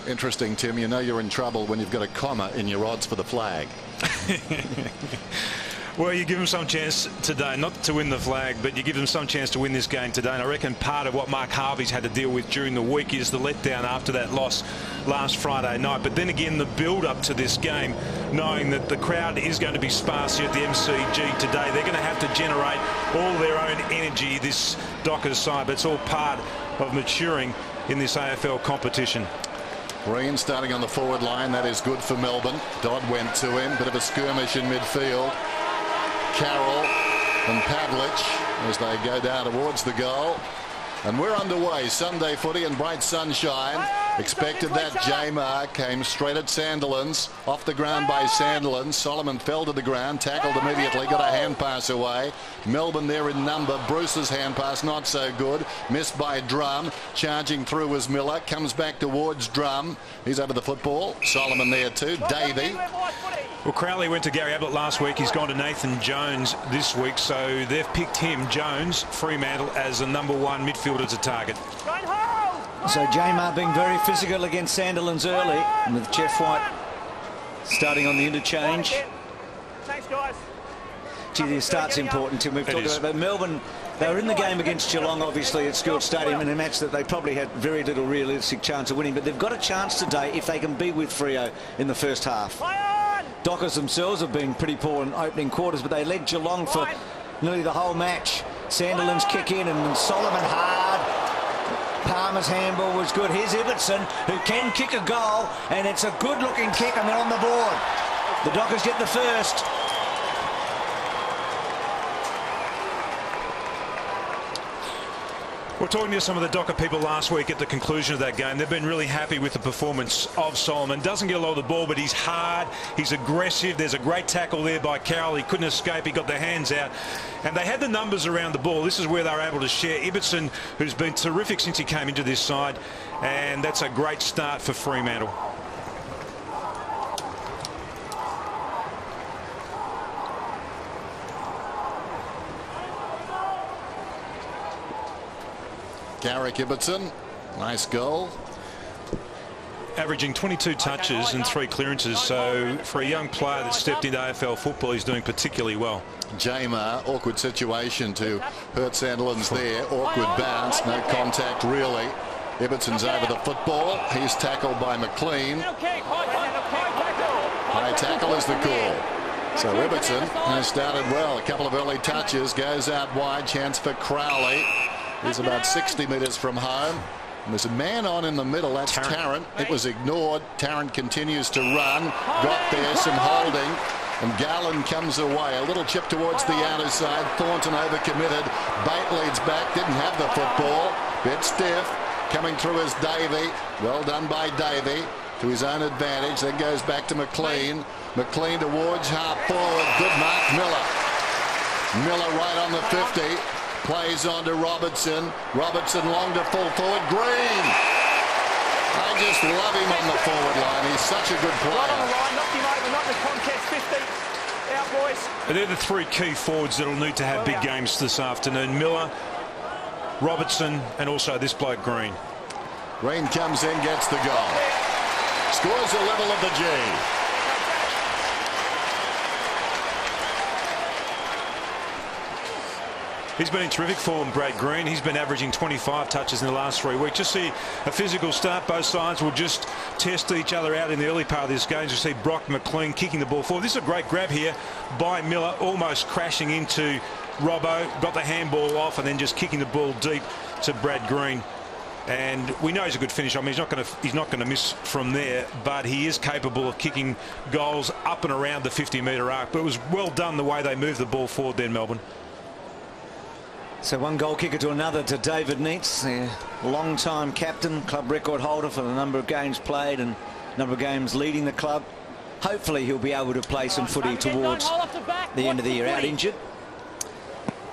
Interesting, Tim. You know you're in trouble when you've got a comma in your odds for the flag. Well, you give them some chance today, not to win the flag, but you give them some chance to win this game today. And I reckon part of what Mark Harvey's had to deal with during the week is the letdown after that loss last Friday night. But then again, the build-up to this game, knowing that the crowd is going to be sparse here at the MCG today. They're going to have to generate all their own energy, this Dockers side. But it's all part of maturing in this AFL competition. Green starting on the forward line. That is good for Melbourne. Dodd went to him. Bit of a skirmish in midfield. Carroll and Pavlich as they go down towards the goal. And we're underway. Sunday footy and bright sunshine. Expected that. Jamar came straight at Sandilands. Off the ground by Sandilands. Solomon fell to the ground. Tackled immediately. Got a hand pass away. Melbourne there in number. Bruce's hand pass not so good. Missed by Drum. Charging through was Miller. Comes back towards Drum. He's over the football. Solomon there too. Davey. Well, Crowley went to Gary Ablett last week. He's gone to Nathan Jones this week. So they've picked him, Jones, Fremantle, as a #1 midfielder to target. So Jamar being very physical against Sandilands early, and with Jeff White starting on the interchange. Thanks, guys. Gee, the start's important, Tim. We've talked about it. But Melbourne, they were in the game against Geelong, obviously, at Stewart Stadium, in a match that they probably had very little realistic chance of winning. But they've got a chance today if they can be with Freo in the first half. Dockers themselves have been pretty poor in opening quarters, but they led Geelong for nearly the whole match. Sandilands kick in and Solomon hard. Palmer's handball was good. Here's Ibbotson, who can kick a goal, and it's a good-looking kick, and they're on the board. The Dockers get the first. We're talking to some of the Docker people last week at the conclusion of that game. They've been really happy with the performance of Solomon. Doesn't get a lot of the ball, but he's hard, he's aggressive. There's a great tackle there by Carroll. He couldn't escape, he got the hands out. And they had the numbers around the ball. This is where they were able to share. Ibbotson, who's been terrific since he came into this side, and that's a great start for Fremantle. Garrick Ibbotson. Nice goal. Averaging 22 touches and 3 clearances. So for a young player that stepped into AFL football, he's doing particularly well. Jamar, awkward situation to hurt Sandilands there. Awkward bounce. No contact really. Ibbotson's over the football. He's tackled by McLean. High tackle is the call. So Ibbotson has started well. A couple of early touches. Goes out wide. Chance for Crowley. He's about 60 metres from home. And there's a man on in the middle. That's Tarrant. It was ignored. Tarrant continues to run. Got there. Some holding. And Garland comes away. A little chip towards the outer side. Thornton overcommitted. Bate leads back. Didn't have the football. Bit stiff. Coming through is Davey. Well done by Davey. To his own advantage. Then goes back to McLean. McLean towards half forward. Good mark. Miller. Miller right on the 50. Plays on to Robertson. Robertson long to full forward. Green. I just love him on the forward line. He's such a good player. Right on the line, knocked him over, not the contest. 50. Out, boys. They're the 3 key forwards that'll need to have big games this afternoon. Miller, Robertson, and also this bloke Green. Green comes in, gets the goal. Scores a level of the G. He's been in terrific form, Brad Green. He's been averaging 25 touches in the last 3 weeks. Just see a physical start. Both sides will just test each other out in the early part of this game. You see Brock McLean kicking the ball forward. This is a great grab here by Miller, almost crashing into Robbo. Got the handball off and then just kicking the ball deep to Brad Green. And we know he's a good finisher. I mean, he's not going to miss from there, but he is capable of kicking goals up and around the 50-metre arc. But it was well done the way they moved the ball forward there, Melbourne. So one goal kicker to another to David Neitz, the long-time captain, club record holder for the number of games played and number of games leading the club. Hopefully he'll be able to play some footy towards the end of the year, out injured.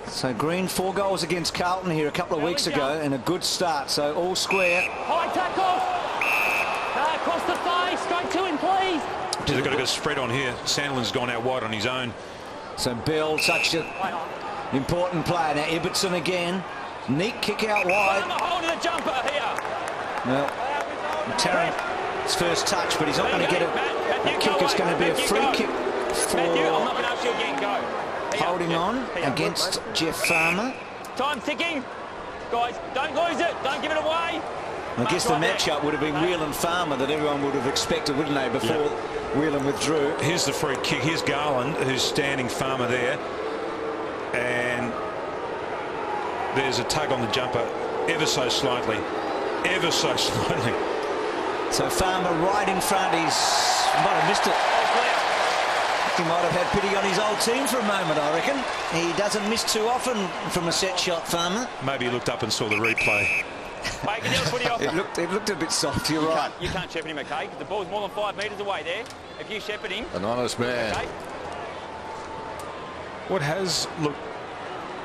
So Green, 4 goals against Carlton here a couple of weeks ago and a good start, so all square. High tackle. Across the thigh, straight to him, please. They've got to go spread on here. Sandlin's gone out wide on his own. So Bell, such an important player. Now Ibbotson again. Neat kick out wide. Hold of the jumper here. Well, Tarrant His first touch, but he's not going to get it. A kick is going to be a free kick for holding on against Jeff Farmer. Time ticking. Guys, don't lose it. Don't give it away. I guess the matchup would have been Whelan Farmer that everyone would have expected, wouldn't they, before Whelan withdrew. Here's the free kick. Here's Garland, who's standing Farmer there. And there's a tug on the jumper ever so slightly. Ever so slightly. So Farmer right in front. He might have missed it. He might have had pity on his old team for a moment, I reckon. He doesn't miss too often from a set shot, Farmer. Maybe he looked up and saw the replay. It looked a bit soft, you're right. You can't shepherd him, okay? The ball's more than 5 metres away there. If you shepherd him... An honest man. Okay. What has looked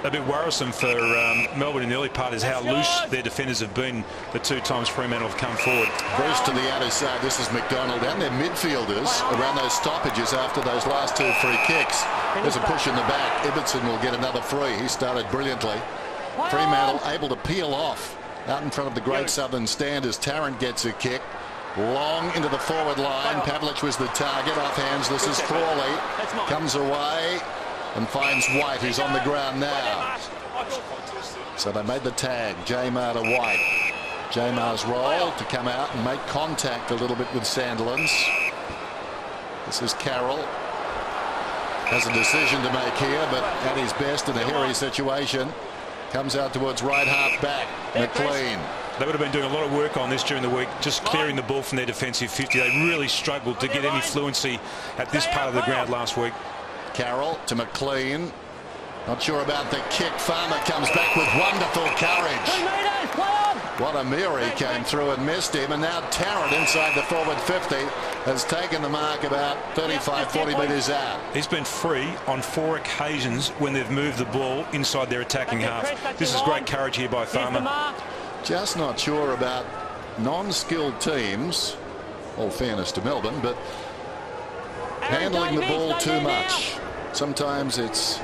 a bit worrisome for Melbourne in the early part is how loose their defenders have been the 2 times Fremantle have come forward. Bruce to the outer side. This is McDonald and their midfielders around those stoppages after those last 2 free kicks. There's a push in the back. Ibbotson will get another free. He started brilliantly. Fremantle able to peel off out in front of the Great Southern Stand as Tarrant gets a kick. Long into the forward line. Pavlich was the target. Off hands. This is Crawley. Comes away and finds White, who's on the ground now. So they made the tag. Jamar to White. Jamar's role to come out and make contact a little bit with Sandilands. This is Carroll. Has a decision to make here, but at his best in a hairy situation. Comes out towards right half back. McLean. They would have been doing a lot of work on this during the week, just clearing the ball from their defensive 50. They really struggled to get any fluency at this part of the ground last week. Carroll to McLean. Not sure about the kick. Farmer comes back with wonderful courage. What a Miri came through and missed him, and now Tarrant inside the forward 50 has taken the mark about 35-40 metres out. He's been free on 4 occasions when they've moved the ball inside their attacking half. This is great courage here by Farmer. Just not sure about non-skilled teams, all fairness to Melbourne, but handling the ball too much. Sometimes it's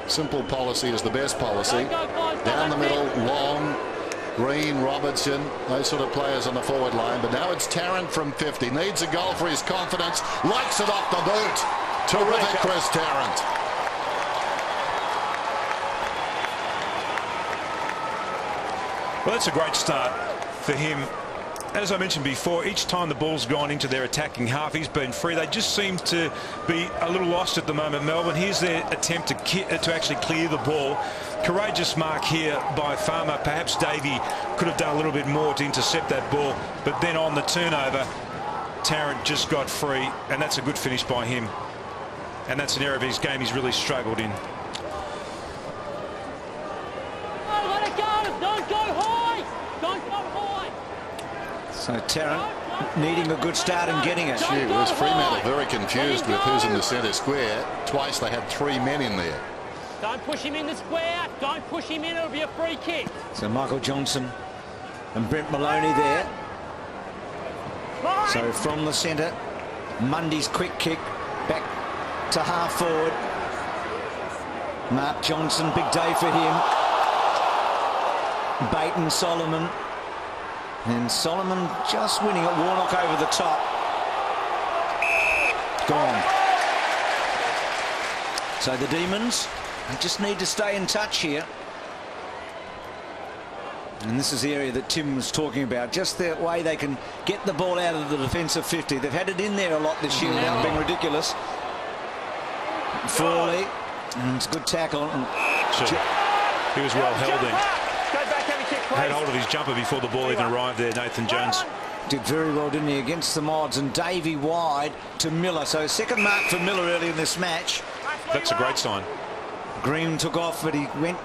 simple policy is the best policy. Down the middle, Long, Green, Robertson, those sort of players on the forward line. But now it's Tarrant from 50. Needs a goal for his confidence. Likes it off the boot. Terrific, Chris Tarrant. Well, that's a great start for him. As I mentioned before, each time the ball's gone into their attacking half, he's been free. They just seem to be a little lost at the moment, Melbourne. Here's their attempt to actually clear the ball. Courageous mark here by Farmer. Perhaps Davey could have done a little bit more to intercept that ball. But then on the turnover, Tarrant just got free, and that's a good finish by him. And that's an area of his game he's really struggled in. So Tarrant needing a good start and getting it. Gee, was Fremantle very confused with who's in the centre square. Twice they had 3 men in there. Don't push him in the square. Don't push him in. It'll be a free kick. So Michael Johnson and Brent Maloney there. So from the centre, Mundy's quick kick back to half forward. Mark Johnson, big day for him. Baton, Solomon. And Solomon just winning it. Warnock over the top. Gone. So the Demons, they just need to stay in touch here. And this is the area that Tim was talking about. Just the way they can get the ball out of the defensive 50. They've had it in there a lot this year without being ridiculous. Frawley. And it's a good tackle. And he was well held in. Had hold of his jumper before the ball even arrived there, Nathan Jones. Did very well, didn't he, against the Mods. And Davey wide to Miller. So second mark for Miller early in this match. That's a great sign. Green took off, but he went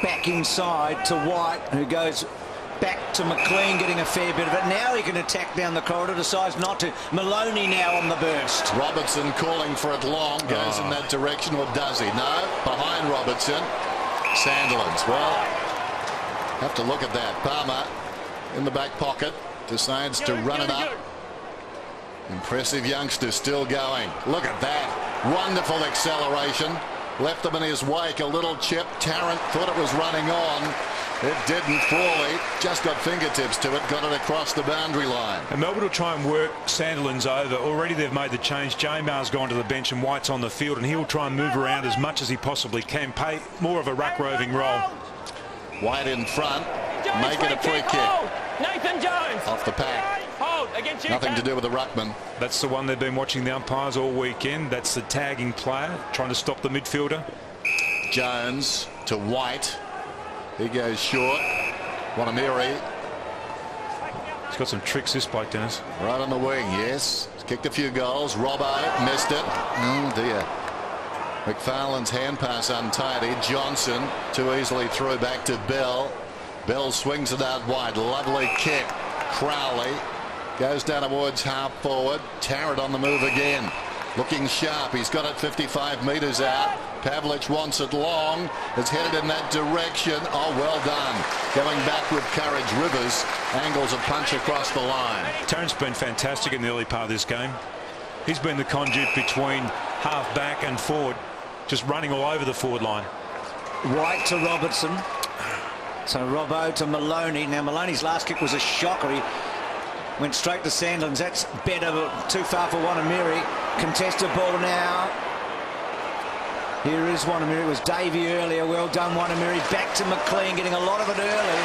back inside to White, who goes back to McLean, getting a fair bit of it. Now he can attack down the corridor, decides not to. Maloney now on the burst. Robertson calling for it long, goes in that direction, or does he? No, behind Robertson. Sandilands, well, have to look at that. Palmer in the back pocket, decides to run it up. Impressive youngster still going. Look at that. Wonderful acceleration. Left them in his wake. A little chip. Tarrant thought it was running on. It didn't. Frawley just got fingertips to it, got it across the boundary line. And Melbourne will try and work Sandilands over. Already they've made the change. Jamar's gone to the bench and White's on the field, and he'll try and move around as much as he possibly can, play more of a ruck-roving role. White in front, make it a free kick. Nathan Jones. Off the pack. Hold against you. Nothing to do with the ruckman. That's the one they've been watching the umpires all weekend. That's the tagging player trying to stop the midfielder. Jones to White. He goes short. Wanamiri. He's got some tricks, this bloke, Dennis. Right on the wing, yes. He's kicked a few goals. Robbo missed it. Oh dear. McFarlane's hand pass untidy. Johnson too easily through back to Bell. Bell swings it out wide. Lovely kick. Crowley goes down towards half forward. Tarrant on the move again. Looking sharp. He's got it 55 metres out. Pavlich wants it long. It's headed in that direction. Oh, well done. Going back with courage. Rivers angles a punch across the line. Tarrant's been fantastic in the early part of this game. He's been the conduit between half back and forward, just running all over the forward line. White to Robertson. So Robbo to Maloney. Now Maloney's last kick was a shocker. He went straight to Sandilands. That's better, but too far for Wanamiri. Contested ball now. Here is Wanamiri. It was Davey earlier. Well done, Wanamiri. Back to McLean, getting a lot of it early.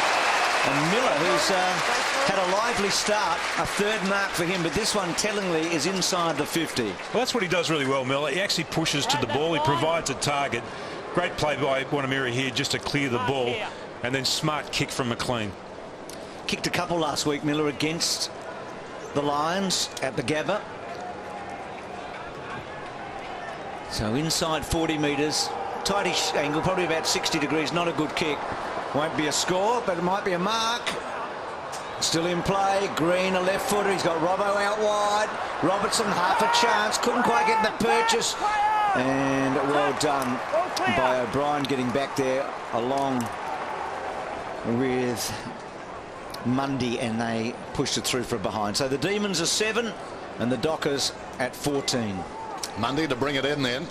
And Miller, who's had a lively start, a third mark for him, but this one tellingly is inside the 50. Well, that's what he does really well, Miller. He actually pushes to the ball. He provides a target. Great play by Wanamiri here just to clear the ball, and then smart kick from McLean. Kicked a couple last week, Miller, against the Lions at the Gabba. So inside 40 metres, tightish angle, probably about 60 degrees, not a good kick. Won't be a score, but it might be a mark. Still in play. Green, a left footer. He's got Robbo out wide. Robertson, half a chance. Couldn't quite get the purchase. And well done by O'Brien getting back there along with Mundy, and they pushed it through from behind. So the Demons are 7 and the Dockers at 14. Mundy to bring it in then.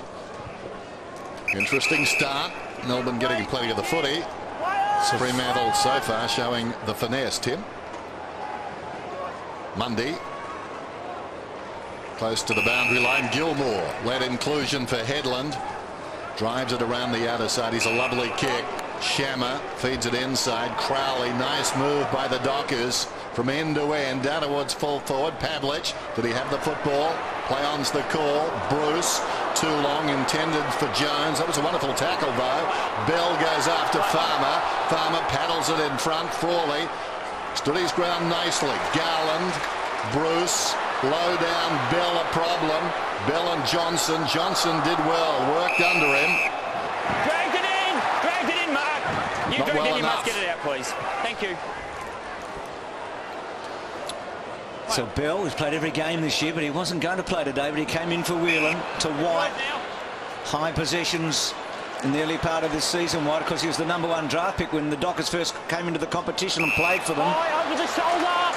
Interesting start. Melbourne getting plenty of the footy. Fremantle so far showing the finesse, Tim. Mundy. Close to the boundary line. Gilmore led inclusion for Headland. Drives it around the outer side. He's a lovely kick. Shammer feeds it inside. Crowley, nice move by the Dockers from end to end down towards full forward. Pavlich, did he have the football? Play on's the call. Bruce, too long, intended for Jones. That was a wonderful tackle though. Bell goes after Farmer. Farmer paddles it in front. Frawley stood his ground nicely. Garland, Bruce, low down. Bell a problem. Bell and Johnson. Johnson did well, worked under him. Dragged it in, Mark. You Not dragged well it in, you enough. must get it out, please. Thank you. So Bell has played every game this year, but he wasn't going to play today, but he came in for Whelan to White. High possessions in the early part of this season, White, because he was the #1 draft pick when the Dockers first came into the competition and played for them. Over the shoulder.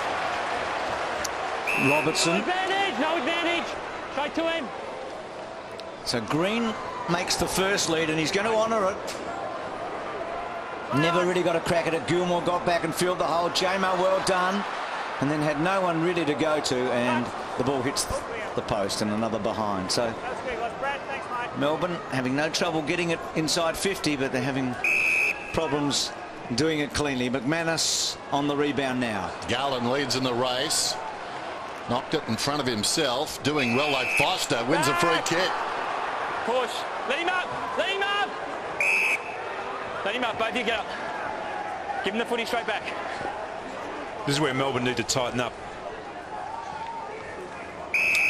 Robertson. No advantage. Straight to him. So Green makes the first lead, and he's going to honour it. Never really got a crack at it. Gilmore got back and filled the hole. Jamar, well done. And then had no one really to go to, and the ball hits the post and another behind. So Melbourne having no trouble getting it inside 50, but they're having problems doing it cleanly. McManus on the rebound now. Garland leads in the race. Knocked it in front of himself. Doing well like Foster. Wins a free kick. Push. Let him up. Let him up. Let him up. Both of you get up. Give him the footy straight back. This is where Melbourne need to tighten up.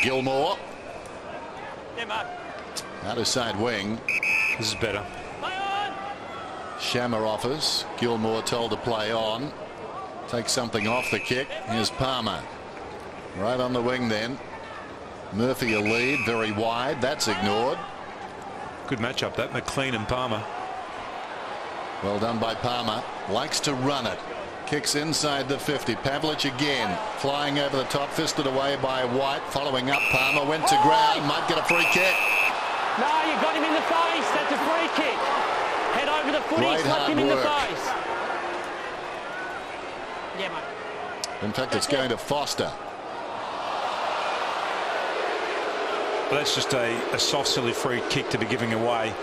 Gilmore. Yeah, Mark. Outer side wing. This is better. Play on. Shammer offers. Gilmore told to play on. Take something off the kick. Here's Palmer. Right on the wing then. Murphy a lead. Very wide. That's ignored. Good matchup that. McLean and Palmer. Well done by Palmer. Likes to run it. Kicks inside the 50. Pavlich again. Flying over the top. Fisted away by White. Following up. Palmer went to ground. Might get a free kick. No, you got him in the face. That's a free kick. Head over the footy. Great Slapped hard him in the work. face. Yeah, mate. In fact, it's going to Foster. Well, that's just a soft, silly free kick to be giving away.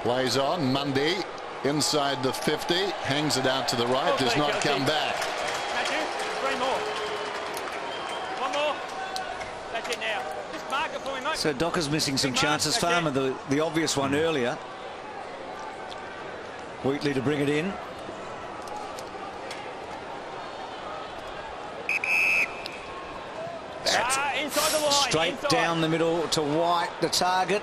Plays on. Mundy inside the 50. Hangs it out to the right. Does not come back. Matthew, 3 more. 1 more. That's it now. Just mark it for me, mate. So Docker's missing some chances. Farmer, the obvious one earlier. Wheatley to bring it in. Inside the line. Straight down the middle to White, the target.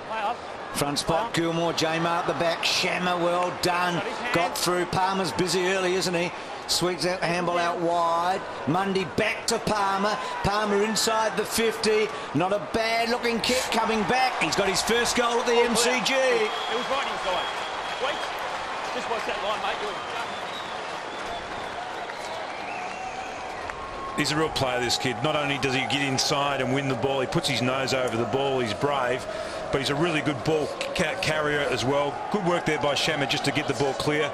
Front spot, Gilmore, J-Mar at the back. Shammer, well done. Got through. Palmer's busy early, isn't he? Sweeps that handball out wide. Mundy back to Palmer. Palmer inside the 50. Not a bad looking kick coming back. He's got his first goal at the MCG. It was right inside. Wait. Just watch that line, mate. He's a real player, this kid. Not only does he get inside and win the ball, he puts his nose over the ball. He's brave, but he's a really good ball carrier as well. Good work there by Shammer just to get the ball clear.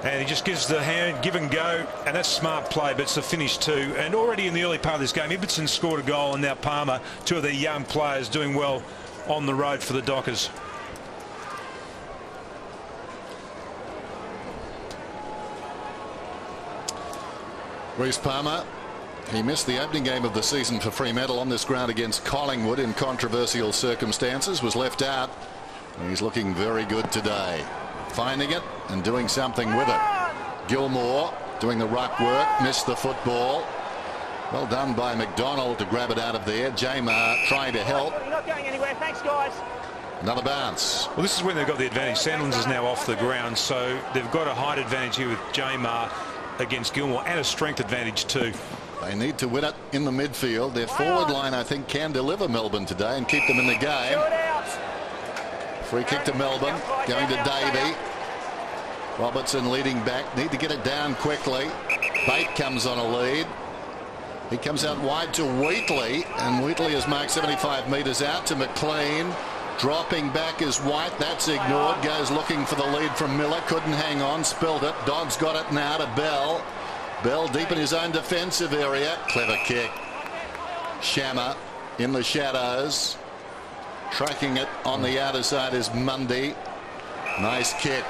And he just gives the hand, give and go, and that's smart play, but it's the finish too. And already in the early part of this game, Ibbotson scored a goal, and now Palmer, two of their young players doing well on the road for the Dockers. Reece Palmer. He missed the opening game of the season for Fremantle on this ground against Collingwood in controversial circumstances. Was left out. And he's looking very good today. Finding it and doing something with it. Gilmore doing the ruck work. Missed the football. Well done by McDonald to grab it out of there. J-Mar trying to help. You're not going anywhere. Thanks, guys. Another bounce. Well, this is when they've got the advantage. Sandlands is now off the ground, so they've got a height advantage here with J-Mar against Gilmore, and a strength advantage too. They need to win it in the midfield. Their forward line, I think, can deliver Melbourne today and keep them in the game. Free kick to Melbourne, going to Davey. Robertson leading back, need to get it down quickly. Bate comes on a lead. He comes out wide to Wheatley, and Wheatley has marked 75 metres out to McLean. Dropping back is White. That's ignored. Goes looking for the lead from Miller. Couldn't hang on. Spilled it. Dodd's got it now to Bell. Bell deep in his own defensive area. Clever kick. Shammer in the shadows. Tracking it on the outer side is Mundy. Nice kick.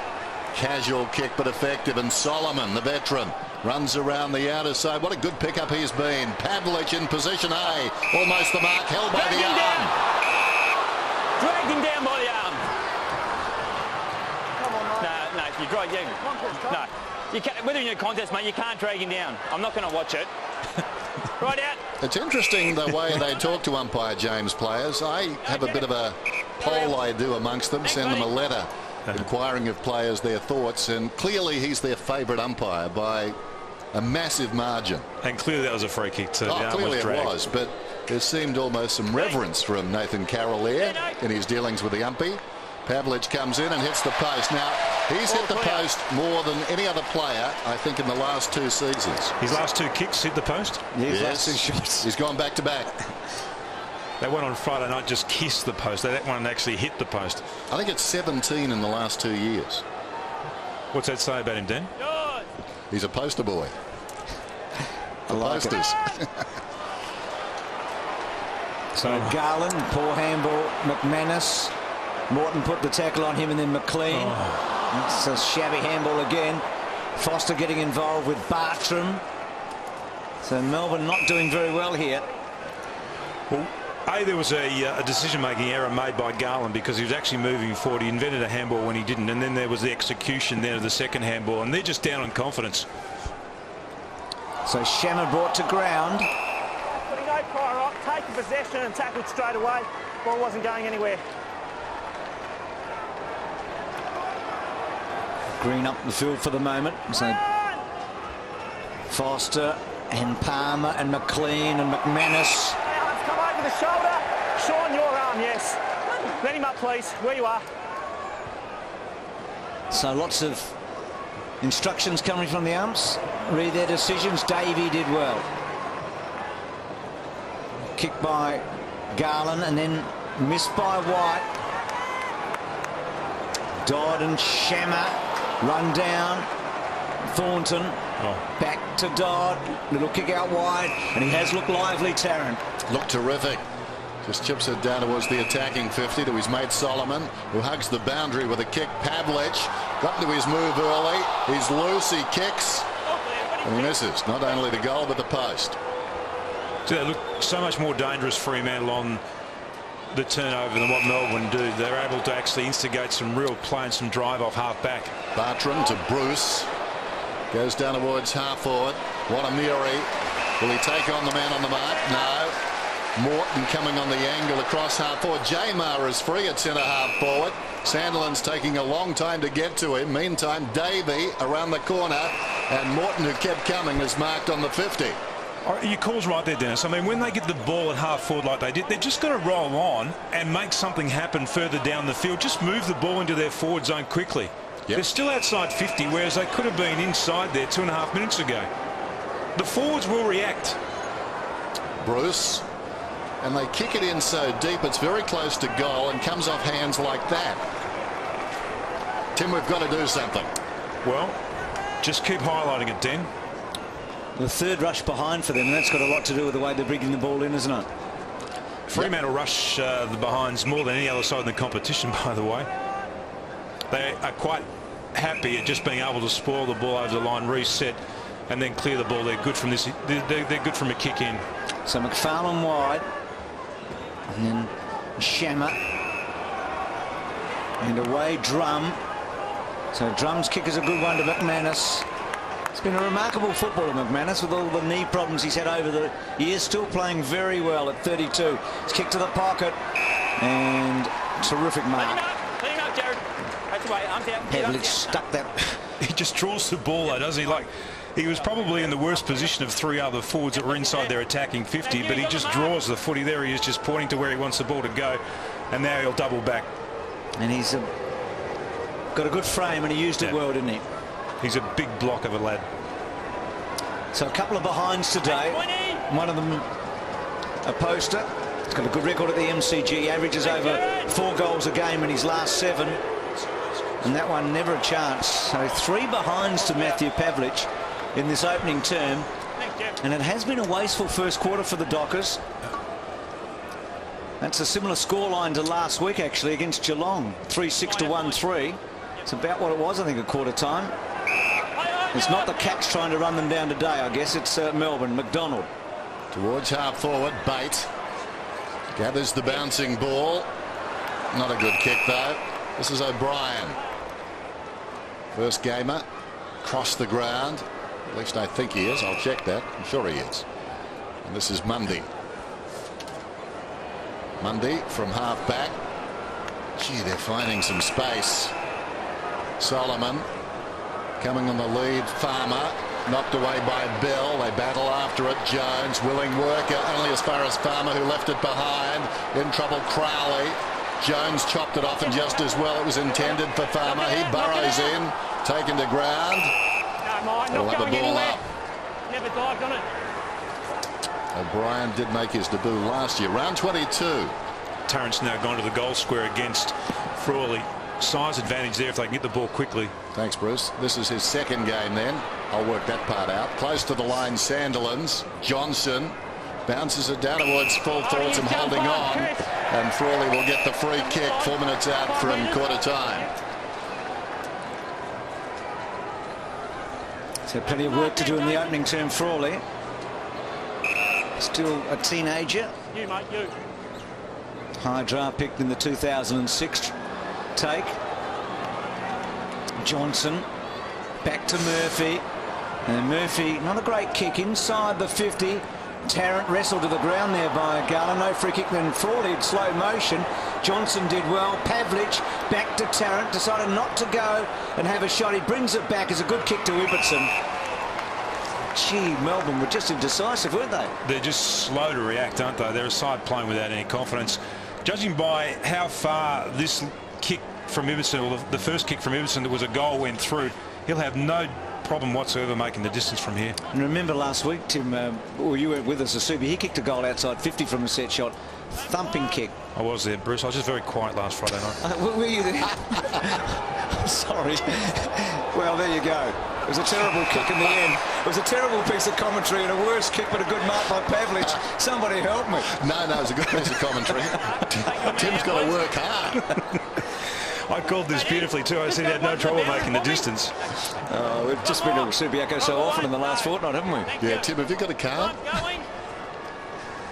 Casual kick but effective. And Solomon, the veteran, runs around the outer side. What a good pickup he's been. Pavlich in position A. Almost the mark. Held by the arm. Dragged him down by the arm. Come on, mate. No, you drag him. No, you can't. Whether you're in a contest, mate, you can't drag him down. I'm not going to watch it. Right out. It's interesting the way they talk to umpire James players. I have a bit of a poll I do amongst them, send them a letter inquiring of players their thoughts, and clearly he's their favourite umpire by a massive margin. And clearly that was a free kick too. Oh, clearly it was, but there seemed almost some reverence from Nathan Carroll there in his dealings with the umpy. Pavlich comes in and hits the post. Now, he's hit the post more than any other player, I think, in the last 2 seasons. His last 2 kicks hit the post? Yes, last 2 shots. He's gone back to back. That one on Friday night just kissed the post. That one actually hit the post. I think it's 17 in the last 2 years. What's that say about him, Dan? He's a poster boy. I like posters. So Garland, poor handball, McManus. Morton put the tackle on him, and then McLean. It's a shabby handball again. Foster getting involved with Bartram. So Melbourne not doing very well here. Well, there was a decision-making error made by Garland because he was actually moving forward. He invented a handball when he didn't, and then there was the execution then of the second handball, and they're just down on confidence. So Shammer brought to ground. Putting no prior up, taking possession and tackled straight away. Ball wasn't going anywhere. Green up the field for the moment. So Foster and Palmer and McLean and McManus. Come over the shoulder. Sean, your arm, yes. Let him up, please. Where you are. So lots of instructions coming from the umps. Read their decisions. Davey did well. Kick by Garland and then missed by White. Dodd and Shammer run down. Thornton. Back to Dodd. Little kick out wide. And he has looked lively, Tarrant. Looked terrific. Just chips it down towards the attacking 50 to his mate Solomon, who hugs the boundary with a kick. Pavlich got into his move early. He's loose. He kicks. And he misses. Not only the goal, but the post. So they look so much more dangerous, Fremantle, on the turnover than what Melbourne do. They're able to actually instigate some real play and some drive off half back. Bartram to Bruce. Goes down towards half forward. Wanamiri. Will he take on the man on the mark? No. Morton coming on the angle across half forward. Jamar is free at centre half forward. Sandilands taking a long time to get to him. Meantime, Davey around the corner. And Morton, who kept coming, is marked on the 50. Your call's right there, Dennis. I mean, when they get the ball at half forward like they did, they've just got to roll on and make something happen further down the field. Just move the ball into their forward zone quickly. Yep. They're still outside 50, whereas they could have been inside there 2.5 minutes ago. The forwards will react. Bruce. And they kick it in so deep, it's very close to goal and comes off hands like that. Tim, we've got to do something. Well, just keep highlighting it, Den. The third rush behind for them, and that's got a lot to do with the way they're bringing the ball in, isn't it? Fremantle rush the behinds more than any other side in the competition, by the way. They are quite happy at just being able to spoil the ball over the line, reset, and then clear the ball. They're good from this. They're good from a kick in. So McFarlane wide, and then Shammer, and away Drum. So Drum's kick is a good one to McManus. It's been a remarkable footballer, McManus, with all the knee problems he's had over the years. Still playing very well at 32. It's kicked to the pocket, and terrific mark. Pavlich stuck that. He just draws the ball, though, doesn't he? Like, he was probably in the worst position of 3 other forwards that were inside their attacking 50, but he just draws the footy. There he is, just pointing to where he wants the ball to go, and now he'll double back. And he's got a good frame, and he used it well, didn't he? He's a big block of a lad. So a couple of behinds today. One of them a poster. He's got a good record at the MCG. Averages over 4 goals a game in his last 7. And that one never a chance. So 3 behinds to Matthew Pavlich in this opening term. And it has been a wasteful first quarter for the Dockers. That's a similar scoreline to last week, actually, against Geelong. 3-6 to 1-3. It's about what it was, I think, at quarter time. It's not the Cats trying to run them down today, I guess. It's Melbourne. McDonald. Towards half forward. Bate gathers the bouncing ball. Not a good kick, though. This is O'Brien. First gamer. Across the ground. At least I think he is. I'll check that. I'm sure he is. And this is Mundy. Mundy from half back. Gee, they're finding some space. Solomon coming on the lead. Farmer knocked away by Bell. They battle after it. Jones, willing worker, only as far as Farmer, who left it behind. In trouble, Crowley. Jones chopped it off, and just as well it was intended for Farmer. He burrows in, taken to ground. They'll have the ball up. Never dived on it. O'Brien did make his debut last year. Round 22. Tarrant's now gone to the goal square against Frawley. Size advantage there if they can get the ball quickly. Thanks, Bruce. This is his second game then. I'll work that part out. Close to the line, Sandilands. Johnson bounces it down towards full forward, some holding on. And Frawley will get the free kick 4 minutes out from quarter time. So plenty of work to do in the opening term, Frawley. Still a teenager. You, mate, you. High draft picked in the 2006 take. Johnson back to Murphy, and Murphy, not a great kick inside the 50. Tarrant wrestled to the ground there by Garland. No free kick. Then Frawley in slow motion. Johnson did well. Pavlich back to Tarrant, decided not to go and have a shot. He brings it back as a good kick to Ibbotson. Gee, Melbourne were just indecisive, weren't they? They're just slow to react, aren't they? They're a side playing without any confidence. Judging by how far this kick from Ibbotson, or the first kick from Ibbotson that was a goal, went through, he'll have no problem whatsoever making the distance from here. And remember last week, Tim, well, you were with us, Asubi, he kicked a goal outside 50 from a set shot. Thumping kick. I was there, Bruce. I was just very quiet last Friday night. Were you there? I'm sorry. Well, there you go. It was a terrible kick in the end. It was a terrible piece of commentary and a worse kick, but a good mark by Pavlich. Somebody help me. No, it was a good piece of commentary. Tim's got to work hard. I called this beautifully too. I said he had no trouble making the distance. We've just been to Subiaco so often in the last fortnight, haven't we? Yeah, Tim, have you got a card?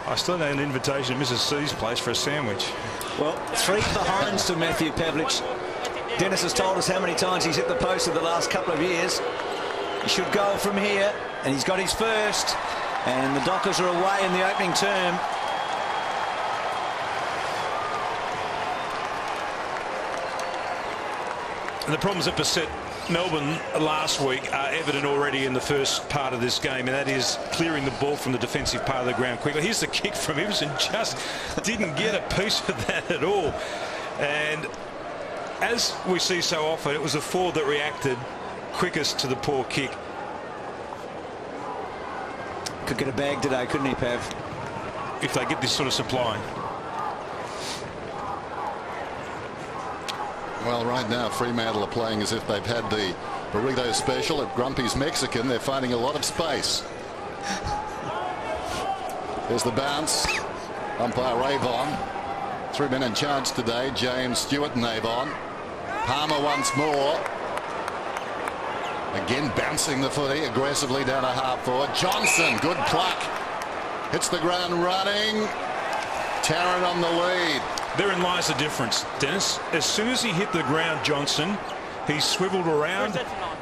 I still had an invitation to Mrs. C's place for a sandwich. Well, 3 behinds to Matthew Pavlich. Dennis has told us how many times he's hit the post in the last couple of years. He should go from here, and he's got his first. And the Dockers are away in the opening term. And the problems that beset Melbourne last week are evident already in the first part of this game, and that is clearing the ball from the defensive part of the ground quickly. Here's the kick from Ibsen, just didn't get a piece of that at all. And as we see so often, it was the forward that reacted quickest to the poor kick. Could get a bag today, couldn't he, Pav? If they get this sort of supply. Well, right now, Fremantle are playing as if they've had the burrito special at Grumpy's Mexican. They're finding a lot of space. There's the bounce. Umpire Avon. 3 men in charge today. James, Stewart and Avon. Palmer once more. Again bouncing the footy aggressively down a half forward. Johnson, good pluck. Hits the ground running. Tarrant on the lead. Therein lies the difference, Dennis. As soon as he hit the ground, Johnson, he swiveled around,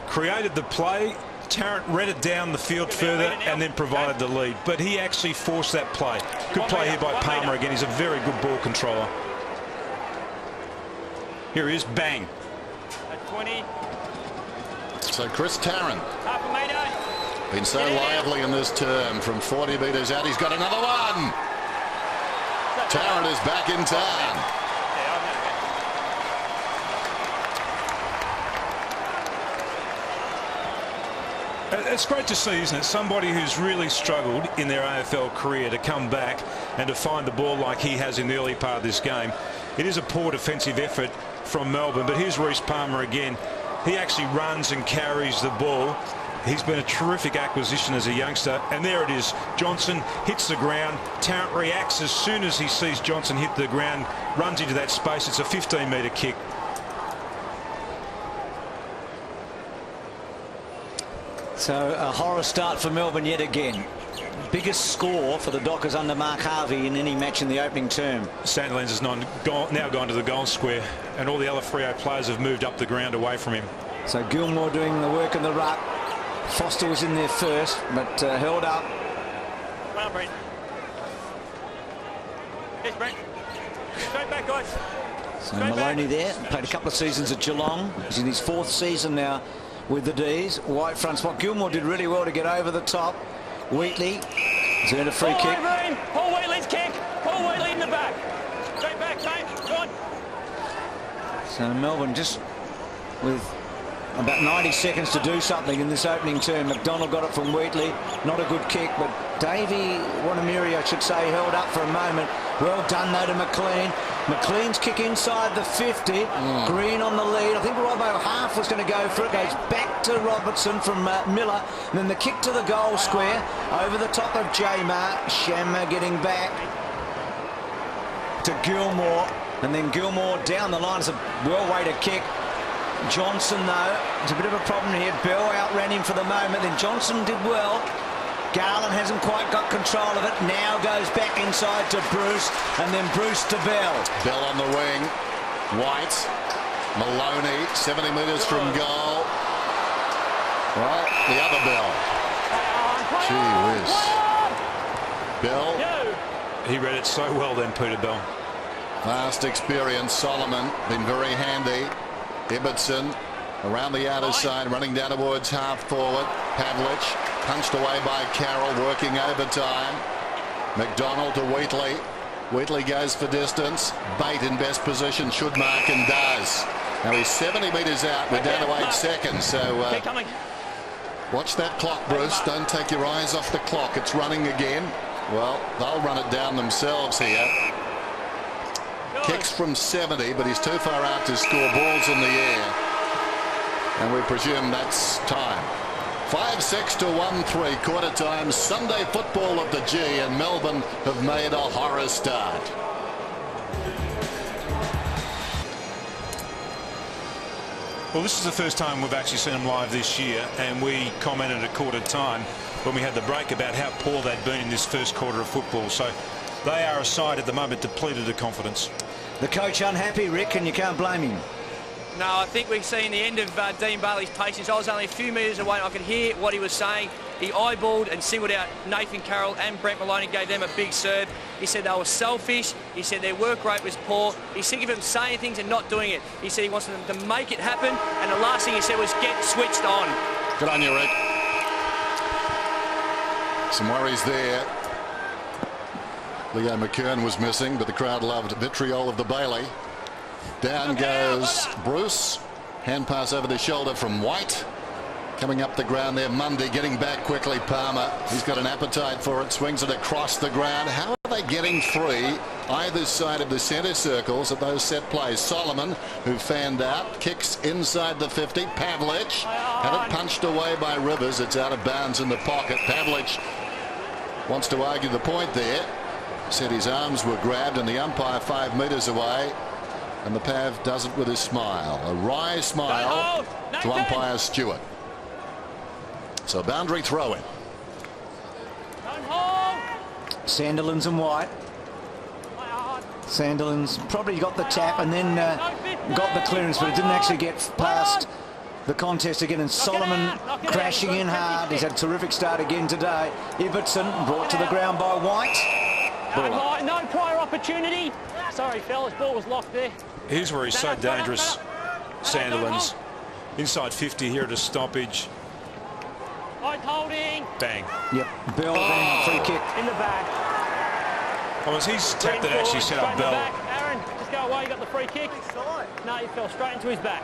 created the play. Tarrant read it down the field further and then provided the lead. But he actually forced that play. Good play here by Palmer again. He's a very good ball controller. Here he is, bang. At 20. So Chris Tarrant, been so lively in this term from 40 metres out. He's got another one. Tarrant is back in town. It's great to see, isn't it? Somebody who's really struggled in their AFL career to come back and to find the ball like he has in the early part of this game. It is a poor defensive effort from Melbourne, but here's Reece Palmer again. He actually runs and carries the ball. He's been a terrific acquisition as a youngster. And there it is. Johnson hits the ground. Tarrant reacts as soon as he sees Johnson hit the ground, runs into that space. It's a 15-metre kick. So a horror start for Melbourne yet again. Biggest score for the Dockers under Mark Harvey in any match in the opening term. Sandilands has now gone to the goal square, and all the other Freo players have moved up the ground away from him. So Gilmore doing the work in the ruck. Foster was in there first, but held up. Well, Brent. Yes, Brent. Straight back, guys. So Maloney there, played a couple of seasons at Geelong. He's in his 4th season now with the D's. White front spot. Gilmore did really well to get over the top. Wheatley has earned a free kick. Paul Wheatley's kick. Paul Wheatley in the back. Straight back, mate. Go on. So Melbourne just with about 90 seconds to do something in this opening term. McDonald got it from Wheatley. Not a good kick, but Davey Wanamiri, I should say, held up for a moment. Well done, though, to McLean. McLean's kick inside the 50. Green on the lead. I think Robbo half was going to go for it. Goes back to Robertson from Miller. And then the kick to the goal square. Over the top of Jamar. Shamma getting back to Gilmore. And then Gilmore down the line. It's a well-weighted kick. Johnson, though, it's a bit of a problem here. Bell outran him for the moment. Then Johnson did well. Garland hasn't quite got control of it. Now goes back inside to Bruce, and then Bruce to Bell. Bell on the wing. White. Maloney, 70 metres from goal. Well, the other Bell. Gee whiz. Bell. He read it so well then, Peter Bell. Vast experience. Solomon, been very handy. Ibbotson around the outer side, running down towards half forward. Pavlich punched away by Carroll, working overtime. McDonald to Wheatley. Wheatley goes for distance. Bate in best position, should mark and does. Now he's 70 metres out. We're down to 8 seconds. So Watch that clock, Bruce. Don't take your eyes off the clock. It's running again. Well, they'll run it down themselves here. Kicks from 70, but he's too far out to score. Balls in the air. And we presume that's time. 5-6 to 1-3 quarter time. Sunday football at the G, and Melbourne have made a horror start. Well, this is the first time we've actually seen them live this year, and we commented at quarter time when we had the break about how poor they'd been in this first quarter of football. So they are a side at the moment depleted of confidence. The coach unhappy, Rick, and you can't blame him. No, I think we've seen the end of Dean Bailey's patience. I was only a few metres away and I could hear what he was saying. He eyeballed and singled out Nathan Carroll and Brent Maloney, gave them a big serve. He said they were selfish. He said their work rate was poor. He's sick of them saying things and not doing it. He said he wants them to make it happen, and the last thing he said was get switched on. Good on you, Rick. Some worries there. Leo McKern was missing, but the crowd loved vitriol of the Bailey. Down goes Bruce. Hand pass over the shoulder from White. Coming up the ground there, Mundy getting back quickly. Palmer, he's got an appetite for it, swings it across the ground. How are they getting free either side of the centre circles at those set plays? Solomon, who fanned out, kicks inside the 50. Pavlich had it punched away by Rivers. It's out of bounds in the pocket. Pavlich wants to argue the point there. Said his arms were grabbed and the umpire 5 metres away. And the Pav does it with his smile. A wry smile to umpire Stewart. So boundary throw in. Sandilands and White. Sandilands probably got the tap and then got the clearance, but it didn't actually get past the contest again. And Solomon crashing in hard. He's had a terrific start again today. Ibbotson brought to the ground by White. No prior opportunity. Sorry, fellas, ball was locked there. Here's where he's so dangerous. Sandilands inside 50 here at a stoppage. Holding. Bang. Yep. Bell then free kick In the back. Oh, it was his tap that actually set up Bell. Aaron, just go away. You got the free kick. No, he fell straight into his back.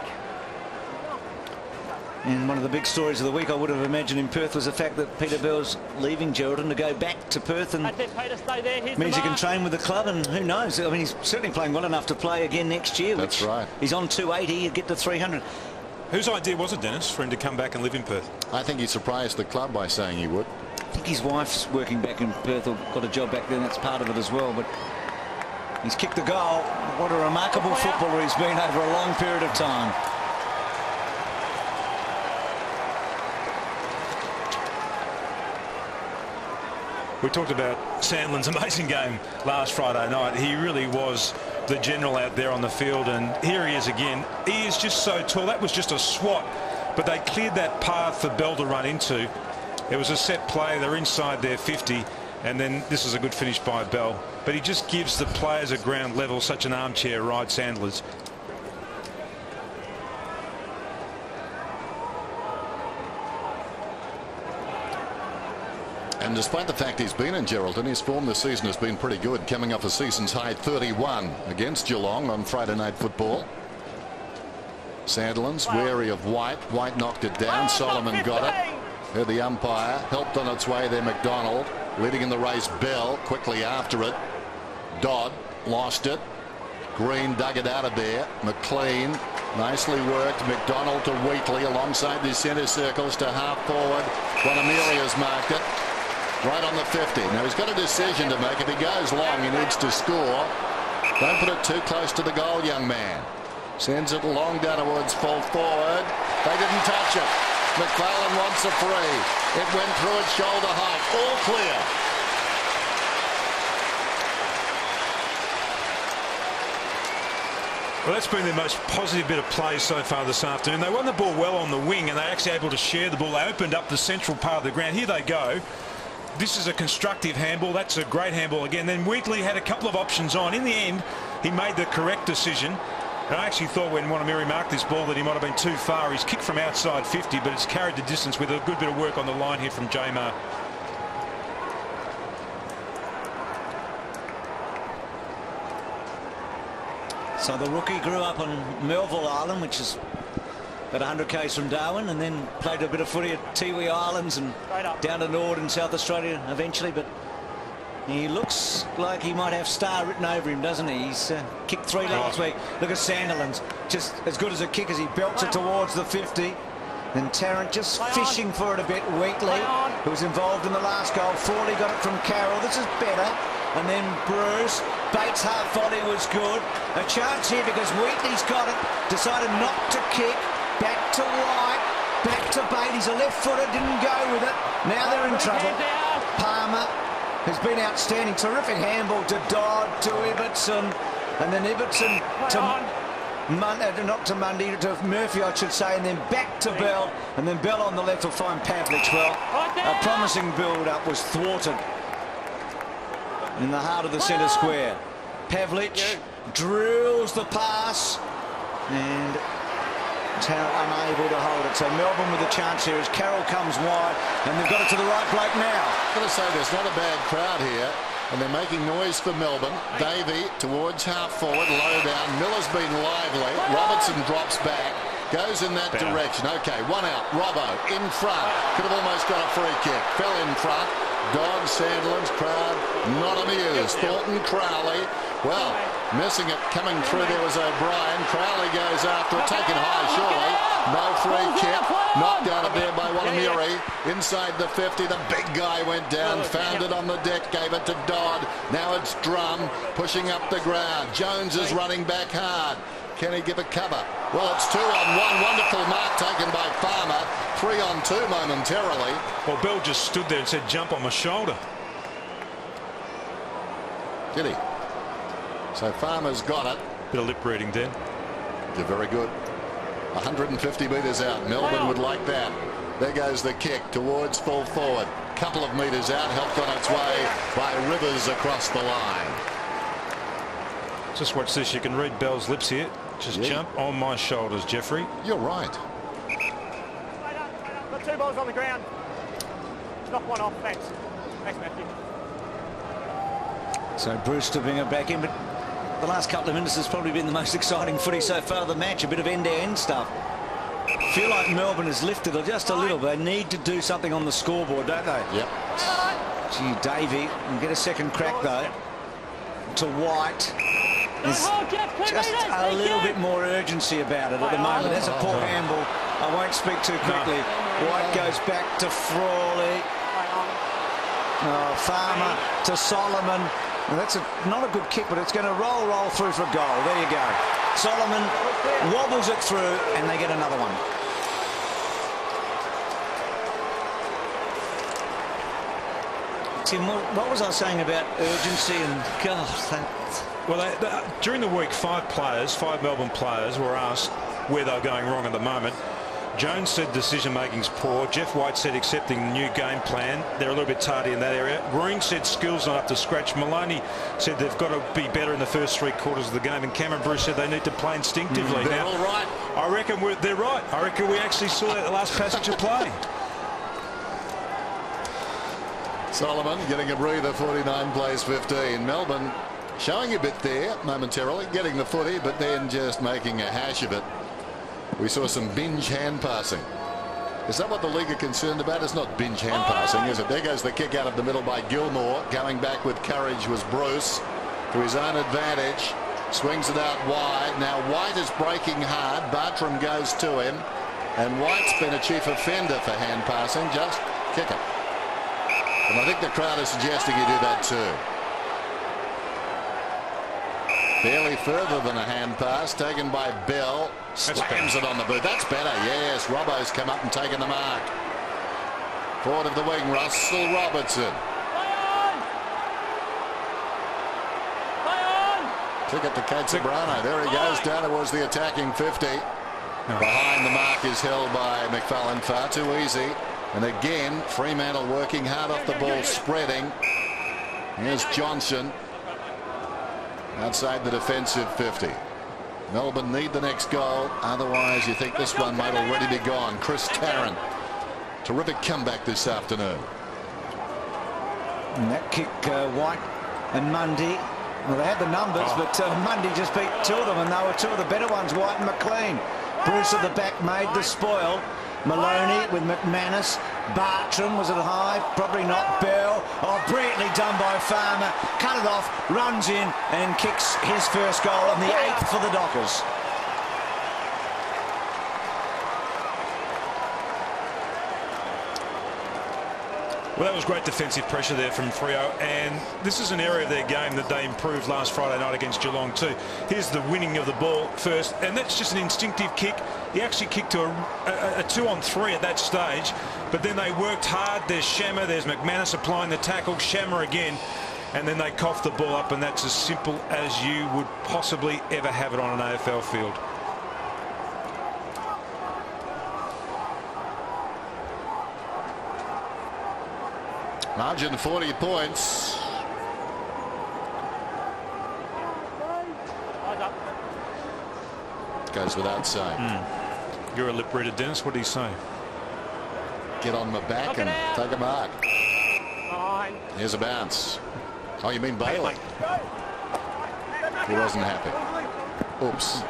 And one of the big stories of the week, I would have imagined, in Perth was the fact that Peter Bell's leaving Geraldton to go back to Perth, and Peter, stay there. means he can train with the club, and who knows? I mean, he's certainly playing well enough to play again next year. That's right. He's on 280, he'd get to 300. Whose idea was it, Dennis, for him to come back and live in Perth? I think he surprised the club by saying he would. I think his wife's working back in Perth, or got a job back there, and that's part of it as well. But he's kicked the goal. What a remarkable footballer he's been over a long period of time. We talked about Sandlin's amazing game last Friday night. He really was the general out there on the field, and here he is again. He is just so tall. That was just a swat, but they cleared that path for Bell to run into. It was a set play. They're inside their 50, and then this is a good finish by Bell. But he just gives the players at ground level such an armchair ride, Sandler's. And despite the fact he's been in Geraldton, his form this season has been pretty good, coming off a season's high 31 against Geelong on Friday Night Football. Sandilands wary of White. White knocked it down. Solomon got it. Here the umpire helped on its way there. McDonald leading in the race. Bell quickly after it. Dodd lost it. Green dug it out of there. McLean nicely worked. McDonald to Wheatley alongside the centre circles to half forward. Bonamelia's marked it. Right on the 50. Now he's got a decision to make. If he goes long, he needs to score. Don't put it too close to the goal, young man. Sends it long down towards full forward. They didn't touch it. McFarlane wants a free. It went through its shoulder height. All clear. Well, that's been their most positive bit of play so far this afternoon. They won the ball well on the wing, and they're actually able to share the ball. They opened up the central part of the ground. Here they go. This is a constructive handball. That's a great handball again. Then Wheatley had a couple of options on. In the end, he made the correct decision. And I actually thought when Wanamiri marked this ball that he might have been too far. He's kicked from outside 50, but it's carried the distance with a good bit of work on the line here from Jamar. So the rookie grew up on Melville Island, which is at 100 k's from Darwin, and then played a bit of footy at Tiwi Islands and down to Nord in South Australia eventually. But he looks like he might have star written over him, doesn't he? He's kicked 3 last week. Look at Sandilands, just as good as a kick as he belts it towards the 50. And Tarrant just fishing for it a bit weakly, who was involved in the last goal. Frawley got it from Carroll. This is better. And then Bruce. Bates' half volley was good. A chance here because Wheatley's got it. Decided not to kick. Back to White. Back to Bates. He's a left-footer. Didn't go with it. Now they're in trouble. Palmer has been outstanding. Terrific handball to Dodd, to Ibbotson. And then Ibbotson to not to Mundy, to Murphy, I should say, and then back to Bell, and then Bell on the left will find Pavlich. Well, a promising build-up was thwarted in the heart of the centre square. Pavlich drills the pass, and Tarrant unable to hold it. So Melbourne with a chance here as Carroll comes wide, and they've got it to the right bloke now. I'm going to say there's not a bad crowd here, and they're making noise for Melbourne. Davey towards half forward, low down. Miller's been lively. Robertson drops back, goes in that direction. Okay, one out. Robbo in front. Could have almost got a free kick. Fell in front. Dodd, Sandlands, crowd not amused. Thornton, Crowley. Well, missing it coming through there was O'Brien. Crowley goes after it, taken high surely. No free kick. Knocked out of there by Wanamuri. Inside the 50, the big guy went down, found it on the deck, gave it to Dodd. Now it's Drum pushing up the ground. Jones is running back hard. Can he give a cover? Well, it's 2-on-1. Wonderful mark taken by Farmer. 3-on-2 momentarily. Well, Bell just stood there and said, jump on my shoulder. Did he? So Farmer's got it. Bit of lip reading, Dan. You're very good. 150 metres out. Melbourne would like that. There goes the kick towards full forward. Couple of metres out, helped on its way by Rivers across the line. Just watch this. You can read Bell's lips here. Just jump on my shoulders, Jeffrey. You're right. Got 2 balls on the ground. Knock one off. Thanks. Thanks, Matthew. So Bruce to bring it back in, but the last couple of minutes has probably been the most exciting footy so far of the match. A bit of end-to-end stuff. Feel like Melbourne has lifted it just a little bit. They need to do something on the scoreboard, don't they? Yep. Gee, Davey can get a second crack though. To White. There's just a little bit more urgency about it at the moment. That's a poor handball. I won't speak too quickly. White goes back to Frawley. Farmer to Solomon. Well, that's not a good kick, but it's going to roll through for a goal. There you go. Solomon wobbles it through, and they get another one. Tim, what was I saying about urgency and God? Well, during the week, 5 Melbourne players were asked where they're going wrong at the moment. Jones said decision-making's poor. Jeff White said accepting the new game plan. They're a little bit tardy in that area. Green said skills not up to scratch. Maloney said they've got to be better in the first 3 quarters of the game. And Cameron Bruce said they need to play instinctively. They're all right. I reckon they're right. I reckon we actually saw that the last passage of play. Solomon getting a breather, 49 plays 15. Melbourne showing a bit there momentarily, getting the footy, but then just making a hash of it. We saw some binge hand passing. Is that what the league are concerned about? It's not binge hand passing, is it? There goes the kick out of the middle by Gilmore. Going back with courage was Bruce to his own advantage. Swings it out wide. Now White is breaking hard. Bartram goes to him. And White's been a chief offender for hand passing. Just kick it. And I think the crowd is suggesting he do that too. Barely further than a hand pass taken by Bell. Slams it on the boot. That's better. Yes, Robbo's come up and taken the mark. Forward of the wing, Russell Robertson. Kick it to Kate Sobrano. There he goes down towards the attacking 50. Behind the mark is held by McFarlane. Far too easy. And again, Fremantle working hard off the ball, spreading. Here's Johnson. Outside the defensive 50. Melbourne need the next goal. Otherwise, you think this one might already be gone. Chris Tarrant. Terrific comeback this afternoon. And that kick, White and Mundy. Well, they had the numbers, but Mundy just beat 2 of them, and they were 2 of the better ones, White and McLean. Bruce at the back made the spoil. Maloney with McManus. Bartram, was it high? Probably not. Bell. Oh, brilliantly done by Farmer. Cut it off, runs in and kicks his first goal and the 8th for the Dockers. Well, that was great defensive pressure there from Freo, and this is an area of their game that they improved last Friday night against Geelong too. Here's the winning of the ball first, and that's just an instinctive kick. He actually kicked to a 2-on-3 at that stage, but then they worked hard. There's Shammer, there's McManus applying the tackle, Shammer again, and then they coughed the ball up, and that's as simple as you would possibly ever have it on an AFL field. Margin 40 points. Goes without saying. You're a lip reader, Dennis. What do you say? Get on my back and take a mark. Fine. Here's a bounce. Oh, you mean Bailey? He wasn't happy. Oops.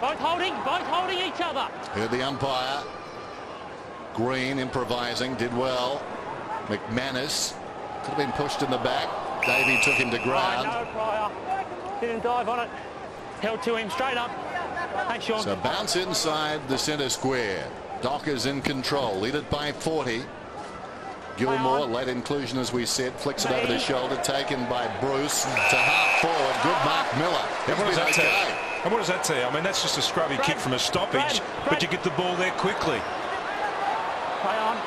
Both holding each other. Heard the umpire. Green improvising, did well. McManus could have been pushed in the back. Davey took him to ground. No, Pryor. Didn't dive on it. Held to him straight up. Thanks, Sean. So bounce inside the centre square. Dockers in control, lead it by 40. Gilmore, late inclusion as we said, flicks it over the shoulder, taken by Bruce to half forward. Good Mark Miller. And what does that tell you? And what does that tell you? I mean, that's just a scrubby kick from a stoppage, but you get the ball there quickly. Play on.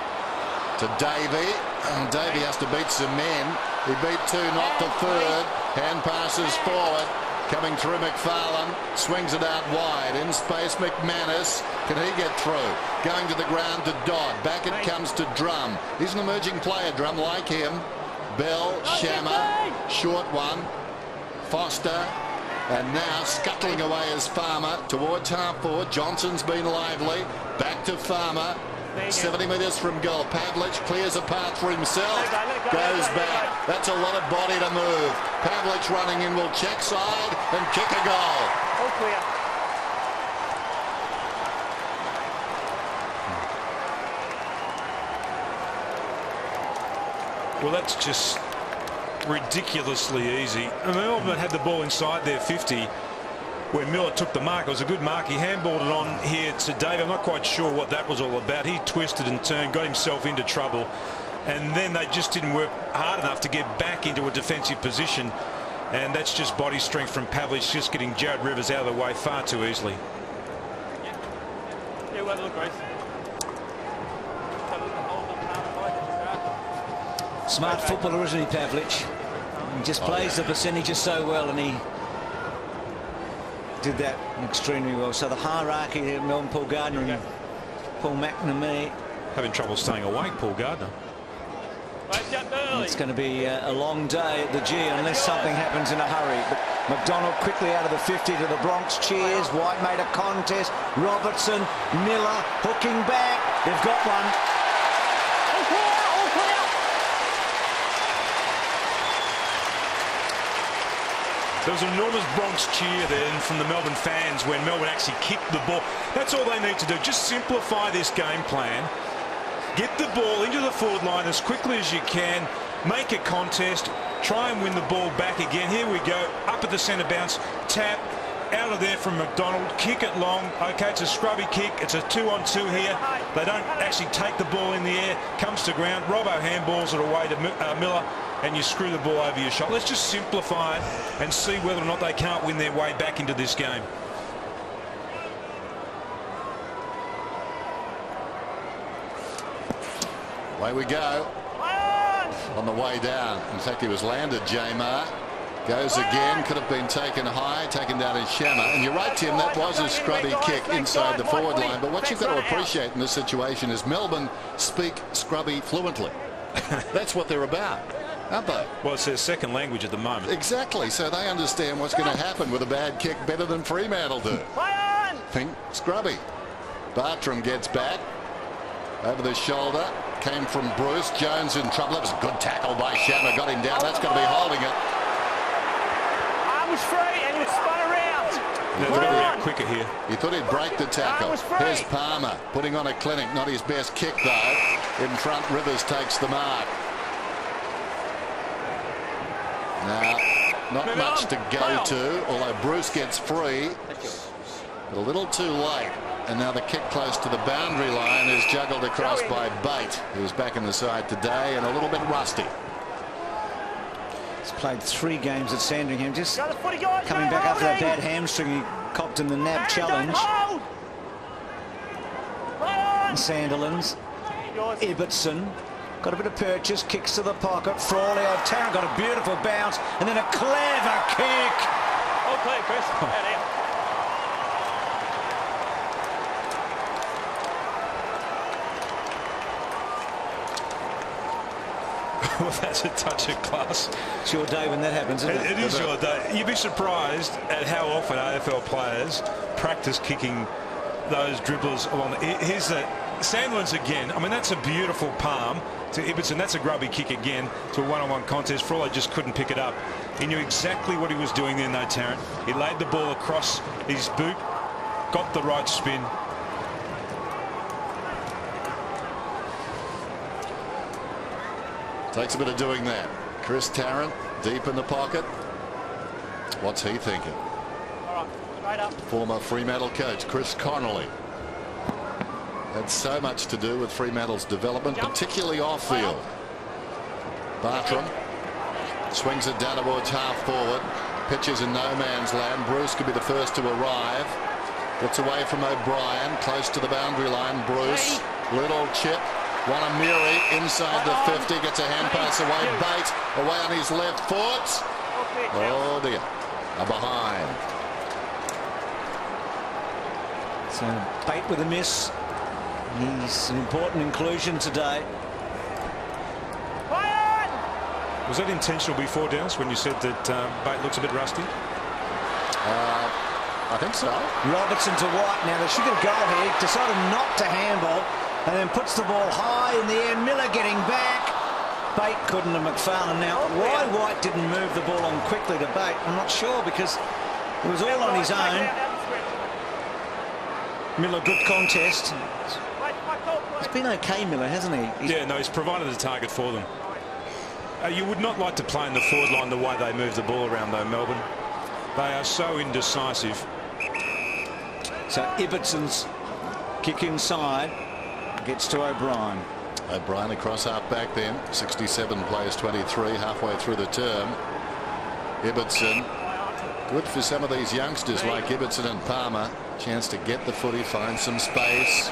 To Davey, and Davey has to beat some men. He beat 2, not the third. Hand passes forward, coming through McFarlane, swings it out wide, in space McManus, can he get through? Going to the ground to Dodd, back it comes to Drum. He's an emerging player, Drum, like him. Bell, Shammer, short one, Foster, and now scuttling away as Farmer towards half forward. Johnson's been lively, back to Farmer. 70 metres from goal. Pavlich clears a path for himself. Goes back. That's a lot of body to move. Pavlich running in will check side and kick a goal. All clear. Well, that's just ridiculously easy. I mean, Melbourne had the ball inside their 50 where Miller took the mark. It was a good mark. He handballed it on here to Dave. I'm not quite sure what that was all about. He twisted and turned, got himself into trouble, and then they just didn't work hard enough to get back into a defensive position, and that's just body strength from Pavlich, just getting Jared Rivers out of the way far too easily. Yeah, well, look, Grace. Smart footballer, isn't he, Pavlich? He just plays the percentages so well, and he did that extremely well. So the hierarchy there, Melbourne, Paul Gardner and Paul McNamee. Having trouble staying awake, Paul Gardner. It's going to be a long day at the G unless something happens in a hurry. But McDonald quickly out of the 50 to the Bronx. Cheers. White made a contest. Robertson, Miller hooking back. They've got one. All clear, all clear. There was an enormous Bronx cheer then from the Melbourne fans when Melbourne actually kicked the ball. That's all they need to do. Just simplify this game plan. Get the ball into the forward line as quickly as you can. Make a contest. Try and win the ball back again. Here we go. Up at the centre bounce. Tap. Out of there from McDonald. Kick it long. Okay, it's a scrubby kick. It's a 2-on-2 here. They don't actually take the ball in the air. Comes to ground. Robbo handballs it away to Miller, and you screw the ball over your shot. Let's just simplify it and see whether or not they can't win their way back into this game. Away we go. On the way down. In fact, he was landed, J-Mar. Goes again, could have been taken high, taken down in Shammer. And you're right, Tim, that was a scrubby kick inside the forward line. But what you've got to appreciate in this situation is Melbourne speak scrubby fluently. That's what they're about, aren't they? Well, it's their second language at the moment. Exactly, so they understand what's going to happen with a bad kick better than Fremantle do. Think scrubby. Bartram gets back. Over the shoulder. Came from Bruce. Jones in trouble. That was a good tackle by Shammer. Got him down. That's going to be holding it. Arm was free and you spun around. They've got to react quicker here. He thought he'd break the tackle. Here's Palmer putting on a clinic. Not his best kick, though. In front, Rivers takes the mark. Now, not much to go to, although Bruce gets free. But a little too late. And now the kick close to the boundary line is juggled across by Bate, who's back in the side today and a little bit rusty. He's played 3 games at Sandringham, just coming back after that bad hamstring he copped in the NAB challenge. And Sandilands, Ibbotson, got a bit of purchase, kicks to the pocket. Frawley, Tarrant got a beautiful bounce, and then a clever kick. Oh, clear, Chris. Out. Well, that's a touch of class. It's your day when that happens, isn't it? It is your day. You'd be surprised at how often AFL players practice kicking those dribblers along. Here's the Sandlands again. I mean, that's a beautiful palm to Ibbotson. That's a grubby kick again to a one-on-one contest. Frawley just couldn't pick it up. He knew exactly what he was doing there, though, Tarrant. He laid the ball across his boot, got the right spin. Takes a bit of doing that. Chris Tarrant deep in the pocket. What's he thinking? All right, straight up. Former Fremantle coach Chris Connolly had so much to do with Fremantle's development, particularly off-field. Bartram swings it down towards half forward. Pitches in no man's land. Bruce could be the first to arrive. Gets away from O'Brien. Close to the boundary line. Bruce. Little chip. Wanamiri inside the 50, gets a hand pass away. Bate away on his left foot. Oh dear, a behind. So Bate with a miss. He's an important inclusion today. Was that intentional before, Dennis, when you said that Bate looks a bit rusty? I think so. Robertson to White. Now they should get a goal here. Decided not to handball. And then puts the ball high in the air. Miller getting back. Bate couldn't have McFarlane. Now, why White didn't move the ball on quickly to Bate, I'm not sure, because it was all on his own. Miller, good contest. He's been okay, Miller, hasn't he? Yeah, no, he's provided a target for them. You would not like to play in the forward line the way they move the ball around, though, Melbourne. They are so indecisive. So Ibbotson's kick inside. Gets to O'Brien. O'Brien across half back then. 67 plays 23 halfway through the term. Ibbotson. Good for some of these youngsters like Ibbotson and Palmer. Chance to get the footy, find some space.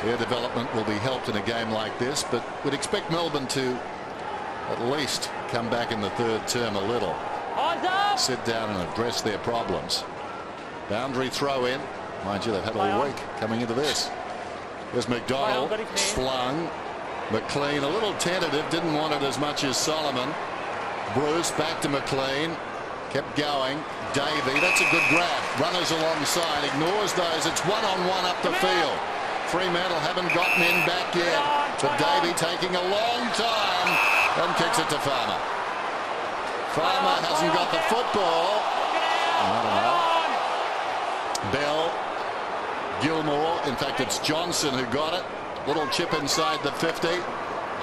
Their development will be helped in a game like this, but would expect Melbourne to at least come back in the third term a little. Sit down and address their problems. Boundary throw in. Mind you, they've had all week coming into this. There's McDonald, slung. McLean a little tentative, didn't want it as much as Solomon. Bruce back to McLean, kept going. Davey, that's a good grab. Runners alongside, ignores those. It's one-on-one up the field. Fremantle haven't gotten in back yet, but Davey taking a long time and kicks it to Farmer. Farmer hasn't got the football. I don't know. Bell. Gilmore, in fact it's Johnson who got it. Little chip inside the 50.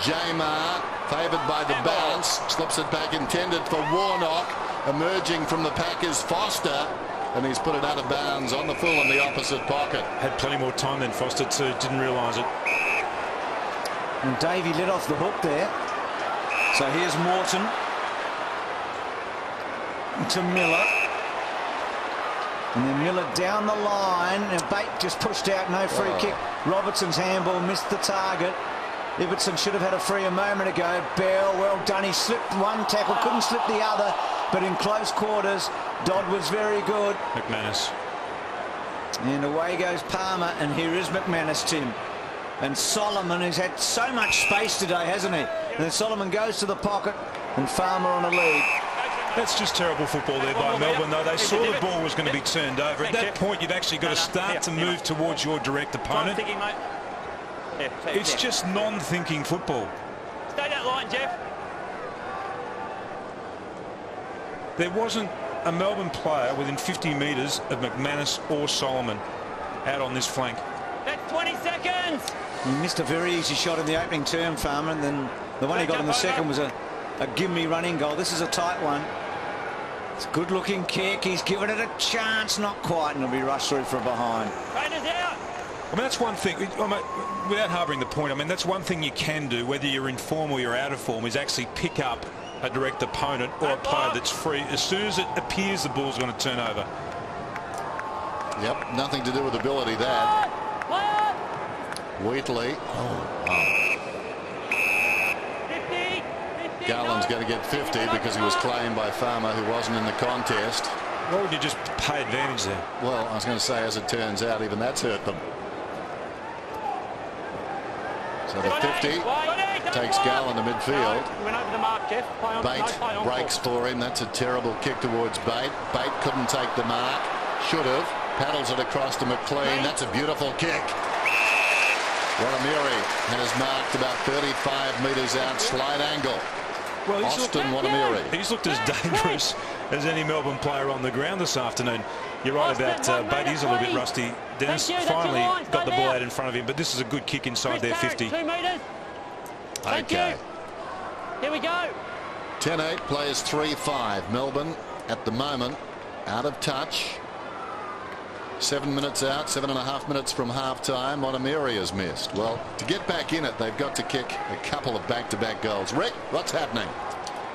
Jamar favoured by the bounce, slips it back, intended for Warnock. Emerging from the pack is Foster, and he's put it out of bounds on the full in the opposite pocket. Had plenty more time than Foster too, didn't realise it. And Davey let off the hook there. So here's Morton to Miller. And then Miller down the line, and Bate just pushed out, no free kick. Robertson's handball missed the target. Ibbotson should have had a free a moment ago. Bell, well done. He slipped one tackle, couldn't slip the other, but in close quarters, Dodd was very good. McManus. And away goes Palmer, and here is McManus, Tim. And Solomon, who's had so much space today, hasn't he? And then Solomon goes to the pocket, and Farmer on a lead. That's just terrible football there by Melbourne, though. They saw the ball was going to be turned over. At that point, you've actually got to start to move towards your direct opponent. It's just non-thinking football. Stay that line, Jeff. There wasn't a Melbourne player within 50 metres of McManus or Solomon out on this flank. That's 20 seconds. He missed a very easy shot in the opening term, Farmer, and then the one he got in the second was a give-me running goal. This is a tight one. It's a good-looking kick. He's given it a chance, not quite, and it'll be rushed through from behind. Raiders out. I mean, that's one thing, without harbouring the point, I mean, that's one thing you can do, whether you're in form or you're out of form, is actually pick up a direct opponent or a player that's free as soon as it appears the ball's going to turn over. Yep, nothing to do with ability, that. Wheatley. Garland's going to get 50 because he was claimed by Farmer, who wasn't in the contest. Why would you just pay advantage there? Well, I was going to say, as it turns out, even that's hurt them. So the 50 takes Garland to midfield. Bate breaks for him. That's a terrible kick towards Bate. Bate couldn't take the mark. Should have. Paddles it across to McLean. That's a beautiful kick. Wanamiri has marked about 35 metres out, slight angle. Well, he's looked as dangerous as any Melbourne player on the ground this afternoon. You're right about Bate. He's a little bit rusty. Dennis finally got the ball out in front of him, but this is a good kick inside their 50. 2 metres. Okay. Here we go. 10-8 plays 3-5. Melbourne at the moment out of touch. 7 minutes out, 7.5 minutes from half-time. Wanamiri has missed. Well, to get back in it, they've got to kick a couple of back-to-back goals. Rick, what's happening?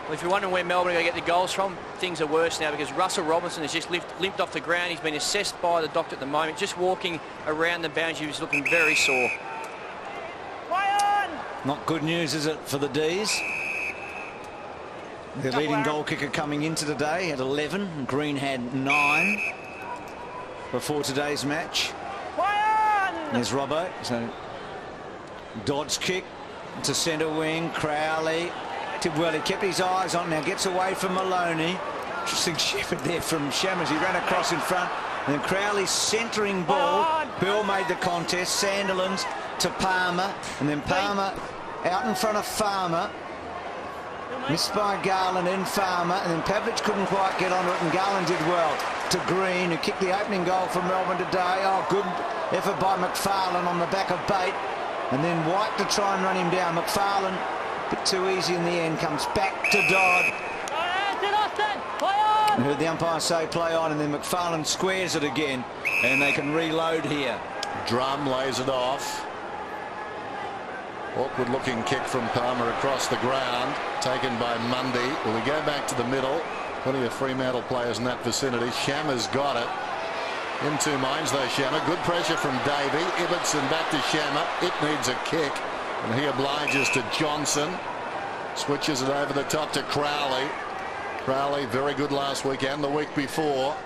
Well, if you're wondering where Melbourne are going to get the goals from, things are worse now because Russell Robinson has just limped off the ground. He's been assessed by the doctor at the moment. Just walking around the boundary, he's looking very sore. Not good news, is it, for the D's? Their leading goal kicker coming into today at 11. Green had 9 before today's match. There's Robbo. So Dodd's kick to centre wing. Crowley did well. He kept his eyes on. Now gets away from Maloney. Interesting shepherd there from Shammers. He ran across in front. And then Crowley's centering ball. Bill made the contest. Sandilands to Palmer. And then Palmer out in front of Farmer. Missed by Garland in Farmer. And then Pavlich couldn't quite get onto it. And Garland did well to Green, who kicked the opening goal for Melbourne today. Oh, good effort by McFarlane on the back of Bate. And then White to try and run him down. McFarlane, a bit too easy in the end, comes back to Dodd. I heard the umpire say play on, and then McFarlane squares it again, and they can reload here. Drum lays it off. Awkward looking kick from Palmer across the ground, taken by Mundy. Will we go back to the middle? Plenty of Fremantle players in that vicinity. Shammer's got it. In two minds though, Shammer. Good pressure from Davey. Ibbotson back to Shammer. It needs a kick, and he obliges to Johnson. Switches it over the top to Crowley. Crowley, very good last week and the week before.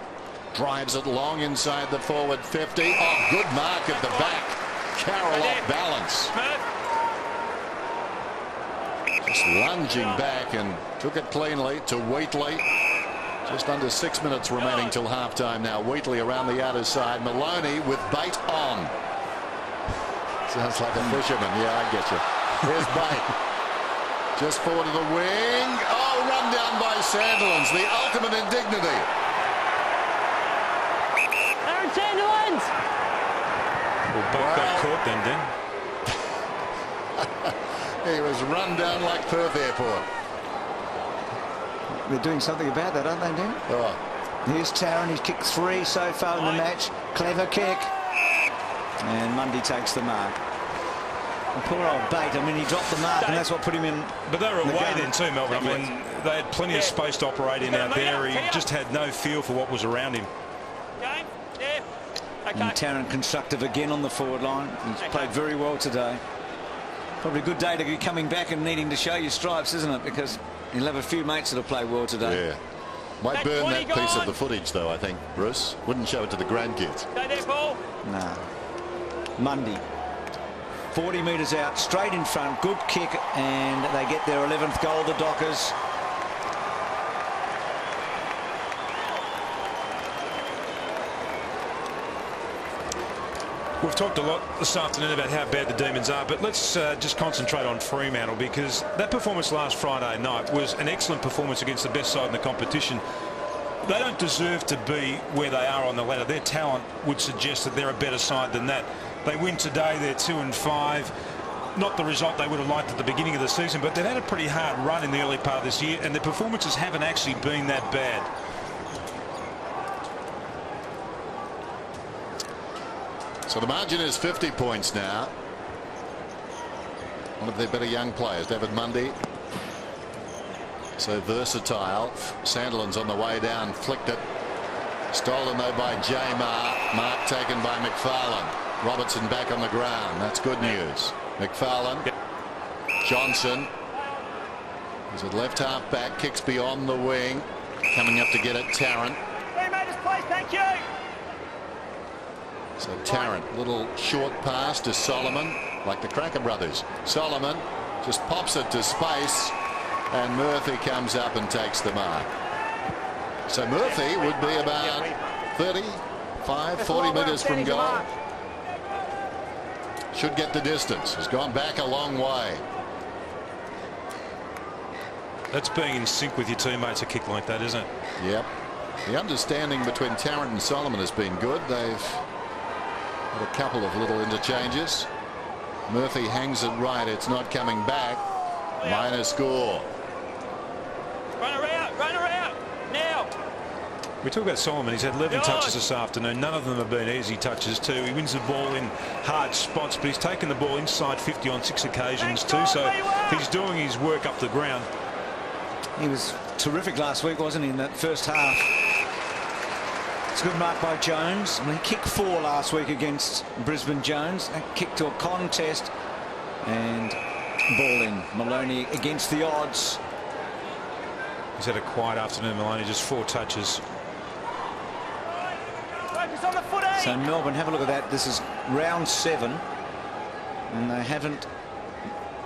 Drives it long inside the forward 50. Oh, good mark at the back. Carroll off balance. Just lunging back and took it cleanly to Wheatley. Just under 6 minutes remaining till halftime now. Wheatley around the outer side. Maloney with Bate on. Sounds like a fisherman. Yeah, I get you. Here's Bate. Just forward to the wing. Oh, run down by Sandilands. The ultimate indignity. Aaron Sandilands. Well, Buck got caught then, He was run down like Perth Airport. They're doing something about that, aren't they, Dan? Oh. Here's Tarrant. He's kicked 3 so far in the match. Clever kick. And Mundy takes the mark. And poor old Bate. I mean, he dropped the mark, and that's what put him in. But they were away then too, Melbourne. I mean, they had plenty of space to operate in out there. He just had no feel for what was around him. And Tarrant constructive again on the forward line. He's played very well today. Probably a good day to be coming back and needing to show your stripes, isn't it? Because you'll have a few mates that'll play well today. Yeah. Might burn that piece of the footage, though, I think, Bruce. Wouldn't show it to the grandkids. No. Mundy. 40 metres out, straight in front. Good kick, and they get their 11th goal, the Dockers. We've talked a lot this afternoon about how bad the Demons are, but let's just concentrate on Fremantle, because that performance last Friday night was an excellent performance against the best side in the competition. they don't deserve to be where they are on the ladder. Their talent would suggest that they're a better side than that. They win today, they're 2-5. Not the result they would have liked at the beginning of the season, but they've had a pretty hard run in the early part of this year, and their performances haven't actually been that bad. So the margin is 50 points now. One of their better young players, David Mundy. So versatile. Sandilands on the way down, flicked it. Stolen though by J. Mark taken by McFarlane. Robertson back on the ground. That's good news. McFarlane. Johnson. He's at left half back. Kicks beyond the wing. Coming up to get it, Tarrant. Hey, mate, this place, thank you. So Tarrant, little short pass to Solomon, like the Cracker brothers. Solomon just pops it to space, and Murphy comes up and takes the mark. So Murphy would be about 35, 40 metres from goal. Should get the distance. Has gone back a long way. That's being in sync with your teammates, a kick like that, isn't it? Yep. The understanding between Tarrant and Solomon has been good. They've had a couple of little interchanges. Murphy hangs it right. It's not coming back. Minor score. Run her out, now. We talk about Solomon. He's had 11 touches this afternoon. None of them have been easy touches too. He wins the ball in hard spots, but he's taken the ball inside 50 on 6 occasions too. So he's doing his work up the ground. He was terrific last week, wasn't he, in that first half? It's a good mark by Jones. I mean, he kicked 4 last week against Brisbane. Jones. That kick to a contest. And ball in. Maloney against the odds. He's had a quiet afternoon, Maloney. Just 4 touches. Focus on the foot, eh? So Melbourne, have a look at that. This is round 7. And they haven't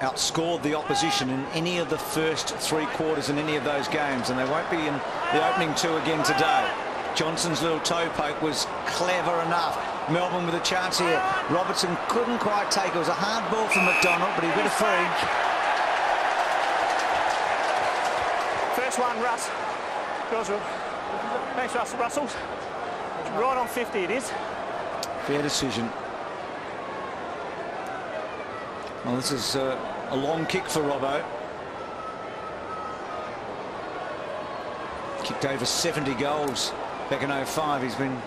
outscored the opposition in any of the first 3 quarters in any of those games. And they won't be in the opening 2 again today. Johnson's little toe poke was clever enough. Melbourne with a chance here. Robertson couldn't quite take it. It was a hard ball from McDonald, but he got a free. First one, Russ. Thanks, Russell. Russell's right on 50 it is. Fair decision. Well, this is a long kick for Robbo. Kicked over 70 goals back in 05. He's been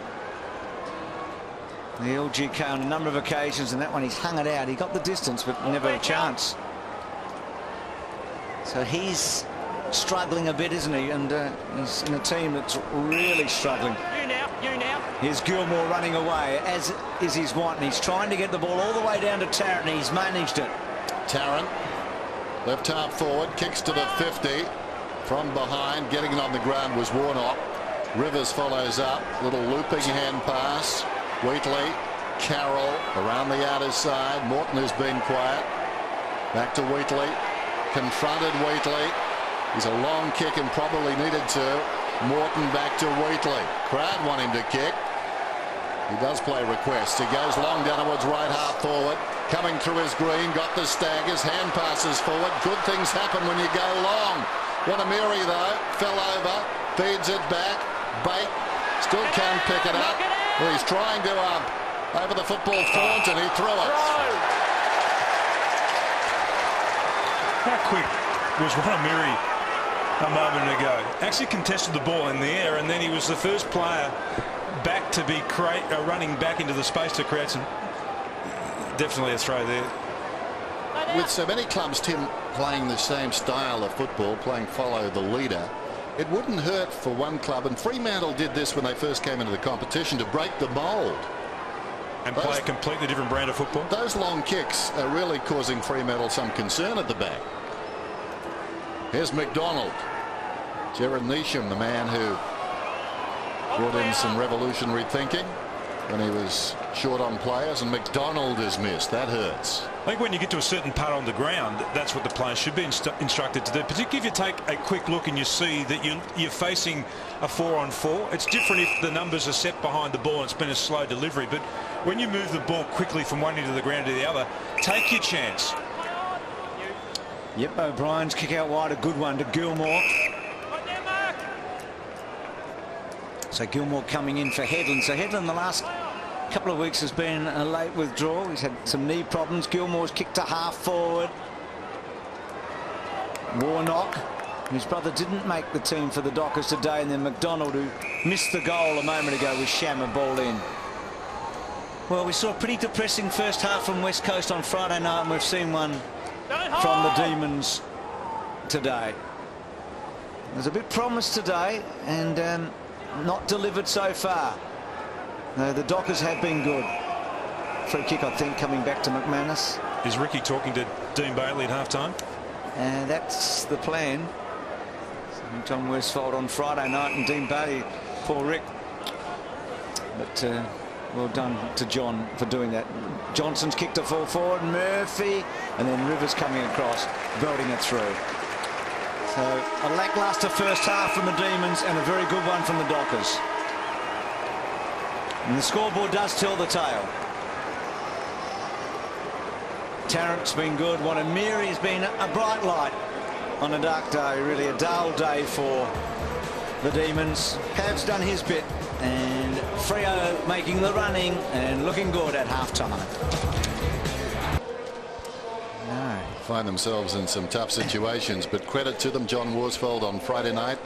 the LGK on a number of occasions, and that one he's hung it out. He got the distance, but never a chance. So he's struggling a bit, isn't he? And he's in a team that's really struggling. You now. Here's Gilmore running away, as is his want, and he's trying to get the ball all the way down to Tarrant, and he's managed it. Tarrant, left half forward, kicks to the 50. From behind, getting it on the ground was Warnock. Rivers follows up. Little looping hand pass. Wheatley, Carroll around the outer side. Morton has been quiet. Back to Wheatley. Confronted Wheatley. He's a long kick and probably needed to. Morton back to Wheatley. Crowd want him to kick. He does play requests. He goes long down towards right half forward. Coming through his green. Got the staggers. Hand passes forward. Good things happen when you go long. Wanamiri though fell over, feeds it back. Bate still can't pick it up. Well, he's trying to over the football font, and he threw it. How quick was Wanamiri a moment ago? Actually contested the ball in the air, and then he was the first player back to be running back into the space to create some. Definitely a throw there. With so many clubs, Tim, playing the same style of football, playing follow the leader, it wouldn't hurt for one club, and Fremantle did this when they first came into the competition, to break the mould. And play a completely different brand of football. Those long kicks are really causing Fremantle some concern at the back. Here's McDonald. Jared Neesham, the man who brought in some revolutionary thinking when he was short on players, and McDonald is missed. That hurts. I think when you get to a certain part on the ground, that's what the players should be instructed to do. Particularly if you take a quick look and you see that you're facing a 4-on-4. It's different if the numbers are set behind the ball and it's been a slow delivery. But when you move the ball quickly from one end of the ground to the other, take your chance. Yep, O'Brien's kick out wide, a good one to Gilmore. So Gilmore coming in for Headland. So Headland the last couple of weeks has been a late withdrawal. He's had some knee problems. Gilmore's kicked to half forward. Warnock, whose brother didn't make the team for the Dockers today, and then McDonald, who missed the goal a moment ago with Shammer ball in. Well, we saw a pretty depressing first half from West Coast on Friday night, and we've seen one from the Demons today. There's a bit promised today, and not delivered so far. No, the Dockers have been good. Free kick, I think, coming back to McManus. Is Ricky talking to Dean Bailey at half-time? That's the plan. John Worsfold on Friday night, and Dean Bailey, poor Rick. But well done to John for doing that. Johnson's kicked a full forward, Murphy, and then Rivers coming across, belting it through. So a lacklustre first half from the Demons and a very good one from the Dockers. And the scoreboard does tell the tale. Tarrant's been good. Wanamiri's been a bright light on a dark day, really a dull day for the Demons. Cav's done his bit, and Freo making the running and looking good at half-time. No. Find themselves in some tough situations, but credit to them. John Worsfold on Friday night,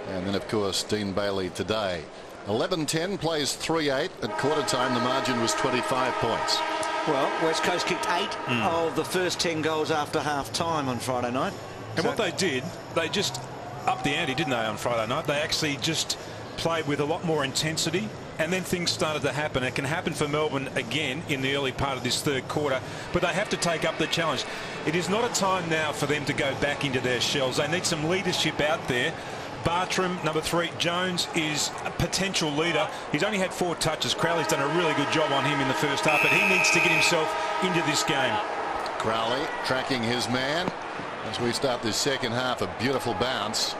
and then of course Dean Bailey today. 11-10 plays 3-8 at quarter time. The margin was 25 points. Well, West Coast kicked 8 of the first 10 goals after half-time on Friday night. And what they did, they just upped the ante, didn't they, on Friday night? They actually just played with a lot more intensity, and then things started to happen. It can happen for Melbourne again in the early part of this third quarter, but they have to take up the challenge. It is not a time now for them to go back into their shells. They need some leadership out there. Bartram, number 3, Jones is a potential leader. He's only had 4 touches. Crowley's done a really good job on him in the first half, but he needs to get himself into this game. Crowley tracking his man as we start this second half. A beautiful bounce.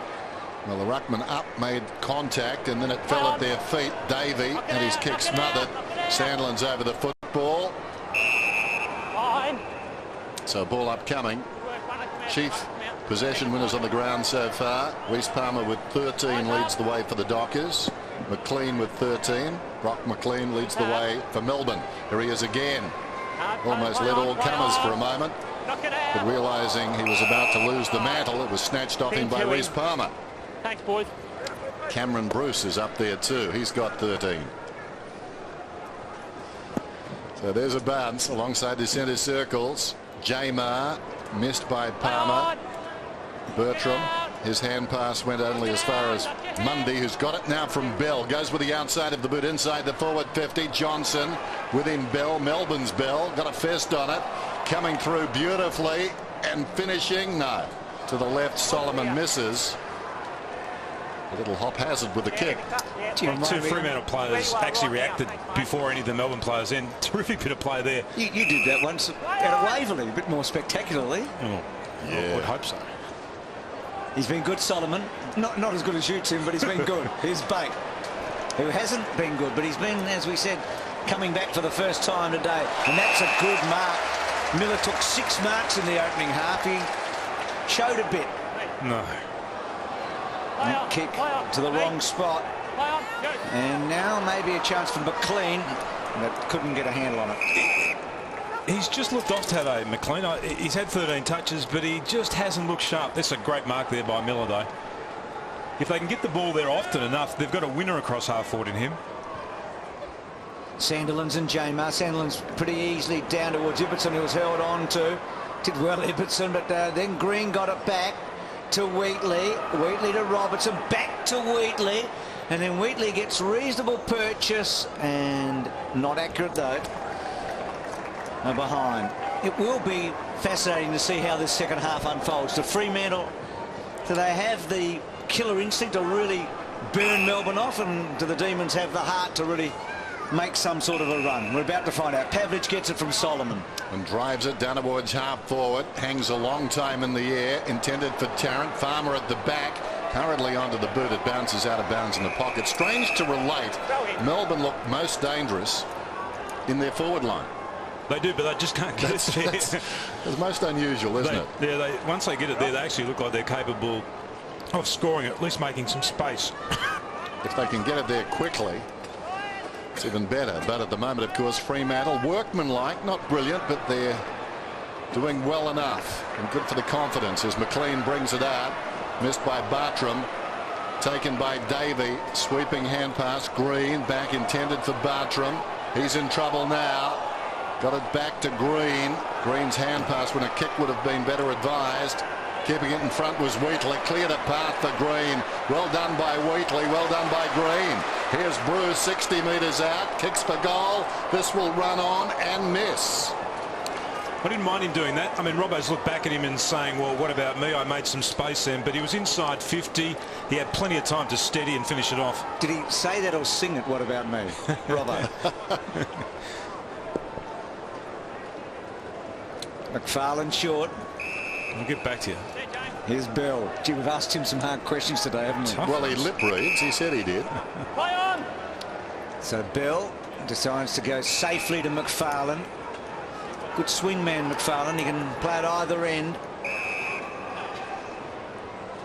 Well, the ruckman up, made contact, and then it fell at their feet. Davey and his kick smothered. Sandlin's over the football. So ball upcoming. Chief possession winners on the ground so far. Reece Palmer with 13 leads the way for the Dockers. McLean with 13. Brock McLean leads the way for Melbourne. Here he is again. Almost led all comers for a moment, but realising he was about to lose the mantle, it was snatched off him by Reece Palmer. Thanks, boys. Cameron Bruce is up there too. He's got 13. So there's a bounce alongside the centre circles. Jamar missed by Palmer. Bertram, his hand pass went only as far as Mundy, who's got it now from Bell. Goes with the outside of the boot, inside the forward 50. Johnson within Bell. Melbourne's Bell got a fist on it, coming through beautifully and finishing. No, to the left. Solomon misses. A little haphazard with the kick. 2 Fremantle players actually reacted before any of the Melbourne players. And terrific bit of play there. You did that once at Waverley, a bit more spectacularly. Oh, yeah, I would hope so. He's been good, Solomon. Not as good as you, Tim, but he's been good. Here's Bate, who hasn't been good, but he's been, as we said, coming back for the first time today. And that's a good mark. Miller took 6 marks in the opening half. He showed a bit. No. That kick to the wrong spot. And now maybe a chance for McLean, but couldn't get a handle on it. He's just looked off today, McLean. He's had 13 touches, but he just hasn't looked sharp. That's a great mark there by Miller, though. If they can get the ball there often enough, they've got a winner across half forward in him. Sandilands and Jamar. Sandilands pretty easily down towards Ibbotson, who was held on to. Did well, Ibbotson, but then Green got it back to Wheatley. Wheatley to Robertson, back to Wheatley. And then Wheatley gets reasonable purchase, and not accurate, though. Behind. It will be fascinating to see how this second half unfolds. To Fremantle, do they have the killer instinct to really burn Melbourne off, and do the Demons have the heart to really make some sort of a run? We're about to find out. Pavlich gets it from Solomon. And drives it down towards half forward. Hangs a long time in the air. Intended for Tarrant. Farmer at the back. Hurriedly onto the boot. It bounces out of bounds in the pocket. Strange to relate, Melbourne look most dangerous in their forward line. They do, but they just can't get it there. It's most unusual, isn't it? Yeah, once they get it there, they actually look like they're capable of scoring, at least making some space. If they can get it there quickly, it's even better. But at the moment, of course, Fremantle, workmanlike, not brilliant, but they're doing well enough. And good for the confidence as McLean brings it out. Missed by Bartram. Taken by Davey. Sweeping hand pass. Green back intended for Bartram. He's in trouble now. Got it back to Green. Green's hand pass when a kick would have been better advised. Keeping it in front was Wheatley. Cleared a path for Green. Well done by Wheatley. Well done by Green. Here's Bruce 60 metres out. Kicks for goal. This will run on and miss. I didn't mind him doing that. I mean, Robbo's looked back at him and saying, well, what about me? I made some space then, but he was inside 50. He had plenty of time to steady and finish it off. Did he say that or sing it? What about me, Robbo? McFarlane short. I'll get back to you. Here's Bell. Gee, we've asked him some hard questions today, haven't we? Well, he lip reads. He said he did. Play on. So Bell decides to go safely to McFarlane. Good swing man, McFarlane. He can play at either end.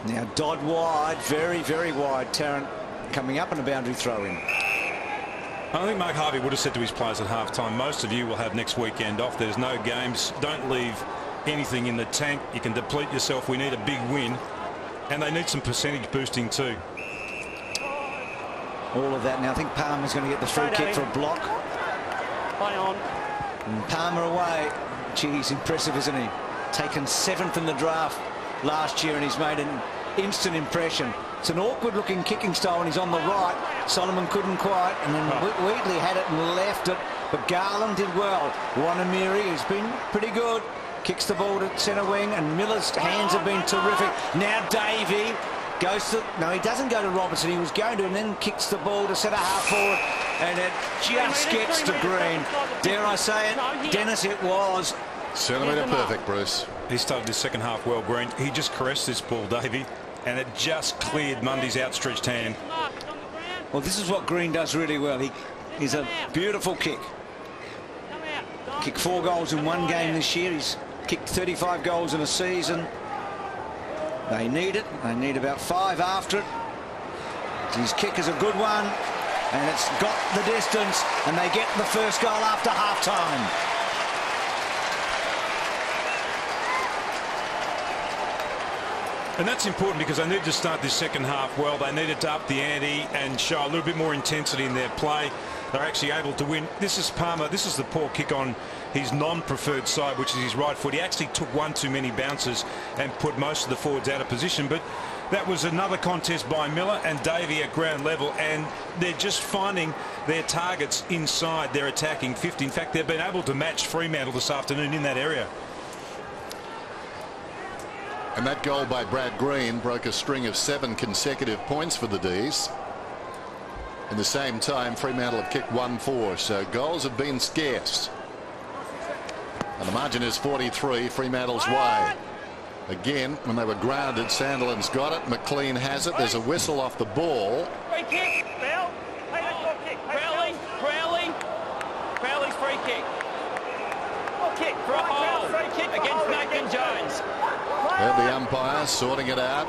Now Dodd wide, very, very wide. Tarrant coming up and a boundary throw in. I think Mark Harvey would have said to his players at half-time, most of you will have next weekend off. There's no games. Don't leave anything in the tank. You can deplete yourself. We need a big win. And they need some percentage boosting too. All of that. Now I think Palmer's going to get the free kick for a block. Play on. And Palmer away. Gee, he's impressive, isn't he? Taken 7th in the draft last year and he's made an instant impression. It's an awkward looking kicking style and he's on the right. Solomon couldn't quite, and then Wheatley had it and left it, but Garland did well. Wanamiri has been pretty good. Kicks the ball to centre wing and Miller's hands have been terrific. Now Davey goes to, no, he doesn't go to Robertson, he was going to, and then kicks the ball to centre half forward, and it just gets to Green. Dare I say it, Dennis, it was. Centimetre perfect, Bruce. He started his second half well, Green. He just caressed this ball, Davey, and it just cleared Mundy's outstretched hand. Well, this is what Green does really well. He's a beautiful kick. Kicked 4 goals in 1 game this year. He's kicked 35 goals in a season. They need it. They need about 5 after it. His kick is a good one, and it's got the distance, and they get the first goal after half-time. And that's important because they need to start this second half well. They needed to up the ante and show a little bit more intensity in their play. They're actually able to win. This is Palmer. This is the poor kick on his non-preferred side, which is his right foot. He actually took 1 too many bounces and put most of the forwards out of position. But that was another contest by Miller and Davey at ground level, and they're just finding their targets inside their attacking 50. In fact, they've been able to match Fremantle this afternoon in that area. And that goal by Brad Green broke a string of 7 consecutive points for the D's. In the same time, Fremantle have kicked 1-4, so goals have been scarce. And the margin is 43, Fremantle's way. Again, when they were grounded, Sandilands got it. McLean has it. There's a whistle off the ball. Free kick, Bell. Hey, let's go kick. Crowley's free kick. Good kick. For a hole. Free kick against Nathan Jones. There's the umpire sorting it out.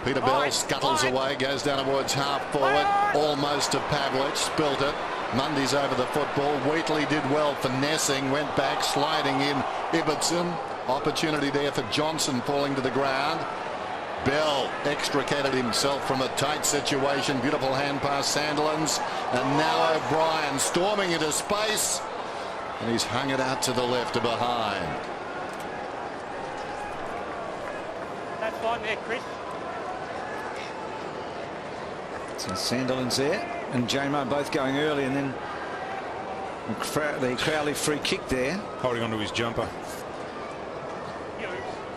Peter Bell scuttles away, goes down towards half forward, almost to Pavlich, spilt it. Mundy's over the football. Wheatley did well, finessing, went back, sliding in Ibbotson. Opportunity there for Johnson falling to the ground. Bell extricated himself from a tight situation. Beautiful hand pass, Sandilands. And now O'Brien storming into space. And he's hung it out to the left of behind. That's fine there, Chris. So Sandilands there and Jamo both going early, and then the Crowley free kick there. Holding onto his jumper.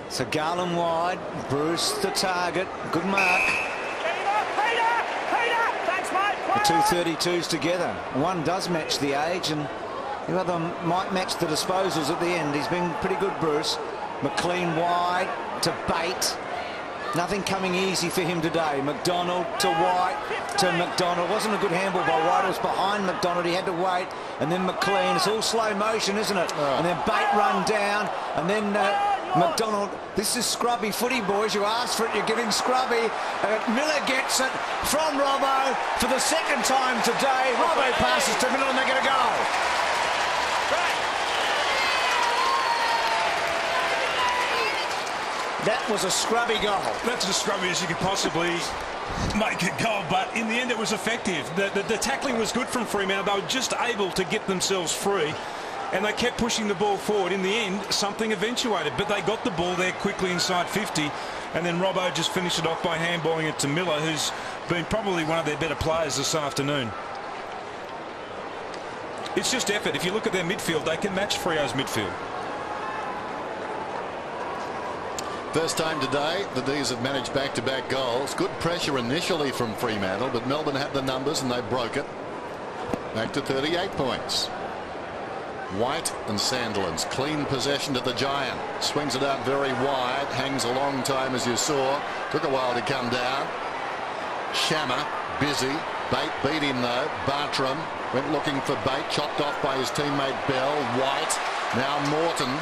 So Garland wide, Bruce the target, good mark. Thanks, mate. The 232s together. One does match the age and the other might match the disposals at the end. He's been pretty good, Bruce. McLean wide to Bate. Nothing coming easy for him today. McDonald to White to McDonald. Wasn't a good handball by White. It was behind McDonald. He had to wait. And then McLean. It's all slow motion, isn't it? And then Bate run down. And then McDonald, this is scrubby footy, boys. You asked for it, you're getting scrubby. Miller gets it from Robbo for the second time today. Robbo passes to Miller and they get a goal. That was a scrubby goal. That's as scrubby as you could possibly make a goal, but in the end it was effective. The tackling was good from Fremantle. They were just able to get themselves free, and they kept pushing the ball forward. In the end, something eventuated, but they got the ball there quickly inside 50, and then Robbo just finished it off by handballing it to Miller, who's been probably one of their better players this afternoon. It's just effort. If you look at their midfield, they can match Freo's midfield. First time today, the D's have managed back-to-back goals. Good pressure initially from Fremantle, but Melbourne had the numbers and they broke it. Back to 38 points. White and Sandilands, clean possession to the Giant. Swings it out very wide, hangs a long time as you saw. Took a while to come down. Shammer, busy. Bate beat him though. Bartram went looking for Bate, chopped off by his teammate Bell. White, now Morton.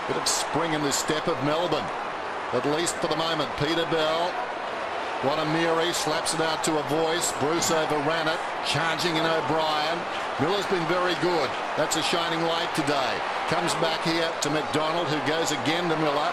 Bit of spring in the step of Melbourne. At least for the moment. Peter Bell. Wanamiri slaps it out to a voice. Bruce overran it. Charging in O'Brien. Miller's been very good. That's a shining light today. Comes back here to McDonald, who goes again to Miller.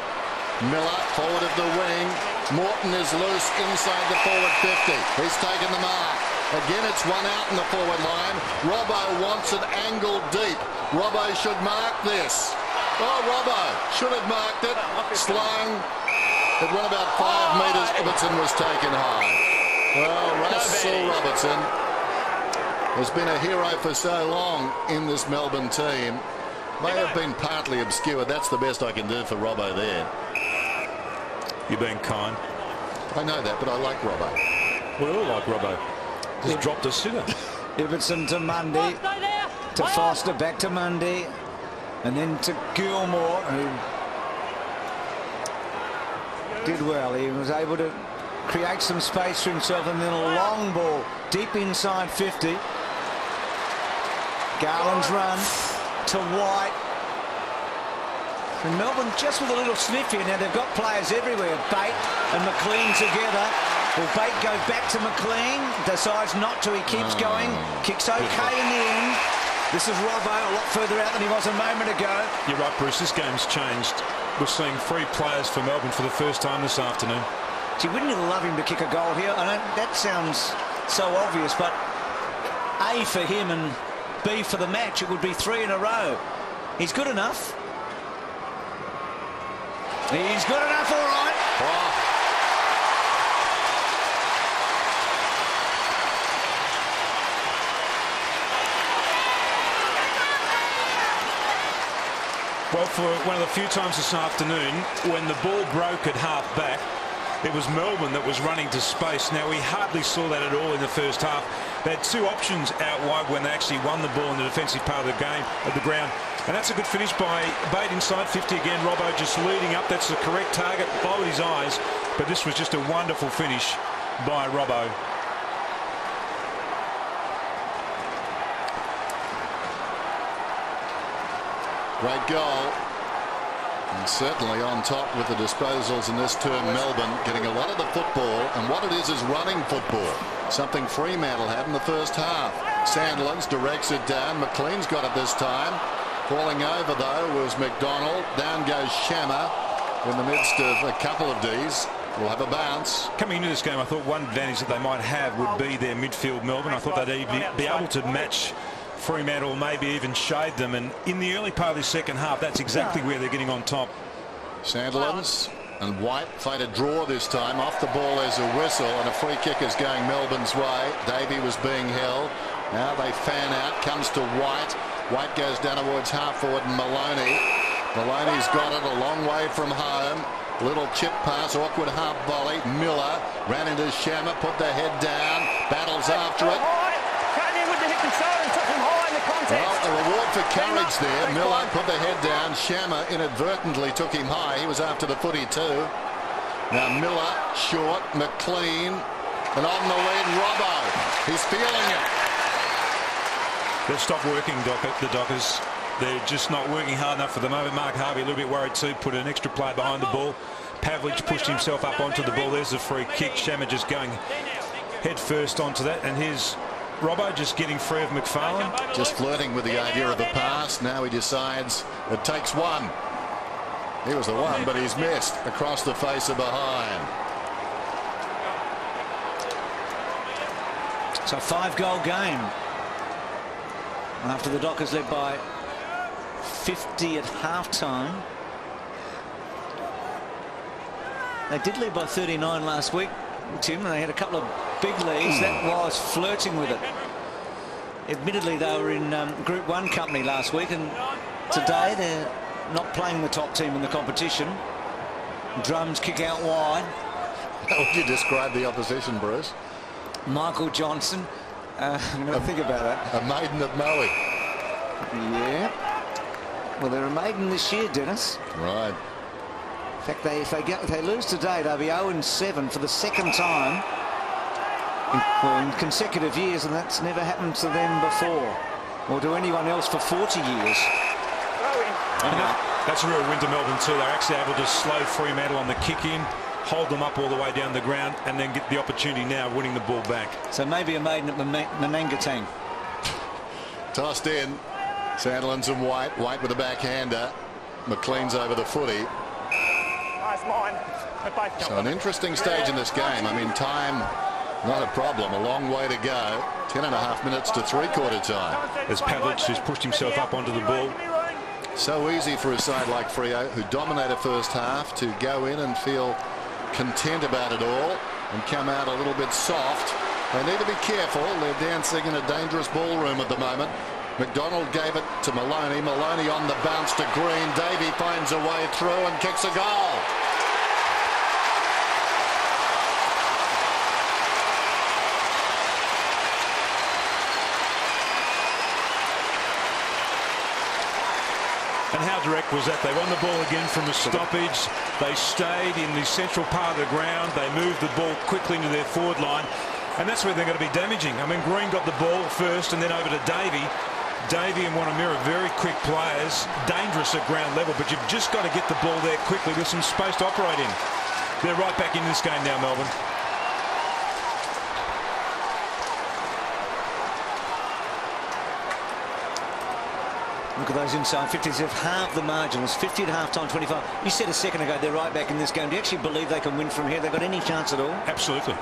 Miller forward of the wing. Morton is loose inside the forward 50. He's taken the mark. Again, it's one out in the forward line. Robbo wants it angled deep. Robbo should mark this. Oh, Robbo should have marked it. Slung. It went about 5 metres. Robertson was taken high. Well, Russell Robertson has been a hero for so long in this Melbourne team. May have been partly obscure. That's the best I can do for Robbo there. You're being kind. I know that, but I like Robbo. We all like Robbo. Just dropped a sitter. Ibbotson to Mundy. To Foster, back to Mundy. And then to Gilmore, who did well. He was able to create some space for himself, and then a long ball deep inside 50. Garland's run to White. And Melbourne just with a little sniff here. Now they've got players everywhere. Bate and McLean together. Will Bate go back to McLean? Decides not to. He keeps going. Kicks okay in the end. This is Robbo a lot further out than he was a moment ago. You're right, Bruce. This game's changed. We're seeing 3 players for Melbourne for the first time this afternoon. Gee, wouldn't you love him to kick a goal here? I know that sounds so obvious, but A for him and B for the match. It would be 3 in a row. He's good enough. He's good enough, all right. Oh. Well, for one of the few times this afternoon when the ball broke at half back, it was Melbourne that was running to space. Now, we hardly saw that at all in the first half. They had 2 options out wide when they actually won the ball in the defensive part of the game, of the ground. And that's a good finish by Bate inside 50 again. Robbo just leading up. That's the correct target. Followed his eyes. But this was just a wonderful finish by Robbo. Great goal. And certainly on top with the disposals in this term. Melbourne getting a lot of the football, and what it is running football. Something Fremantle had in the first half. Sandilands directs it down. McLean's got it this time. Falling over though was McDonald. Down goes Shammer in the midst of a couple of Ds. We'll have a bounce. Coming into this game, I thought one advantage that they might have would be their midfield, Melbourne. I thought they'd be able to match Fremantle, maybe even shade them, and in the early part of the second half, that's exactly where they're getting on top. Sandilands and White fight a draw this time. Off the ball there's a whistle, and a free kick is going Melbourne's way. Davey was being held. Now they fan out. Comes to White. White goes down towards half forward, and Maloney's got it a long way from home. Little chip pass, awkward half volley. Miller ran into Shammer, put the head down, battles after it. Well, a reward for courage there. Miller put the head down. Shammer inadvertently took him high. He was after the footy too. Now Miller, short, McLean, and on the lead, Robbo. He's feeling it. They've stopped working, the Dockers. They're just not working hard enough for the moment. Mark Harvey a little bit worried too, put an extra player behind the ball. Pavlich pushed himself up onto the ball. There's a free kick. Shammer just going head first onto that. And here's Robbo just getting free of McFarlane. Just flirting with the idea of a pass. Now he decides it takes one. He was the one, but he's missed across the face of behind. It's a 5-goal game. After the Dockers led by 50 at half-time. They did lead by 39 last week, Tim, and they had a couple of big leads. That was flirting with it. Admittedly, they were in Group 1 company last week, and today they're not playing the top team in the competition. Drums kick out wide. How would you describe the opposition, Bruce? Michael Johnson. I'm going to think about that. A maiden at Maui. Yeah. Well, they're a maiden this year, Dennis. Right. In fact, if they lose today, they'll be 0-7 for the second time in consecutive years, and that's never happened to them before, or to anyone else for 40 years. And that's a real win to Melbourne too. They're actually able to slow Fremantle on the kick in, hold them up all the way down the ground, and then get the opportunity now of winning the ball back. So maybe a maiden at Manangatang. Tossed in. Sandlands and White. White with a backhander. McLean's over the footy. So an interesting stage in this game. I mean, time not a problem. A long way to go. 10.5 minutes to three-quarter time. As Pavlich has pushed himself up onto the ball. So easy for a side like Freo, who dominate a first half, to go in and feel content about it all and come out a little bit soft. They need to be careful. They're dancing in a dangerous ballroom at the moment. McDonald gave it to Maloney. Maloney on the bounce to Green. Davey finds a way through and kicks a goal. And how direct was that? They won the ball again from a stoppage. They stayed in the central part of the ground. They moved the ball quickly into their forward line. And that's where they're going to be damaging. I mean, Green got the ball first and then over to Davey. Davey and Wanamira, very quick players, dangerous at ground level, but you've just got to get the ball there quickly with some space to operate in. They're right back in this game now, Melbourne. Look at those inside 50s. They've halved the margin. It was 50 at half-time, 25. You said a second ago they're right back in this game. Do you actually believe they can win from here? They've got any chance at all? Absolutely.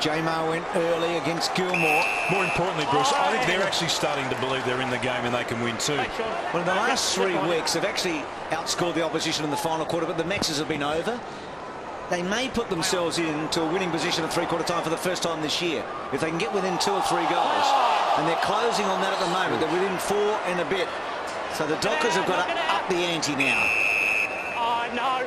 J-Mar went early against Gilmore. More importantly, Bruce, I think they're actually starting to believe they're in the game and they can win too. Well, in the last 3 weeks, they've actually outscored the opposition in the final quarter, but the matches have been over. They may put themselves into a winning position at three-quarter time for the first time this year, if they can get within 2 or 3 goals. And they're closing on that at the moment. They're within 4 and a bit. So the Dockers have got to up the ante now. Oh, no.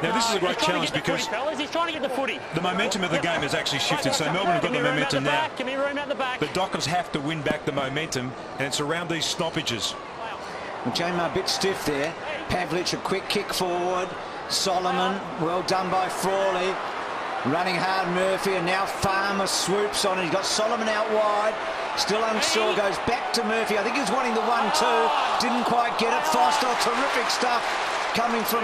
Now, this is a great challenge because he's trying to get the footy. The momentum of the game has actually shifted. So Melbourne have got the momentum now. Give me room at the back. The Dockers have to win back the momentum, and it's around these stoppages. Well, J-Mar a bit stiff there. Pavlich, a quick kick forward. Solomon, well done by Frawley. Running hard, Murphy, and now Farmer swoops on it. He's got Solomon out wide. Still unsure, goes back to Murphy. I think he was wanting the 1-2. Didn't quite get it. Foster, terrific stuff coming from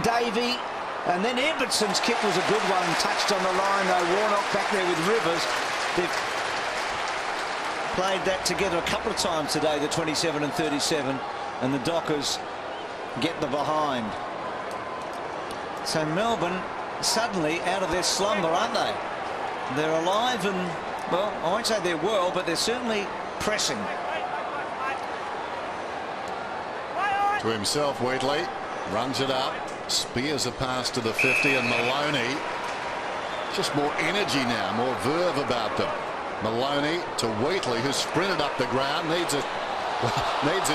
Davey. And then Evertson's kick was a good one. Touched on the line, though. Warnock back there with Rivers. They've played that together a couple of times today, the 27 and 37. And the Dockers get the behind. So Melbourne suddenly out of their slumber, aren't they? They're alive and, well, I won't say they're well, but they're certainly pressing. To himself, Wheatley runs it up, spears a pass to the 50, and Maloney, just more energy now, more verve about them. Maloney to Wheatley, who sprinted up the ground, needs a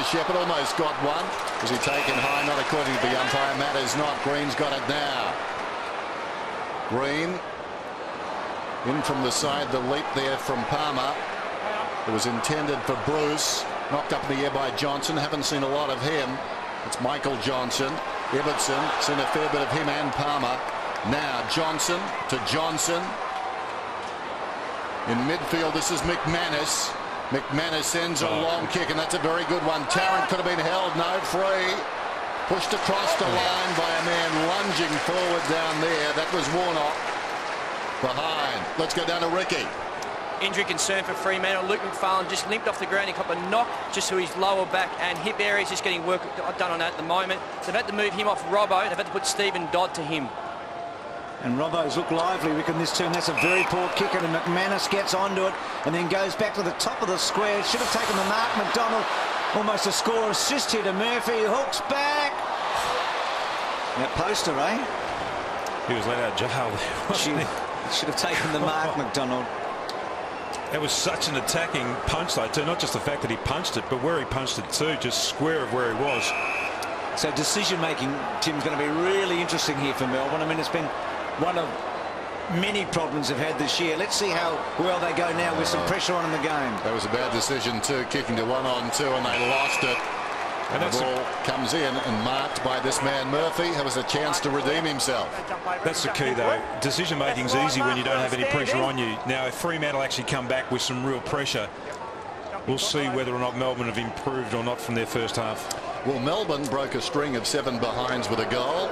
shepherd, almost got one. Was he taken high? Not according to the umpire. Matters not. Green's got it now. Green in from the side. The leap there from Palmer. It was intended for Bruce. Knocked up in the air by Johnson. Haven't seen a lot of him. It's Michael Johnson. Everton. Seen a fair bit of him and Palmer. Now Johnson to Johnson. In midfield, this is McManus. McManus sends a long kick, and that's a very good one. Tarrant could have been held, no, free. Pushed across the line by a man lunging forward down there. That was Warnock. Behind. Let's go down to Ricky. Injury concern for Fremantle. Luke McFarlane just limped off the ground. He got a knock just to his lower back and hip area. He's just getting work done on that at the moment. So they've had to move him off Robbo. They've had to put Stephen Dodd to him. And Robbo's looked lively, Rick, in this turn. That's a very poor kick, and McManus gets onto it and then goes back to the top of the square. Should have taken the Mark McDonald. Almost a score assist here to Murphy. Hooks back. That poster, eh? He was let out of jail there. Should have taken the Mark McDonald. It was such an attacking punch, though, too. Not just the fact that he punched it, but where he punched it too, just square of where he was. So decision-making, Tim's going to be really interesting here for Melbourne. I mean, it's been one of many problems they've had this year. Let's see how well they go now with some pressure on in the game. That was a bad decision too, kicking to 1-on-2, and they lost it. And the ball comes in and marked by this man Murphy, who has a chance to redeem himself. That's the key, though. Decision making's easy when you don't have any pressure on you. Now, if Fremantle actually come back with some real pressure, we'll see whether or not Melbourne have improved or not from their first half. Well, Melbourne broke a string of 7 behinds with a goal.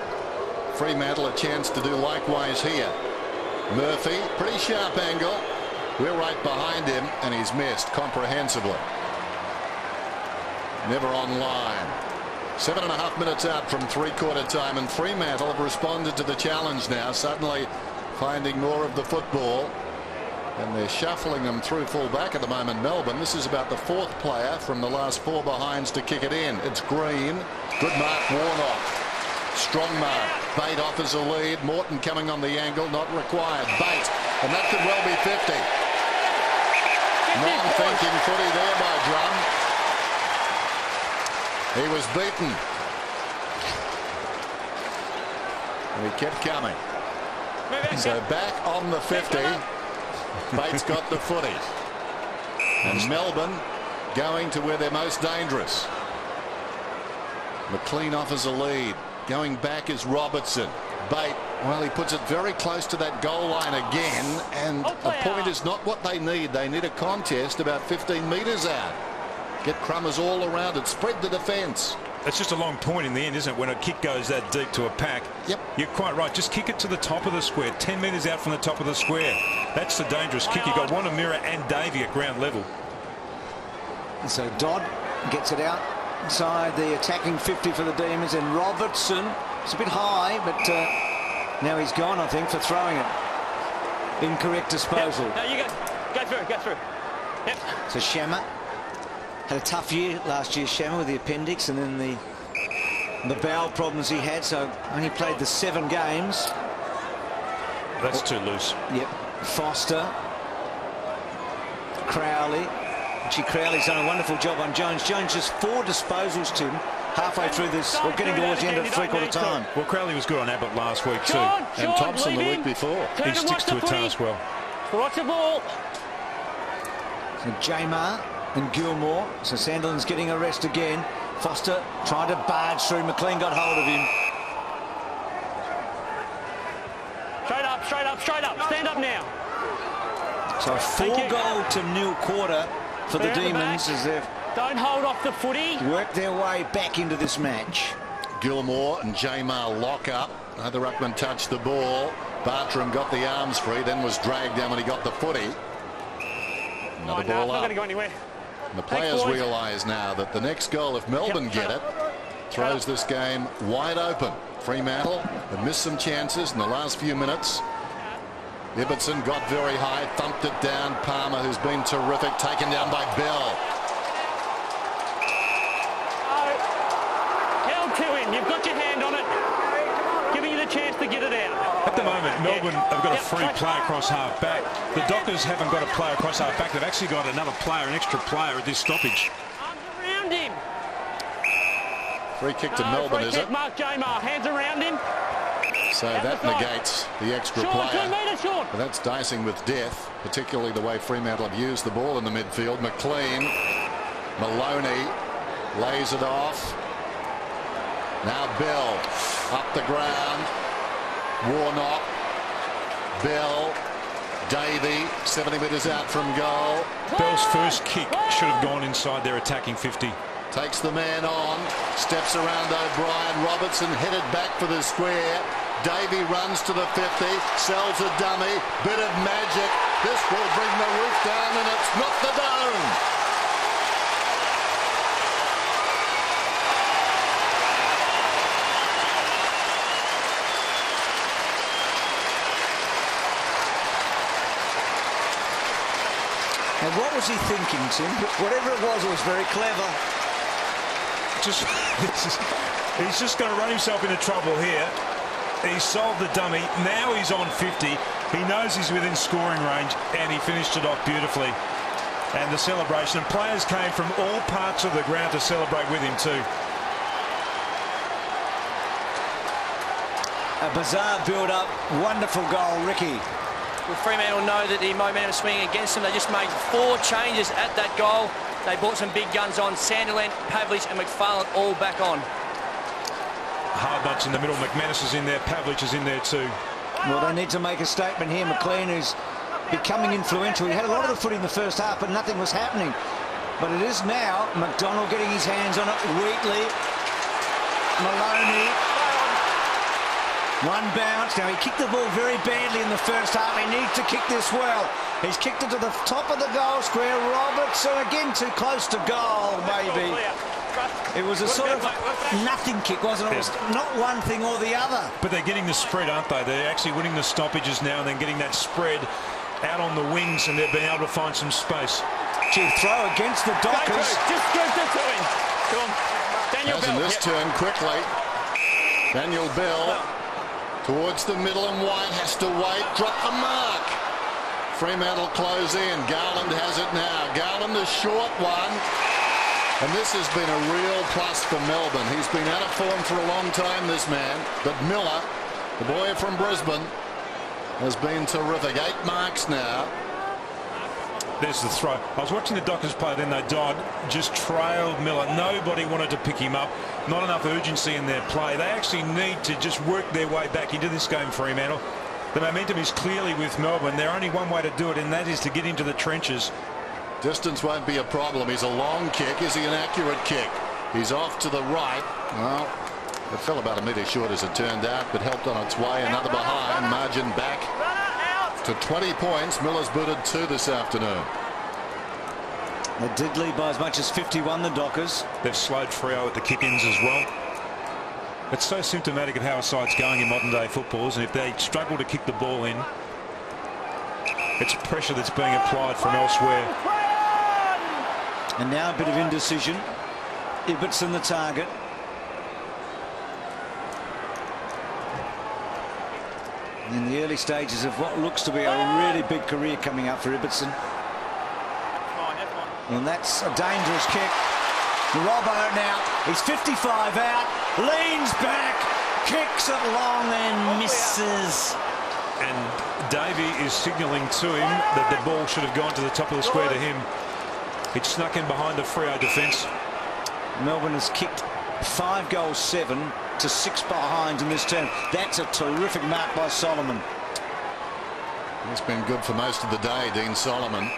Fremantle a chance to do likewise here. Murphy, pretty sharp angle. We're right behind him, and he's missed comprehensively. Never on line. 7.5 minutes out from three-quarter time, and Fremantle have responded to the challenge now, suddenly finding more of the football. And they're shuffling them through full back at the moment, Melbourne. This is about the 4th player from the last 4 behinds to kick it in. It's Green. Good mark, Warnock. Strong mark. Bate offers a lead. Morton coming on the angle, not required. Bate, and that could well be 50. Non-thinking footy there by Drum. He was beaten. And he kept coming. So back on the 50. Bates got the footy. And Melbourne going to where they're most dangerous. McLean offers a lead. Going back is Robertson. Bate, well, he puts it very close to that goal line again, and the point is not what they need. They need a contest about 15 metres out. Get Crummers all around it. Spread the defence. It's just a long point in the end, isn't it, when a kick goes that deep to a pack? Yep. You're quite right. Just kick it to the top of the square, 10 metres out from the top of the square. That's the dangerous kick. You've got Wanamira and Davey at ground level. And so Dodd gets it out inside the attacking 50 for the Demons, and Robertson, it's a bit high, but now he's gone, I think, for throwing it. Incorrect disposal. Yep. No, you go through. Yep. So Shammer had a tough year last year, Shammer, with the appendix and then the bowel problems he had, so only played the 7 games. That's too loose. Yep. Foster, Crowley. Actually, Crowley's done a wonderful job on Jones. Jones just 4 disposals, Tim, halfway through this, or getting towards the end of three-quarter time. Well, Crowley was good on Abbott last week too. And Thompson the week before. He sticks to a task well. Watch the ball. So Jamar and Gilmore. So Sandilands getting a rest again. Foster trying to barge through. McLean got hold of him. Straight up. Stand up now. So a 4-goal-0 quarter for the Demons as they've Don't hold off the footy. worked their way back into this match. Gilmore and Jamar lock up. Neither ruckman touched the ball. Bartram got the arms free, then was dragged down when he got the footy. Another ball not up. going to go anywhere. And the players realise now that the next goal, if Melbourne get it, throws this game wide open. Fremantle have missed some chances in the last few minutes. Ibbotson got very high, thumped it down. Palmer, who's been terrific, taken down by Bell. Held to him. You've got your hand on it. Giving you the chance to get it out. At the moment, Melbourne have got a free play across half back. The Dockers haven't got a player across half back. They've actually got another player, an extra player at this stoppage. Arms around him. Free kick to Melbourne, free is kick, it? Mark Jamar. Hands around him. So that negates the extra Sean, 2 player. metres, Sean. But that's dicing with death, particularly the way Fremantle have used the ball in the midfield. McLean, Maloney lays it off. Now Bell up the ground. Warnock, Bell, Davey, 70 metres out from goal. Bell's first kick should have gone inside their attacking 50. Takes the man on, steps around O'Brien. Robertson headed back for the square. Davey runs to the 50, sells a dummy, bit of magic. This will bring the roof down, and it's not the dome. And what was he thinking, Tim? Whatever it was very clever. He's just going to run himself into trouble here. He solved the dummy. Now he's on 50. He knows he's within scoring range, and he finished it off beautifully. And the celebration, and players came from all parts of the ground to celebrate with him too. A bizarre build-up, wonderful goal, Ricky. Well, Fremantle know that the momentum is swinging against them. They just made 4 changes at that goal. They brought some big guns on. Sandiland, Pavlich and McFarlane all back on. Hard nuts in the middle. McManus is in there. Pavlich is in there too. Well, they need to make a statement here. McLean, who's becoming influential. He had a lot of the footy in the first half, but nothing was happening. But it is now. McDonald getting his hands on it. Wheatley. Maloney. One bounce. Now, he kicked the ball very badly in the first half. He needs to kick this well. He's kicked it to the top of the goal square. Robertson again too close to goal, maybe. It was a sort of nothing kick, wasn't it? It was not one thing or the other. But they're getting the spread, aren't they? They're actually winning the stoppages now and then getting that spread out on the wings, and they've been able to find some space. Gee, throw against the Dockers. Just go to him. Come on. Daniel Bell. Hasn't this turn quickly. Daniel Bell towards the middle, and White has to wait. Drop the mark. Fremantle close in. Garland has it now. Garland, the short one. And this has been a real plus for Melbourne. He's been out of form for a long time, this man. But Miller, the boy from Brisbane, has been terrific. 8 marks now. There's the throw. I was watching the Dockers play, then they died, just trailed Miller. Nobody wanted to pick him up. Not enough urgency in their play. They actually need to just work their way back into this game, Fremantle. The momentum is clearly with Melbourne. There's only one way to do it, and that is to get into the trenches. Distance won't be a problem. He's a long kick. Is he an accurate kick? He's off to the right. Well, it fell about a metre short as it turned out, but helped on its way. Another behind. Margin back to 20 points. Miller's booted 2 this afternoon. They did lead by as much as 51, the Dockers. They've slowed Freo at the kick-ins as well. It's so symptomatic of how a side's going in modern-day football, and if they struggle to kick the ball in, it's pressure that's being applied from elsewhere. And now a bit of indecision. Ibbotson the target. In the early stages of what looks to be a really big career coming up for Ibbotson. And that's a dangerous kick. Robbo now, he's 55 out, leans back, kicks it long and misses. And Davey is signalling to him that the ball should have gone to the top of the square to him. It snuck in behind the Freo defence. Melbourne has kicked 5 goals 7 to 6 behind in this term. That's a terrific mark by Solomon. He's been good for most of the day, Dean Solomon.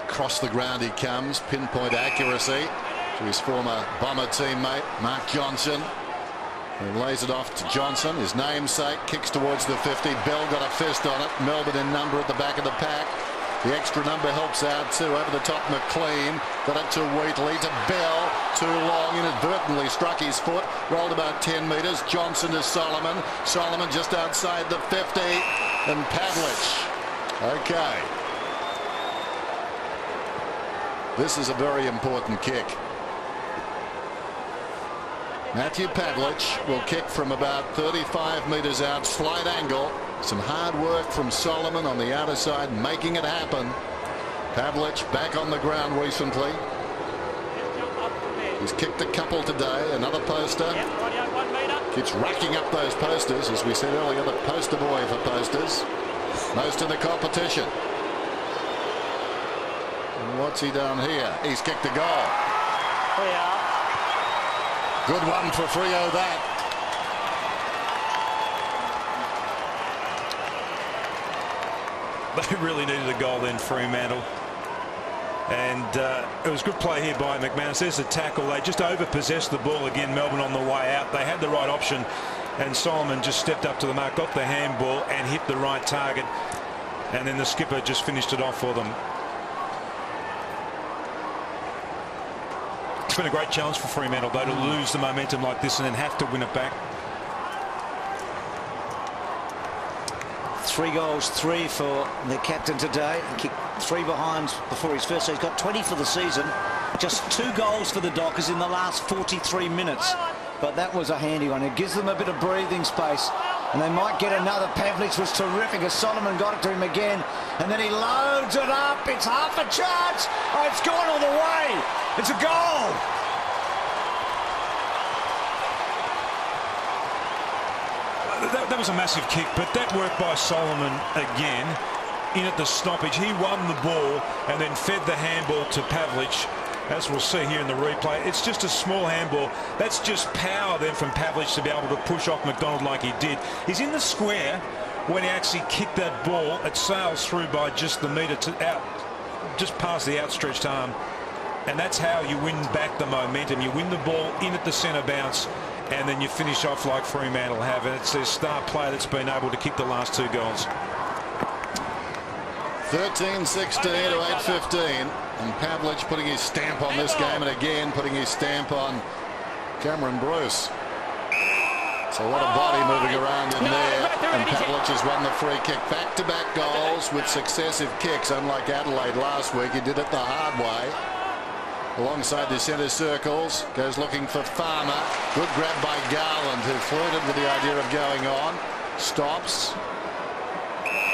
Across the ground he comes, pinpoint accuracy to his former Bomber teammate Mark Johnson. He lays it off to Johnson, his namesake, kicks towards the 50. Bell got a fist on it. Melbourne in number at the back of the pack. The extra number helps out too. Over the top, McLean got it to Wheatley, to Bell. Too long, inadvertently struck his foot. Rolled about 10 metres. Johnson to Solomon. Solomon just outside the 50. And Pavlich. Okay. This is a very important kick. Matthew Pavlich will kick from about 35 metres out, slight angle. Some hard work from Solomon on the outer side, making it happen. Pavlich back on the ground recently. He's kicked a couple today. Another poster. Keeps racking up those posters. As we said earlier, the poster boy for posters. Most in the competition. And what's he done here? He's kicked a goal. Good one for Freo, that. They really needed a goal then, Fremantle. And it was good play here by McManus. There's the tackle. They just over-possessed the ball again, Melbourne, on the way out. They had the right option, and Solomon just stepped up to the mark, got the handball and hit the right target. And then the skipper just finished it off for them. It's been a great challenge for Fremantle, though, to lose the momentum like this and then have to win it back. 3 goals, 3 for the captain today. He kicked 3 behind before his first, so he's got 20 for the season. Just 2 goals for the Dockers in the last 43 minutes. But that was a handy one. It gives them a bit of breathing space, and they might get another. Pavlich was terrific as Solomon got it to him again, and then he loads it up. It's half a chance. Oh, it's gone all the way. It's a goal. That was a massive kick, but that worked by Solomon again. In at the stoppage, he won the ball and then fed the handball to Pavlich, as we'll see here in the replay. It's just a small handball. That's just power then from Pavlich to be able to push off McDonald like he did. He's in the square when he actually kicked that ball. It sails through by just the metre to out, just past the outstretched arm. And that's how you win back the momentum. You win the ball in at the centre bounce, and then you finish off like Fremantle have. And it's their star player that's been able to kick the last 2 goals. 13-16 to 8-15, and Pavlich putting his stamp on this game, and again putting his stamp on Cameron Bruce. So what a body moving around in there, and Pavlich has won the free kick. Back-to-back goals with successive kicks, unlike Adelaide last week. He did it the hard way. Alongside the centre circles, goes looking for Farmer. Good grab by Garland, who flirted with the idea of going on. Stops.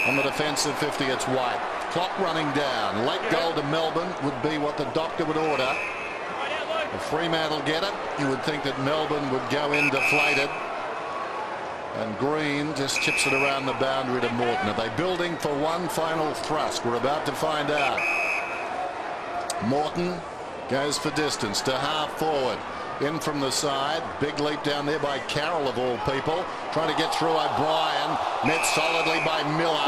On the defensive 50, it's White. Clock running down. Late goal to Melbourne would be what the doctor would order. If Fremantle get it, you would think that Melbourne would go in deflated. And Green just chips it around the boundary to Morton. Are they building for one final thrust? We're about to find out. Morton goes for distance to half forward. In from the side. Big leap down there by Carroll, of all people. Trying to get through O'Brien. Met solidly by Miller.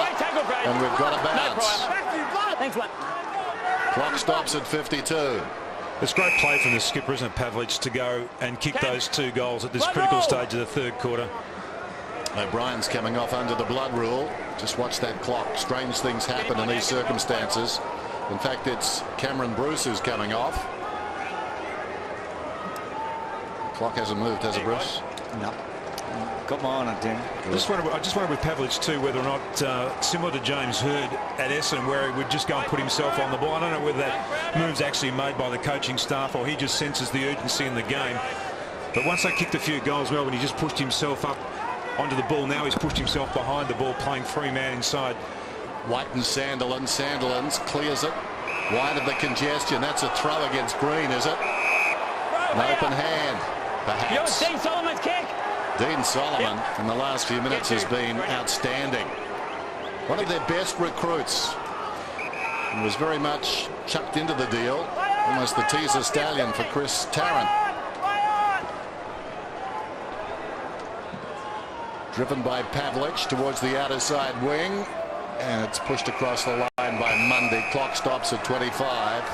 And we've got a bounce. Thanks, mate. Clock stops at 52. It's great play from the skipper, isn't it, Pavlich, to go and kick those 2 goals at this critical stage of the 3rd quarter. O'Brien's coming off under the blood rule. Just watch that clock. Strange things happen in these circumstances. In fact, it's Cameron Bruce who's coming off. Clock hasn't moved, has it, Bruce? No. Got my eye on it, Dan. I just wonder with Pavlich too whether or not, similar to James Hird at Essendon, where he would just go and put himself on the ball. I don't know whether that move's actually made by the coaching staff or he just senses the urgency in the game. But once they kicked a few goals, Melbourne, he just pushed himself up onto the ball. Now he's pushed himself behind the ball, playing 3-man inside. White and Sandilands. Sandilands clears it. Wide of the congestion. That's a throw against Green, is it? An open hand, perhaps. Dean Solomon's kick. Dean Solomon in the last few minutes has been outstanding. One of their best recruits. He was very much chucked into the deal. Almost the teaser stallion for Chris Tarrant. Driven by Pavlich towards the outer side wing. And it's pushed across the line by Mundy. Clock stops at 25.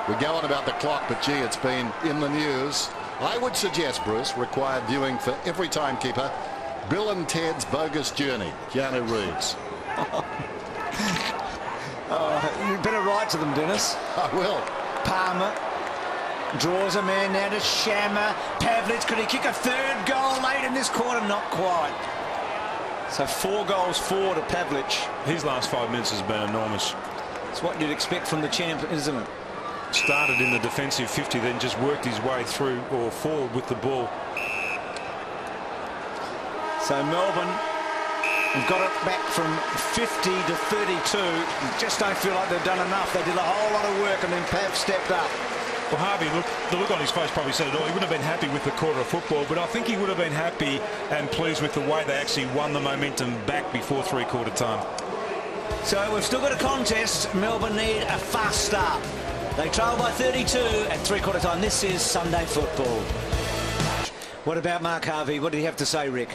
We go on about the clock, but gee, it's been in the news. I would suggest, Bruce, required viewing for every timekeeper. Bill and Ted's Bogus Journey. Keanu Reeves. You better write to them, Dennis. I will. Palmer draws a man now to Shammer. Pavlich, could he kick a 3rd goal late in this quarter? Not quite. So 4 goals for to Pavlich. His last 5 minutes has been enormous. It's what you'd expect from the champ, isn't it? Started in the defensive 50, then just worked his way through or forward with the ball. So Melbourne have got it back from 50 to 32. Just don't feel like they've done enough. They did a whole lot of work and then Pav stepped up. Well, Harvey, look, the look on his face probably said it all. He wouldn't have been happy with the quarter of football, but I think he would have been happy and pleased with the way they actually won the momentum back before 3/4 time. So we've still got a contest. Melbourne need a fast start. They trail by 32 at 3/4 time. This is Sunday football. What about Mark Harvey? What did he have to say, Rick?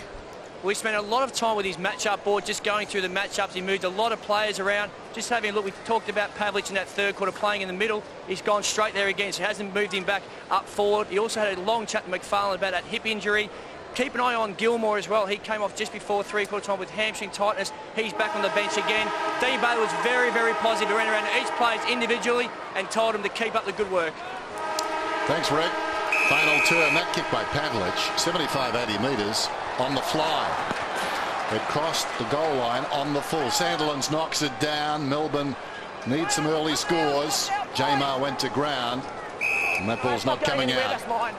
We spent a lot of time with his matchup board, just going through the matchups. He moved a lot of players around. Just having a look, we talked about Pavlich in that third quarter playing in the middle. He's gone straight there again, so he hasn't moved him back up forward. He also had a long chat to McFarlane about that hip injury. Keep an eye on Gilmore as well. He came off just before three-quarter time with hamstring tightness. He's back on the bench again. Dean Bailey was very, very positive. He ran around each player individually and told him to keep up the good work. Thanks, Rick. Final turn. That kick by Pavlich, 75-80 metres on the fly. It crossed the goal line on the full. Sandilands knocks it down. Melbourne needs some early scores. Jamar went to ground, and that ball's not coming out. That's mine.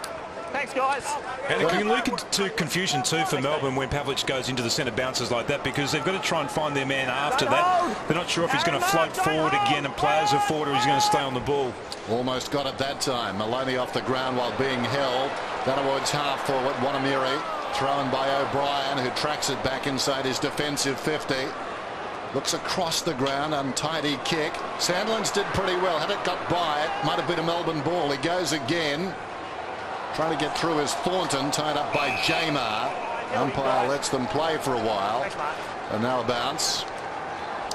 Thanks, guys. And it can lead to confusion too for Melbourne when Pavlich goes into the centre bounces like that, because they've got to try and find their man after that. They're not sure if he's going to float forward again and players are forward, or he's going to stay on the ball. Almost got it that time. Maloney off the ground while being held. Downwards half forward. Wanamiri thrown by O'Brien, who tracks it back inside his defensive 50. Looks across the ground. Untidy kick. Sandlands did pretty well. Had it got by, it might have been a Melbourne ball. He goes again. Trying to get through is Thornton, tied up by Jamar. Umpire lets them play for a while. And now a bounce.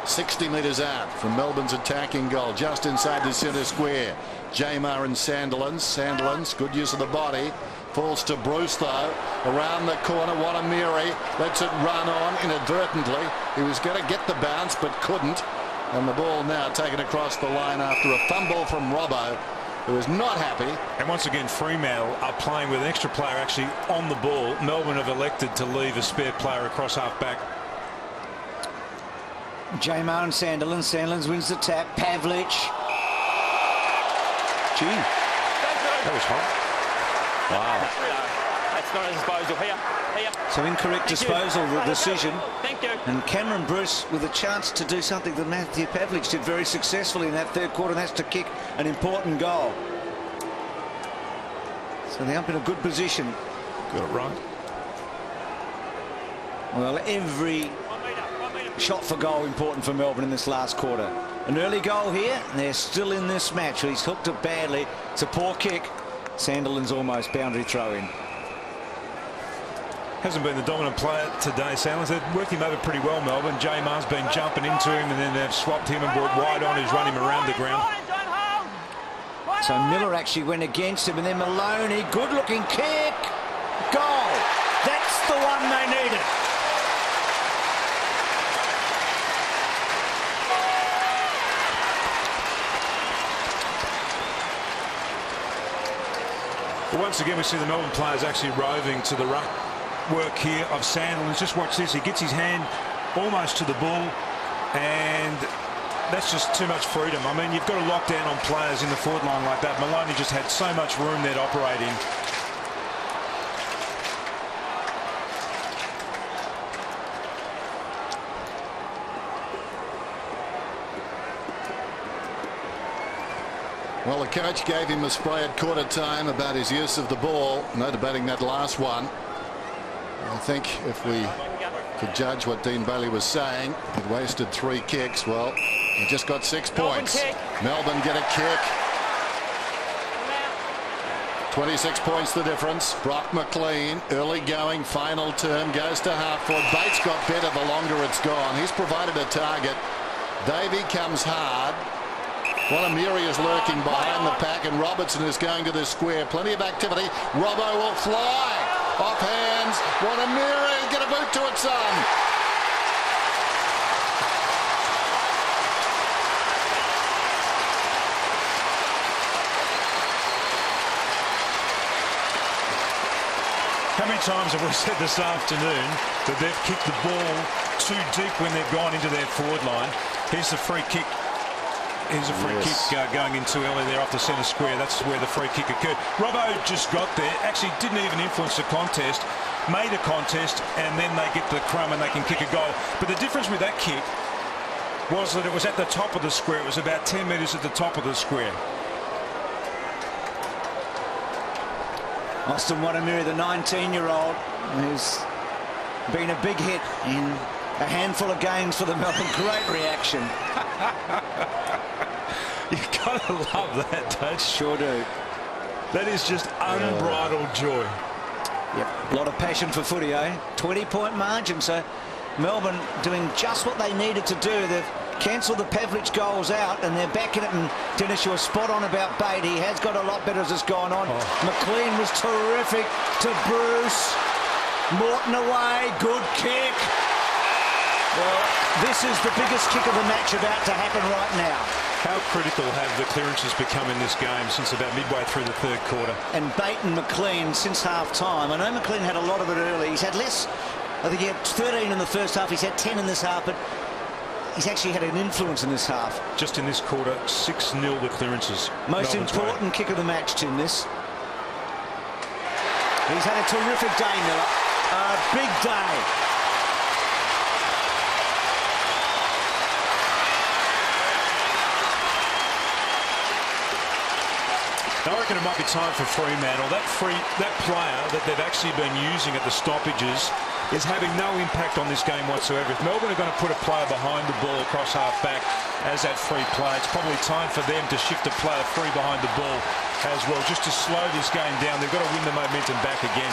60 metres out from Melbourne's attacking goal, just inside the centre square. Jamar and Sandilands. Sandilands, good use of the body. Falls to Bruce, though. Around the corner, Wanamiri lets it run on inadvertently. He was going to get the bounce, but couldn't. And the ball now taken across the line after a fumble from Robbo, who is not happy. And once again, Fremantle are playing with an extra player actually on the ball. Melbourne have elected to leave a spare player across half-back. Jamar and Sandilands. Sandilands wins the tap. Pavlich. Gee, That was hot. Wow. That's not a disposal. Here. So incorrect disposal, the decision. Thank you. And Cameron Bruce with a chance to do something that Matthew Pavlich did very successfully in that third quarter, and that's to kick an important goal. So they're up in a good position. Got it right. Well, every shot for goal important for Melbourne in this last quarter. An early goal here, and they're still in this match. He's hooked it badly. It's a poor kick. Sandilands almost boundary throw in. Hasn't been the dominant player today, Sandilands. They've worked him over pretty well, Melbourne. Jamar's been jumping into him, and then they've swapped him and brought wide on, who's run him around the ground. So Miller actually went against him, and then Maloney, good-looking kick. Goal. That's the one they needed. Well, once again, we see the Melbourne players actually roving to the ruck work here of Sandilands. Just watch this. He gets his hand almost to the ball, and that's just too much freedom. I mean, you've got to lock down on players in the forward line like that. Maloney just had so much room there to operate in. Well, the coach gave him a spray at quarter time about his use of the ball. No debating that last one. I think if we could judge what Dean Bailey was saying, he'd wasted 3 kicks. Well, he just got 6 points. Melbourne get a kick. 26 points the difference. Brock McLean, early going, final term, goes to half forward. Bates got better the longer it's gone. He's provided a target. Davey comes hard. Wanamiri is lurking behind the pack, and Robertson is going to the square. Plenty of activity. Robbo will fly. Off hands. Wanamiri, get a boot to it, son. How many times have we said this afternoon that they've kicked the ball too deep when they've gone into their forward line? Here's the free kick. Here's a free kick going in too early there off the centre square. That's where the free kick occurred. Robbo just got there, actually didn't even influence the contest, made a contest, and then they get the crumb and they can kick a goal. But the difference with that kick was that it was at the top of the square. It was about 10 metres at the top of the square. Austin Wanamiri, the 19-year-old, who's been a big hit in a handful of games for the Melbourne. Great reaction. You've got to love that, don't you? Sure do. That is just unbridled joy. Yep, a lot of passion for footy, eh? 20-point margin, so Melbourne doing just what they needed to do. They've cancelled the Pavlich goals out, and they're backing it. And Dennis, you were spot on about Bate. He has got a lot better as it's gone on. McLean was terrific to Bruce. Morton away, good kick. Well, this is the biggest kick of the match about to happen right now. How critical have the clearances become in this game since about midway through the third quarter? And Bate and McLean since half-time. I know McLean had a lot of it early. He's had less. I think he had 13 in the first half. He's had 10 in this half, but he's actually had an influence in this half. Just in this quarter, 6-0 the clearances. Most Melbourne's important kick of the match, Tim, this. He's had a terrific day, Miller. A big day. I reckon it might be time for Fremantle. That player that they've actually been using at the stoppages is having no impact on this game whatsoever. If Melbourne are going to put a player behind the ball across half-back as that free play, it's probably time for them to shift a player free behind the ball as well, just to slow this game down. They've got to win the momentum back again.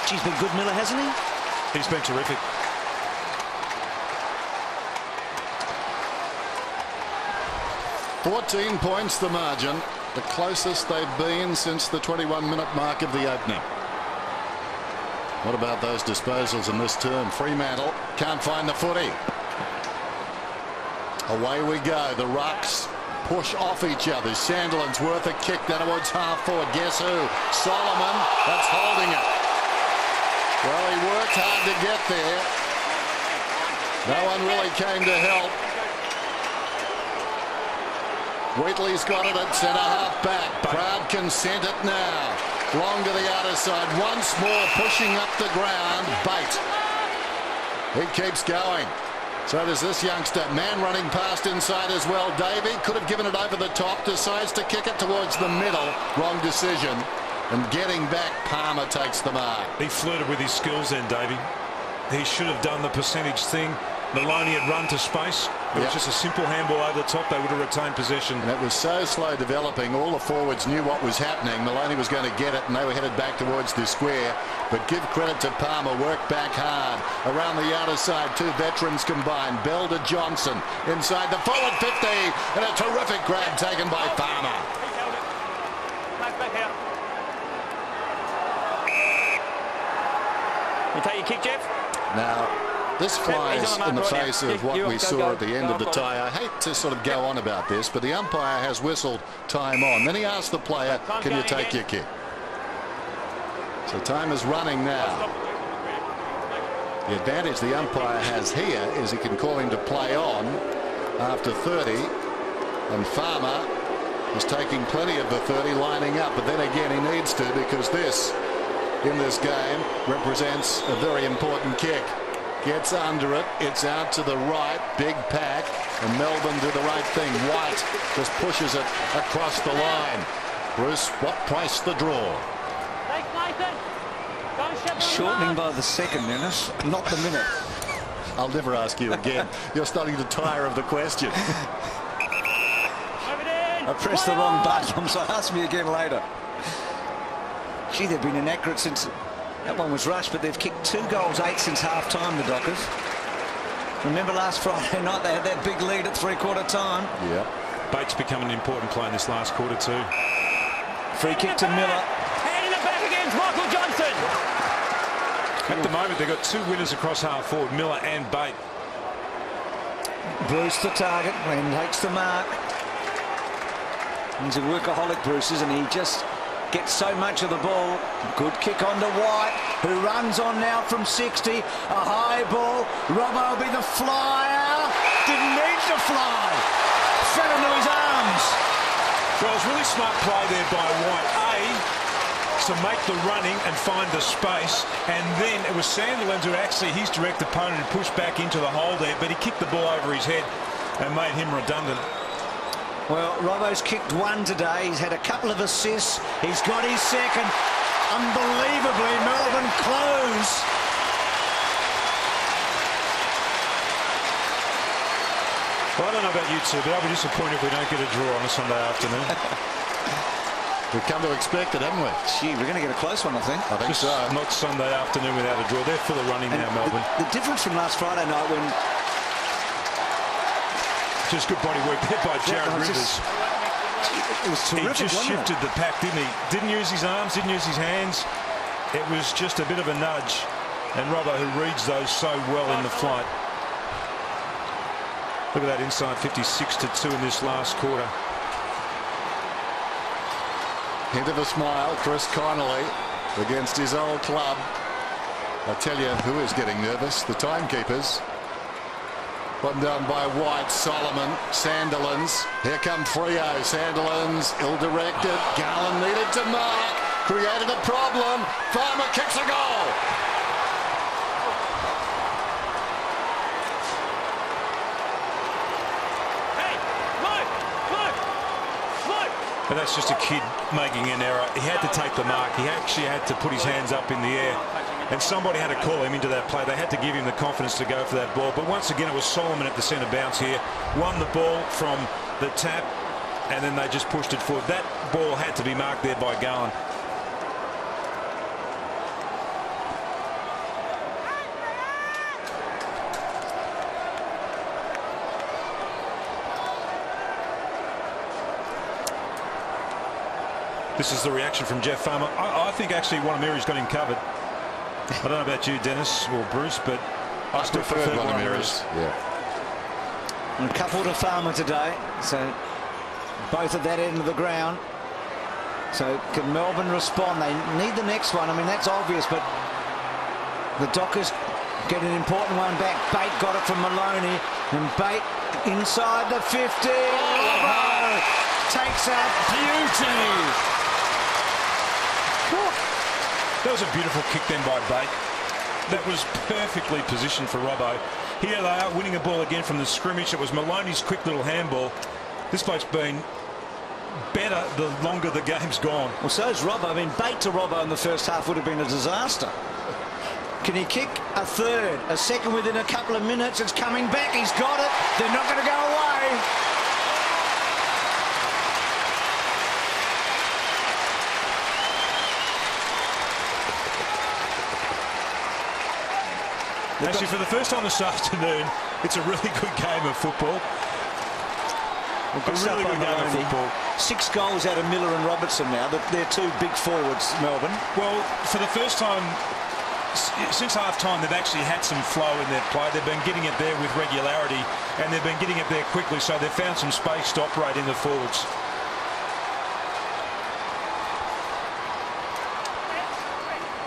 He's been good, Miller, hasn't he? He's been terrific. 14 points the margin, the closest they've been since the 21-minute mark of the opening. What about those disposals in this term? Fremantle can't find the footy. Away we go. The Rucks push off each other. Sandilands worth a kick down towards half forward. Guess who? Solomon. That's holding it. Well, he worked hard to get there. No one really came to help. Wheatley's got it at centre half back. Crowd can send it now. Long to the outer side. Once more pushing up the ground. Bate. He keeps going. So does this youngster. Man running past inside as well. Davey could have given it over the top. Decides to kick it towards the middle. Wrong decision. And getting back, Palmer takes the mark. He flirted with his skills then, Davey. He should have done the percentage thing. Maloney had run to space. It was just a simple handball over the top. They would have retained possession. And it was so slow developing. All the forwards knew what was happening. Maloney was going to get it, and they were headed back towards the square. But give credit to Palmer. Worked back hard. Around the outer side, two veterans combined. Bell to Johnson. Inside the forward 50. And a terrific grab taken by Palmer. You take your kick, Jeff? Now, this flies in the face of what we saw at the end of the tie. I hate to sort of go on about this, but the umpire has whistled time on. Then he asked the player, can you take your kick? So time is running now. The advantage the umpire has here is he can call him to play on after 30. And Farmer is taking plenty of the 30, lining up. But then again, he needs to, because this, in this game, represents a very important kick. Gets under it. It's out to the right. Big pack. And Melbourne do the right thing. White just pushes it across the line. Bruce, what price the draw? Shortening by the second, Dennis, not the minute. I'll never ask you again. You're starting to tire of the question. I pressed the wrong button, so ask me again later. Gee, they've been inaccurate since that one was rushed, but they've kicked 2 goals, 8 since half-time, the Dockers. Remember last Friday night they had that big lead at three-quarter time? Yeah. Bates become an important player in this last quarter too. Free kick to Miller. Hand in the back against Michael Johnson. At the moment, they've got 2 winners across half forward, Miller and Bate. Bruce the target and takes the mark. He's a workaholic, Bruce, isn't he? He just gets so much of the ball. Good kick on to White, who runs on now from 60. A high ball. Robbo will be the flyer. Didn't need to fly. Fell into his arms. Well, it was really smart play there by White. To make the running and find the space, and then it was Sandilands who actually, his direct opponent, who pushed back into the hole there, but he kicked the ball over his head and made him redundant. Well, Robbo's kicked 1 today. He's had a couple of assists. He's got his second. Unbelievably, Melbourne close. Well, I don't know about you two, but I'll be disappointed if we don't get a draw on a Sunday afternoon. We've come to expect it, haven't we? Gee, we're going to get a close one, I think. I think Just so. not Sunday afternoon without a draw. They're full of running now, Melbourne. The difference from last Friday night when... Just good body work there by Jared Rivers. It was terrific, He just wasn't shifted the pack, didn't he? Didn't use his arms, didn't use his hands. It was just a bit of a nudge. And Robbo, who reads those so well in the flight. Look at that inside 56-2 in this last quarter. Hint of a smile, Chris Connolly against his old club. I tell you who is getting nervous, the timekeepers. One down by White, Solomon, Sandilands. Here come Freo, Sandilands, ill-directed. Garland needed to mark, created a problem. Farmer kicks a goal. But that's just a kid making an error. He had to take the mark. He actually had to put his hands up in the air. And somebody had to call him into that play. They had to give him the confidence to go for that ball. But once again, it was Solomon at the centre bounce here. Won the ball from the tap. And then they just pushed it forward. That ball had to be marked there by Garland. This is the reaction from Jeff Farmer. I think actually Wanamiri's got him covered. I don't know about you, Dennis or Bruce, but I still prefer Wanamiri's. Yeah. And a couple to Farmer today, so both at that end of the ground. So can Melbourne respond? They need the next one. I mean, that's obvious, but the Dockers get an important one back. Bate got it from Maloney, and Bate inside the 50. Oh, takes a beauty. That was a beautiful kick then by Bate. That was perfectly positioned for Robbo. Here they are winning a ball again from the scrimmage. It was Maloney's quick little handball. This bloke's been better the longer the game's gone. Well, so's Robbo. I mean, Bate to Robbo in the first half would have been a disaster. Can he kick a third, a second within a couple of minutes? It's coming back. He's got it. They're not going to go away. Actually, for the first time this afternoon, it's a really good game of football. A really good game of football. 6 goals out of Miller and Robertson now. They're two big forwards, Melbourne. Well, for the first time since half-time, they've actually had some flow in their play. They've been getting it there with regularity, and they've been getting it there quickly, so they've found some space to operate in the forwards.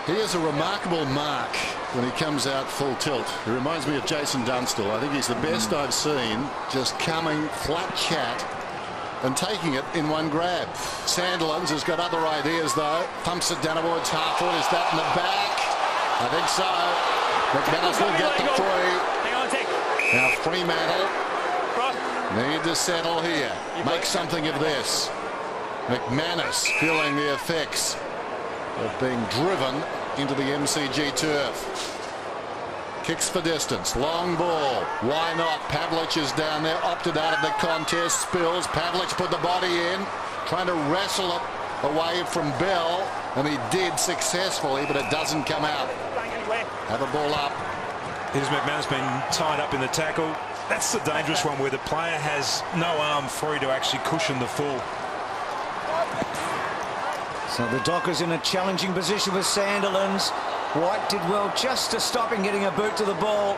He has a remarkable mark when he comes out full tilt. He reminds me of Jason Dunstall. I think he's the best I've seen, just coming flat chat and taking it in one grab. Sandilands has got other ideas, though. Pumps it down towards Hartford. Is that in the back? I think so. McManus will get the free. Now Fremantle need to settle here. Make something of this. McManus feeling the effects of being driven into the MCG turf. Kicks for distance. Long ball. Why not? Pavlich is down there. Opted out of the contest. Spills. Pavlich put the body in. Trying to wrestle it away from Bell. And he did successfully, but it doesn't come out. Have a ball up. Here's McManus been tied up in the tackle. That's the dangerous one where the player has no arm free to actually cushion the fall. So the Dockers in a challenging position with Sandilands. White did well just to stop him getting a boot to the ball.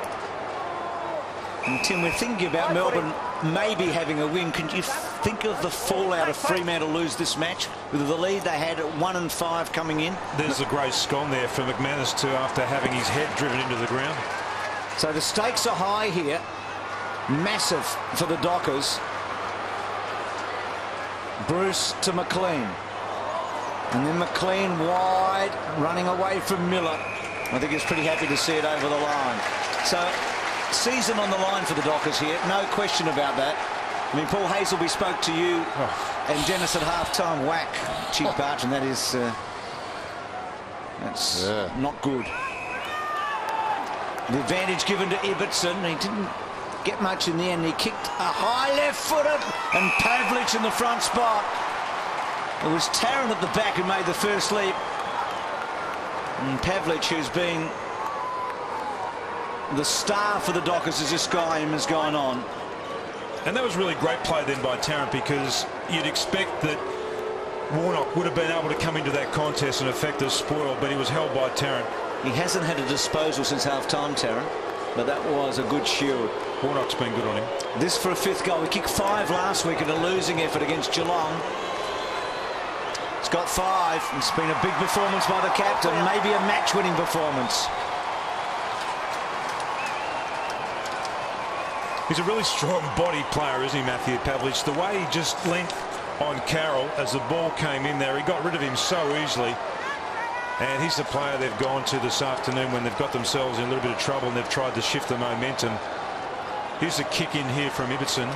And Tim, we're thinking about Melbourne maybe having a win. Can you think of the fallout of Fremantle lose this match with the lead they had at 1-5 coming in? There's a great scone there for McManus too, after having his head driven into the ground. So the stakes are high here. Massive for the Dockers. Bruce to McLean. And then McLean wide, running away from Miller. I think he's pretty happy to see it over the line. So, season on the line for the Dockers here, no question about that. I mean, Paul Hazelby spoke to you and Dennis at half-time. Whack, cheap Barton, that is... that's not good. The advantage given to Ibbotson. He didn't get much in the end. He kicked a high left-footed, and Pavlich in the front spot. It was Tarrant at the back who made the first leap. And Pavlich, who's been the star for the Dockers as this game has gone on. And that was really great play then by Tarrant, because you'd expect that Warnock would have been able to come into that contest and affect the spoil, but he was held by Tarrant. He hasn't had a disposal since half-time, Tarrant, but that was a good shield. Warnock's been good on him. This for a 5th goal. He kicked 5 last week in a losing effort against Geelong. He's got 5. It's been a big performance by the captain, maybe a match-winning performance. He's a really strong body player, isn't he, Matthew Pavlich? The way he just leant on Carroll as the ball came in there, he got rid of him so easily. And he's the player they've gone to this afternoon when they've got themselves in a little bit of trouble and they've tried to shift the momentum. Here's a kick in here from Ibbotson.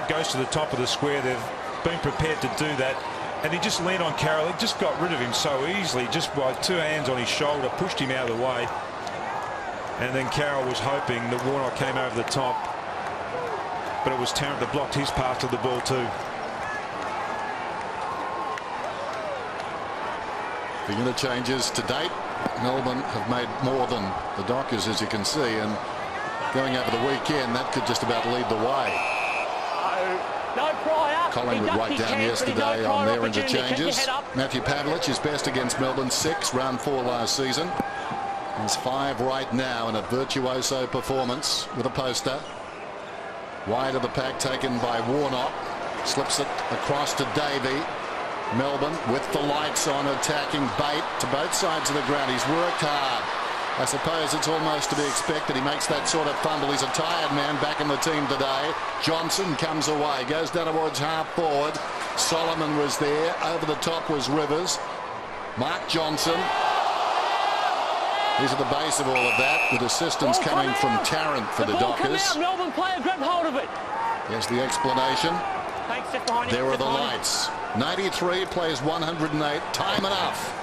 Goes to the top of the square. They've been prepared to do that. And he just leaned on Carroll. He just got rid of him so easily, just by 2 hands on his shoulder, pushed him out of the way. And then Carroll was hoping that Warnock came over the top. But it was Tarrant that blocked his path to the ball too. The interchanges to date, Melbourne have made more than the Dockers, as you can see, and going over the weekend, that could just about lead the way. No prior. Collingwood right down yesterday on their interchanges. Matthew Pavlich is best against Melbourne, 6, round 4 last season. He's 5 right now in a virtuoso performance with a poster. Wide of the pack taken by Warnock. Slips it across to Davey. Melbourne with the lights on, attacking Bate to both sides of the ground. He's worked hard. I suppose it's almost to be expected. He makes that sort of fumble. He's a tired man back in the team today. Johnson comes away, goes down towards half forward. Solomon was there. Over the top was Rivers. Mark Johnson. He's at the base of all of that, with assistance coming from Tarrant for the Dockers. Melbourne player grabbed hold of it. Here's the explanation. Thanks, Steph, behind there are the lights. 93 plays 108. Time enough.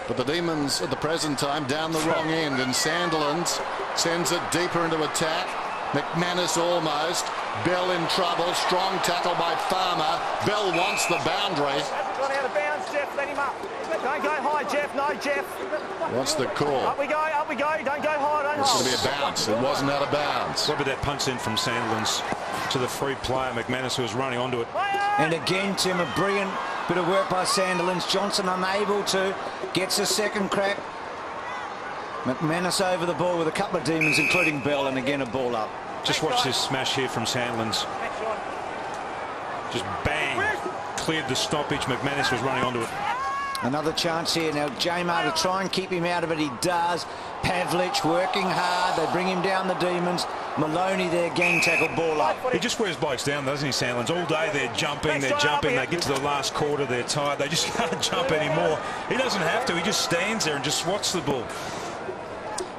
But the Demons at the present time down the wrong end, and Sandilands sends it deeper into attack. McManus almost. Bell in trouble. Strong tackle by Farmer. Bell wants the boundary. Gone out of bounds, Jeff. Let him up. Don't go high, Jeff. No, Jeff. What's the call? Up we go, up we go. Don't go high, don't It's hold. going to be a bounce. It wasn't out of bounds. What about that punch in from Sandilands to the free player, McManus, who was running onto it? And again, Tim, a brilliant bit of work by Sandilands. Johnson unable to. Gets a second crack. McManus over the ball with a couple of Demons, including Bell, and again a ball up. Just watch this smash here from Sandilands. Just bang. Cleared the stoppage. McManus was running onto it. Another chance here now. Jamar to try and keep him out of it. He does. Pavlich working hard. They bring him down, the Demons. Maloney there, gang tackle, ball up. He just wears blokes down, doesn't he, Sandilands? All day they're jumping, they're jumping. They get to the last quarter, they're tired. They just can't jump anymore. He doesn't have to. He just stands there and just swats the ball.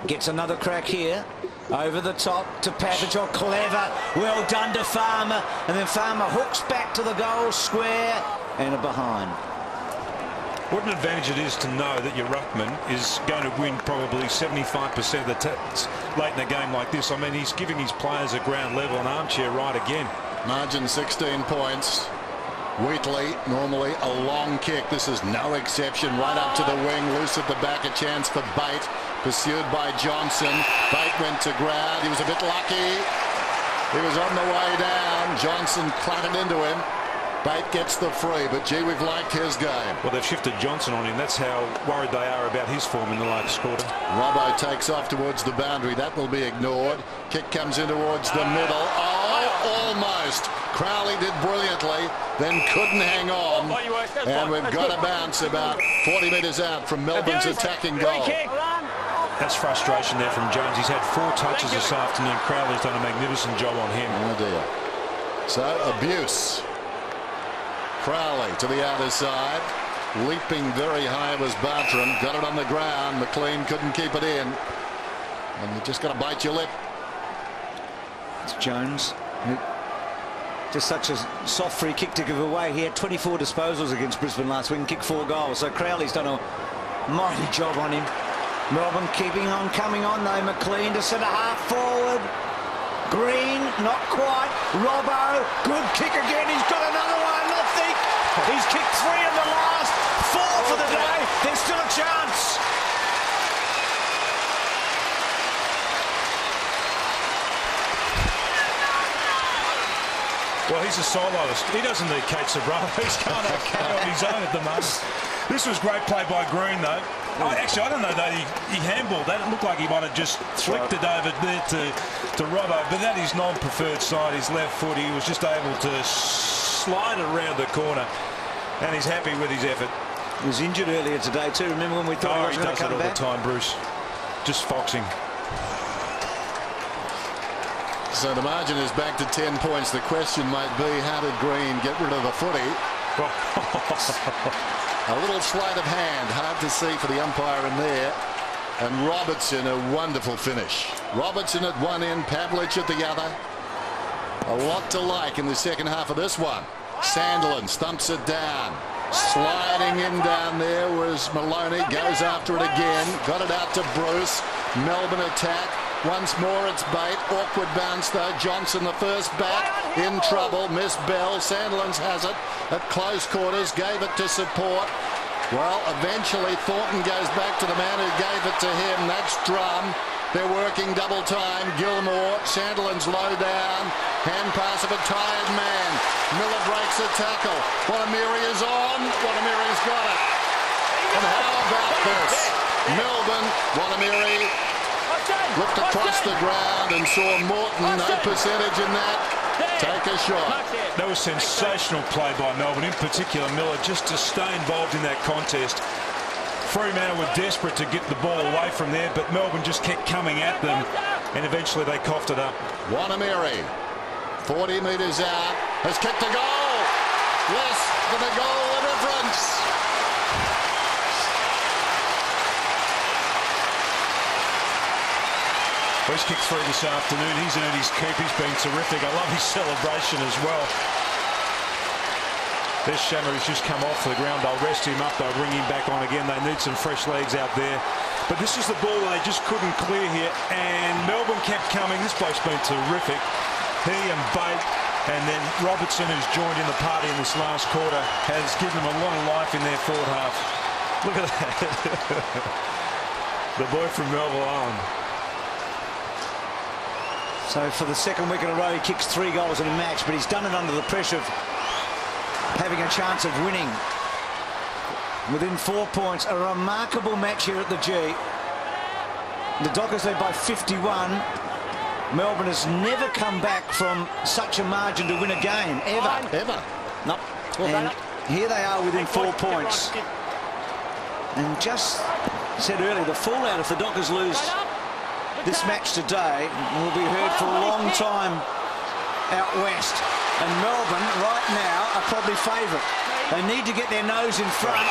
Gets another crack here. Over the top to Pavlich. Oh, clever. Well done to Farmer. And then Farmer hooks back to the goal square and a behind. What an advantage it is to know that your ruckman is going to win probably 75% of the taps late in a game like this. I mean, he's giving his players a ground level and armchair right again. Margin 16 points. Wheatley, normally a long kick. This is no exception. Right up to the wing, loose at the back, a chance for Bate. Pursued by Johnson. Bate went to ground. He was a bit lucky. He was on the way down. Johnson clattered into him. Bate gets the free, but gee, we've liked his game. Well, they've shifted Johnson on him. That's how worried they are about his form in the latest quarter. Robbo takes off towards the boundary. That will be ignored. Kick comes in towards the middle. Oh, almost. Crowley did brilliantly, then couldn't hang on. And we've got a bounce about 40 metres out from Melbourne's attacking goal. That's frustration there from Jones. He's had 4 touches this afternoon. Crowley's done a magnificent job on him. Oh dear. So, abuse. Crowley to the outer side. Leaping very high was Bartram. Got it on the ground. McLean couldn't keep it in. And you just got to bite your lip. It's Jones. Just such a soft free kick to give away. He had 24 disposals against Brisbane last week and kicked 4 goals. So Crowley's done a mighty job on him. Melbourne keeping on, coming on though. McLean to centre half forward. Green, not quite. Robbo, good kick again. He's got another one, I think. He's kicked 3 in the last 4 for the day. There's still a chance. Well, he's a soloist. He doesn't need Kate Sobrano. He's going okay on his own at the moment. This was great play by Green, though. Actually, I don't know that he handballed that. It looked like he might have just flicked it over there to Robbo. But that is non-preferred side, his left foot. He was just able to slide it around the corner. And he's happy with his effort. He was injured earlier today, too. Remember when we thought he was going to come back? He does it all the time, Bruce. Just foxing. So the margin is back to 10 points. The question might be, how did Green get rid of the footy? A little sleight of hand, hard to see for the umpire in there. And Robertson, a wonderful finish. Robertson at one end, Pavlich at the other. A lot to like in the second half of this one. Sandilands thumps it down. Sliding in down there was Maloney. Goes after it again. Got it out to Bruce. Melbourne attack. Once more it's Bate. Awkward bounce though. Johnson the first back. In trouble. Miss Bell. Sandilands has it at close quarters. Gave it to support. Well, eventually Thornton goes back to the man who gave it to him. That's Drum. They're working double time. Gilmore. Sandilands low down. Hand pass of a tired man. Miller breaks a tackle. Wanamiri is on. Wanamiri's got it. And how about this? Melbourne, Wanamiri looked across the ground and saw Morton, no percentage in that, take a shot. That was sensational play by Melbourne, in particular Miller, just to stay involved in that contest. Fremantle were desperate to get the ball away from there, but Melbourne just kept coming at them, and eventually they coughed it up. Wanamiri, 40 metres out, has kicked a goal. Less than a goal the difference. He's kicked 3 this afternoon. He's earned his keep. He's been terrific. I love his celebration as well. There's Shammer, who's just come off the ground. They'll rest him up. They'll bring him back on again. They need some fresh legs out there. But this is the ball they just couldn't clear here. And Melbourne kept coming. This bloke's been terrific. He and Bate and then Robertson, who's joined in the party in this last quarter, has given them a lot of life in their forward half. Look at that. The boy from Melville Island. So for the second week in a row, he kicks 3 goals in a match, but he's done it under the pressure of having a chance of winning. Within 4 points, a remarkable match here at the G. The Dockers led by 51. Melbourne has never come back from such a margin to win a game, ever. Ever. No. And here they are within 4 points. And just said earlier, the fallout if the Dockers lose this match today will be heard for a long time out west. And Melbourne right now are probably favourite. They need to get their nose in front,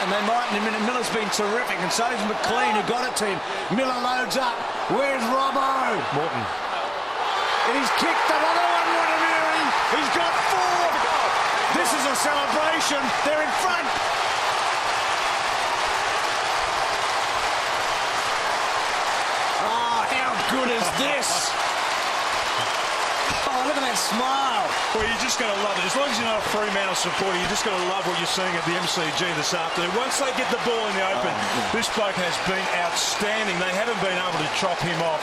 and they might in a minute. Miller's been terrific, and so is McLean, who got it to him. Miller loads up. Where's Robbo? Morton. And he's kicked another one, Wanamiri. He's got 4. This is a celebration. They're in front. Good as this. Oh, look at that smile. Well, you just got to love it. As long as you're not a Fremantle supporter, you just got to love what you're seeing at the MCG this afternoon. Once they get the ball in the open, this bloke has been outstanding. They haven't been able to chop him off.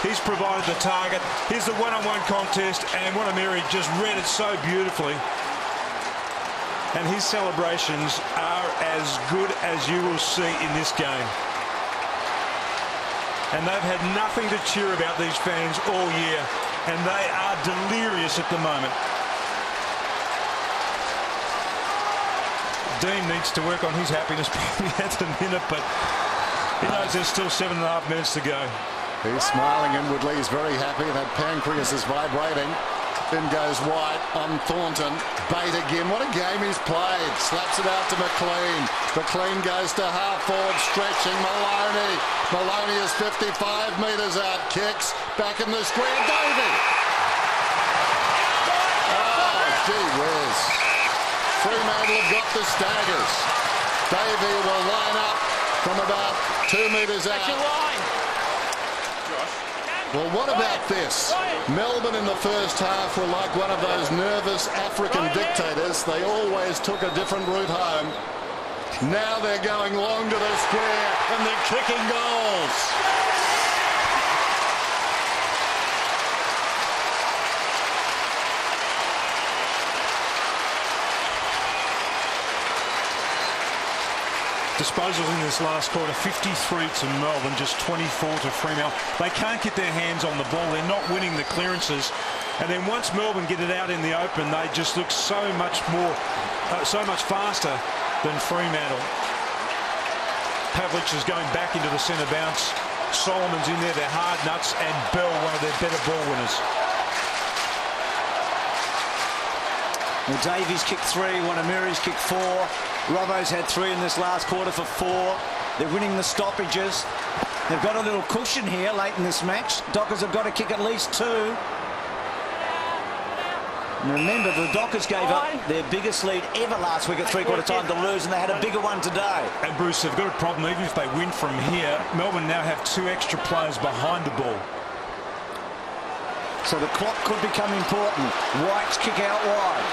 He's provided the target. Here's the one-on-one contest, and Wanamiri just read it so beautifully. And his celebrations are as good as you will see in this game. And they've had nothing to cheer about, these fans, all year. And they are delirious at the moment. Dean needs to work on his happiness probably at the minute, but he knows there's still 7.5 minutes to go. He's smiling inwardly. He's very happy. That pancreas is vibrating. Then goes White on Thornton. Bate again. What a game he's played. Slaps it out to McLean. McLean goes to half forward, stretching Maloney. Maloney is 55 metres out. Kicks back in the square. Davey. Oh, gee whiz. Fremantle have got the staggers. Davey will line up from about 2 metres out. Well, what about this? Melbourne in the first half were like one of those nervous African dictators. They always took a different route home. Now they're going long to the square and they're kicking goals. Disposals in this last quarter, 53 to Melbourne, just 24 to Fremantle. They can't get their hands on the ball. They're not winning the clearances. And then once Melbourne get it out in the open, they just look so much faster than Fremantle. Pavlich is going back into the centre bounce. Solomon's in there, they're hard nuts, and Bell, one of their better ball winners. Well, Davies kicked 3, Wanamiri's kicked 4. Robbo's had 3 in this last quarter for 4. They're winning the stoppages. They've got a little cushion here late in this match. Dockers have got to kick at least 2. And remember, the Dockers gave up their biggest lead ever last week at three-quarter time to lose, and they had a bigger one today. And Bruce, they've got a problem. Even if they win from here, Melbourne now have 2 extra players behind the ball. So the clock could become important. White's kick out wide.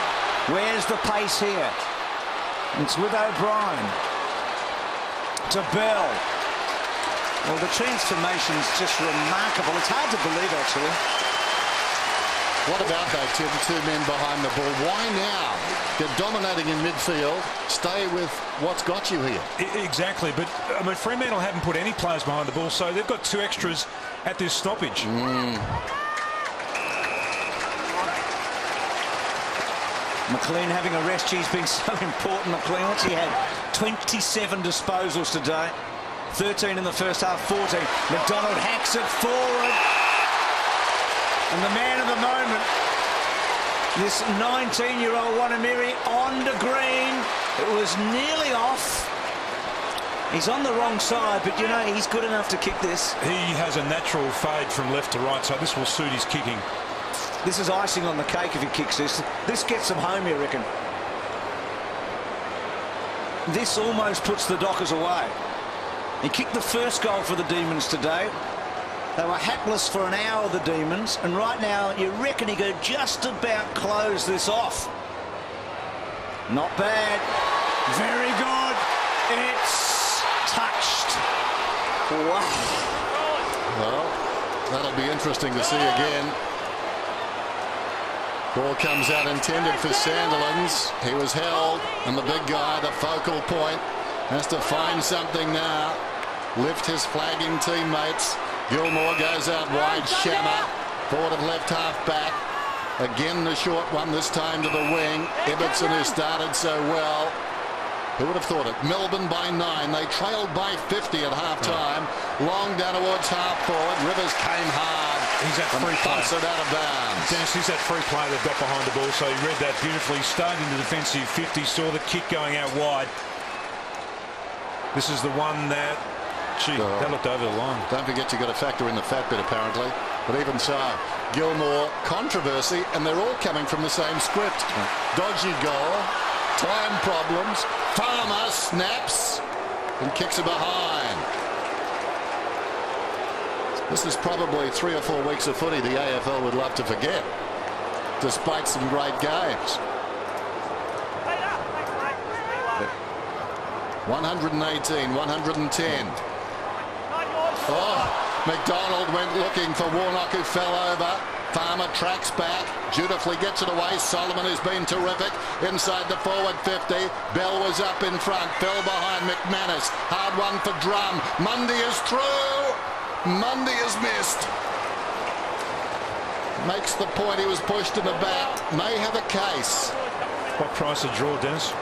Where's the pace here? It's with O'Brien. To Bell. Well, the transformation's just remarkable. It's hard to believe, actually. What about that, Tim? 2 men behind the ball. Why now? You're dominating in midfield. Stay with what's got you here. Exactly. But, I mean, Fremantle haven't put any players behind the ball, so they've got 2 extras at this stoppage. McLean having a rest. He's been so important, McLean. What's he had? 27 disposals today. 13 in the first half, 14. McDonald hacks it forward. And the man of the moment, this 19-year-old Wanamiri on to Green. It was nearly off. He's on the wrong side, but, you know, he's good enough to kick this. He has a natural fade from left to right, so this will suit his kicking. This is icing on the cake if he kicks this. This gets them home, you reckon. This almost puts the Dockers away. He kicked the first goal for the Demons today. They were hapless for an hour, the Demons, and right now you reckon he could just about close this off. Not bad. Very good. It's touched. Wow. Well, that'll be interesting to see again. Ball comes out intended for Sandilands. He was held, and the big guy, the focal point, has to find something now. Lift his flagging teammates. Gilmore goes out wide. Shammer, forward of left half back. Again the short one, this time to the wing. Ibbotson, who started so well. Who would have thought it? Melbourne by 9. They trailed by 50 at half-time. Long down towards half forward. Rivers came hard. He's that free play. It out of bounds. Dennis, he's that free play they've got behind the ball, so he read that beautifully. Started into defensive 50, saw the kick going out wide. This is the one that, gee, that looked over the line. Don't forget you've got to factor in the fat bit, apparently. But even so, Gilmore, controversy, and they're all coming from the same script. Dodgy goal, time problems. Farmer snaps and kicks it behind. This is probably 3 or 4 weeks of footy the AFL would love to forget, despite some great games. 118, 110. Oh, McDonald went looking for Warnock, who fell over. Farmer tracks back, dutifully gets it away. Solomon, who's been terrific, inside the forward 50. Bell was up in front, fell behind McManus. Hard one for Drum. Mundy is through. Mundy is missed. Makes the point he was pushed in the back. May have a case. What price a draw, Dennis?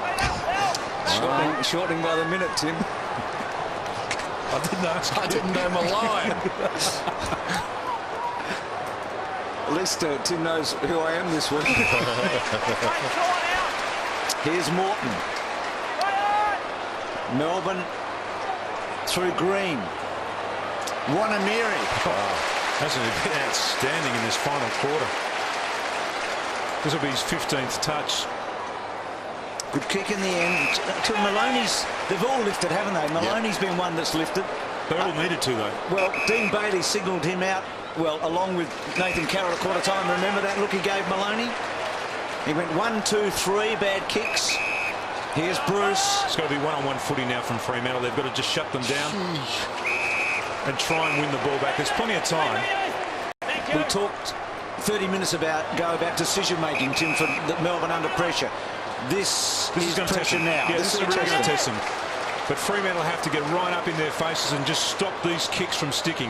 Shortening by the minute, Tim. I didn't ask. I didn't know my line. At least Tim knows who I am this week. Here's Morton. Melbourne through Green. Wanamiri. Hasn't he been outstanding in this final quarter? This will be his 15th touch. Good kick in the end. To Maloney's, they've all lifted, haven't they? Maloney's been one that's lifted. They all needed to, though. Well, Dean Bailey signalled him out, well, along with Nathan Carroll at quarter time. Remember that look he gave Maloney? He went 1, 2, 3 bad kicks. Here's Bruce. It's got to be one-on-one footy now from Fremantle. They've got to just shut them down and try and win the ball back. There's plenty of time. We talked 30 minutes about decision-making, Tim, for Melbourne under pressure. This is going to test them now. Yeah, this is really going to test them. But Fremantle have to get right up in their faces and just stop these kicks from sticking.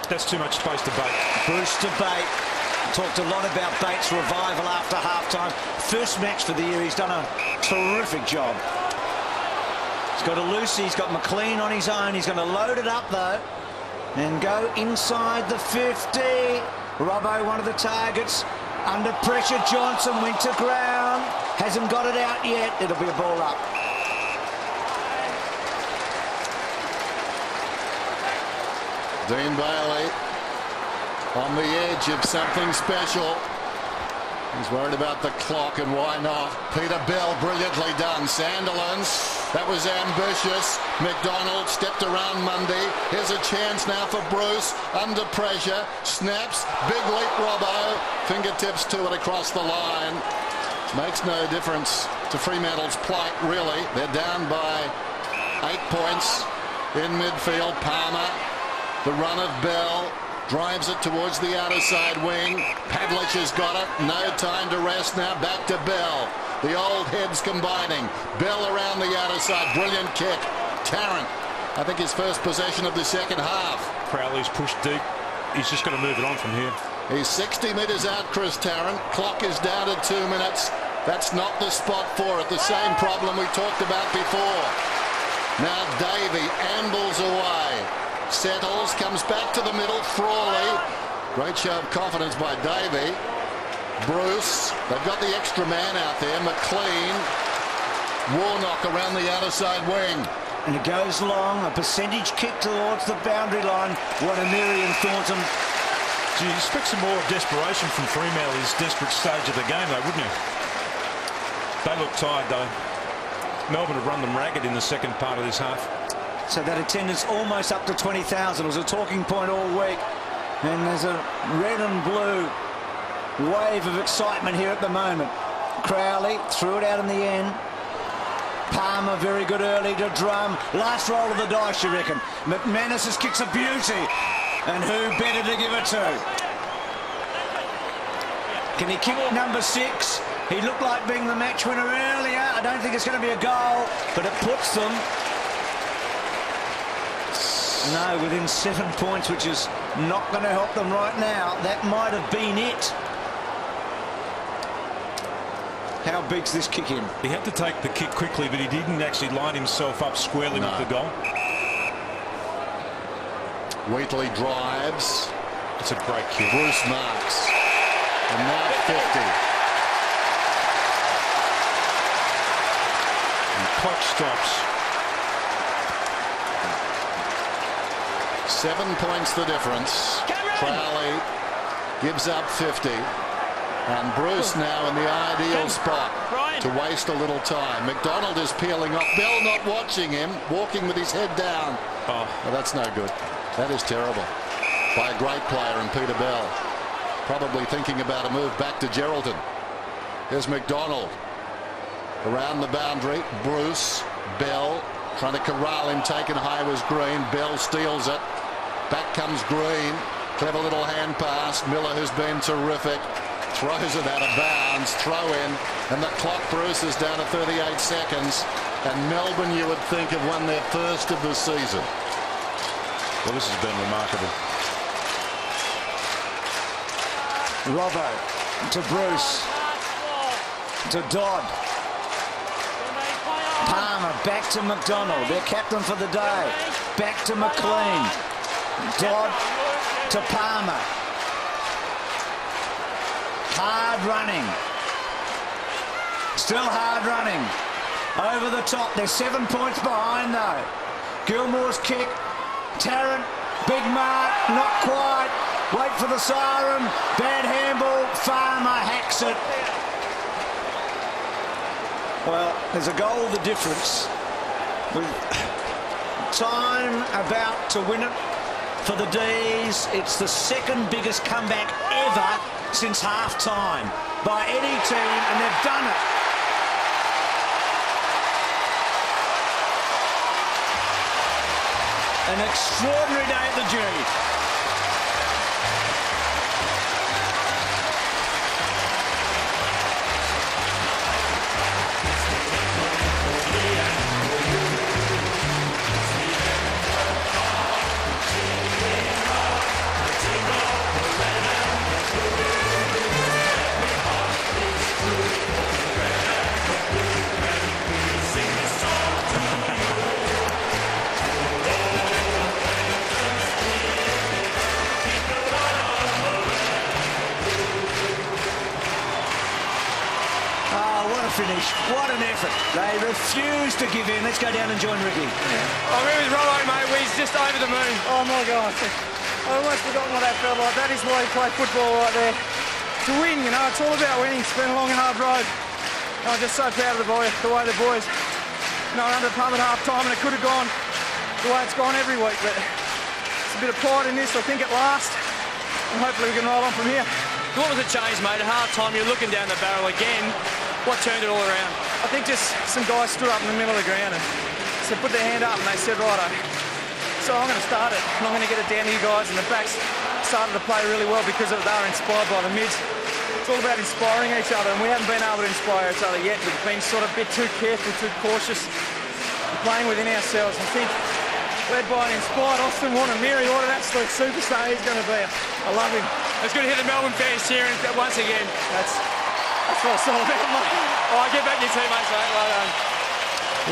That's too much space to Bate. Bruce to Bate. Talked a lot about Bates' revival after half-time. First match for the year. He's done a terrific job. He's got a Lucy. He's got McLean on his own. He's going to load it up, though, and go inside the 50. Robbo, one of the targets. Under pressure, Johnson went to ground. Hasn't got it out yet. It'll be a ball up. Dean Bailey on the edge of something special. He's worried about the clock, and why not? Peter Bell, brilliantly done. Sandilands, that was ambitious. McDonald stepped around Mundy. Here's a chance now for Bruce. Under pressure, snaps, big leap Robbo. Fingertips to it across the line. Makes no difference to Fremantle's plight, really. They're down by 8 points in midfield. Palmer, the run of Bell, drives it towards the outer side wing. Pavlich has got it. No time to rest now. Back to Bell. The old heads combining. Bell around the outer side. Brilliant kick. Tarrant, I think his first possession of the second half. Crowley's pushed deep. He's just going to move it on from here. He's 60 metres out, Chris Tarrant. Clock is down to 2 minutes. That's not the spot for it. The same problem we talked about before. Now Davey ambles away. Settles, comes back to the middle. Frawley. Great show of confidence by Davey. Bruce. They've got the extra man out there. McLean. Warnock around the outer side wing. And it goes long. A percentage kick towards the boundary line. Wanamiri and Thornton. Gee, you expect some more desperation from Fremantle at this desperate stage of the game, though, wouldn't you? They look tired, though. Melbourne have run them ragged in the second part of this half. So that attendance almost up to 20,000. It was a talking point all week. And there's a red and blue wave of excitement here at the moment. Crowley threw it out in the end. Palmer very good early to Drum. Last roll of the dice, you reckon. McManus's kick's a beauty. And who better to give it to? Can he kick number 6? He looked like being the match winner earlier. I don't think it's going to be a goal, but it puts them within 7 points, which is not going to help them right now. That might have been it. How big's this kick in? He had to take the kick quickly, but he didn't actually line himself up squarely with the goal. Wheatley drives. It's a great kick. Bruce marks. And now 50. And clock stops. 7 points the difference. Crowley gives up 50. And Bruce now in the ideal spot to waste a little time. McDonald is peeling off. Bell not watching him, walking with his head down. Oh, well, that's no good. That is terrible. By a great player in Peter Bell. Probably thinking about a move back to Geraldton. Here's McDonald. Around the boundary. Bruce. Bell. Trying to corral him. Taken high was Green. Bell steals it. Back comes Green. Clever little hand pass. Miller, who's been terrific, throws it out of bounds. Throw in. And the clock, Bruce, is down to 38 seconds. And Melbourne, you would think, have won their first of the season. Well, this has been remarkable. Robbo to Bruce. To Dodd. Palmer back to McDonald, their captain for the day. Back to McLean. Dodd to Palmer. Hard running. Still hard running. Over the top. They're 7 points behind, though. Gilmore's kick. Tarrant, big mark, not quite. Wait for the siren. Bad handball. Farmer hacks it. Well, there's a goal the difference. With time about to win it for the D's. It's the second biggest comeback ever since half-time by any team, and they've done it. An extraordinary day at the G. Finish. What an effort. They refuse to give in. Let's go down and join Ricky. I'm with Robbo, mate. He's just over the moon. Oh my God. I almost forgotten what that felt like. That is why he played football right there. To win, you know, it's all about winning. It's been a long and hard road. I'm just so proud of the way the boys, you know, under the pump at half time, and it could have gone the way it's gone every week. But it's a bit of pride in this, I think, at last. And hopefully we can roll on from here. What was the change, mate? At half time, you're looking down the barrel again. What turned it all around? I think just some guys stood up in the middle of the ground and said, put their hand up, and they said, righto. So I'm going to start it, and I'm going to get it down to you guys, and the backs started to play really well because they were inspired by the mids. It's all about inspiring each other, and we haven't been able to inspire each other yet. We've been sort of a bit too careful, too cautious, playing within ourselves. I think led by an inspired Austin Warner, Mary, what an absolute superstar he's going to be. I love him. It's good to hear the Melbourne fans cheering once again. That's what it's all about, mate. Oh, get back your teammates, mate. Well done.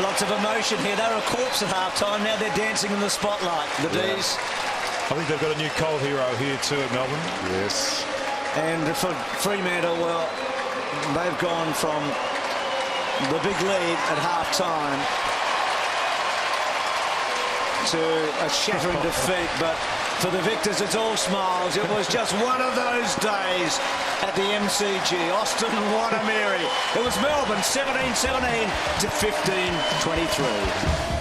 Lots of emotion here. They were a corpse at half-time. Now they're dancing in the spotlight, the D's. I think they've got a new cold hero here too at Melbourne. Yes. And for Fremantle, well, they've gone from the big lead at half-time to a shattering defeat, but for the victors it's all smiles. It was just one of those days at the MCG. Austin Wanamiri. It was Melbourne 17-17 to 15-23.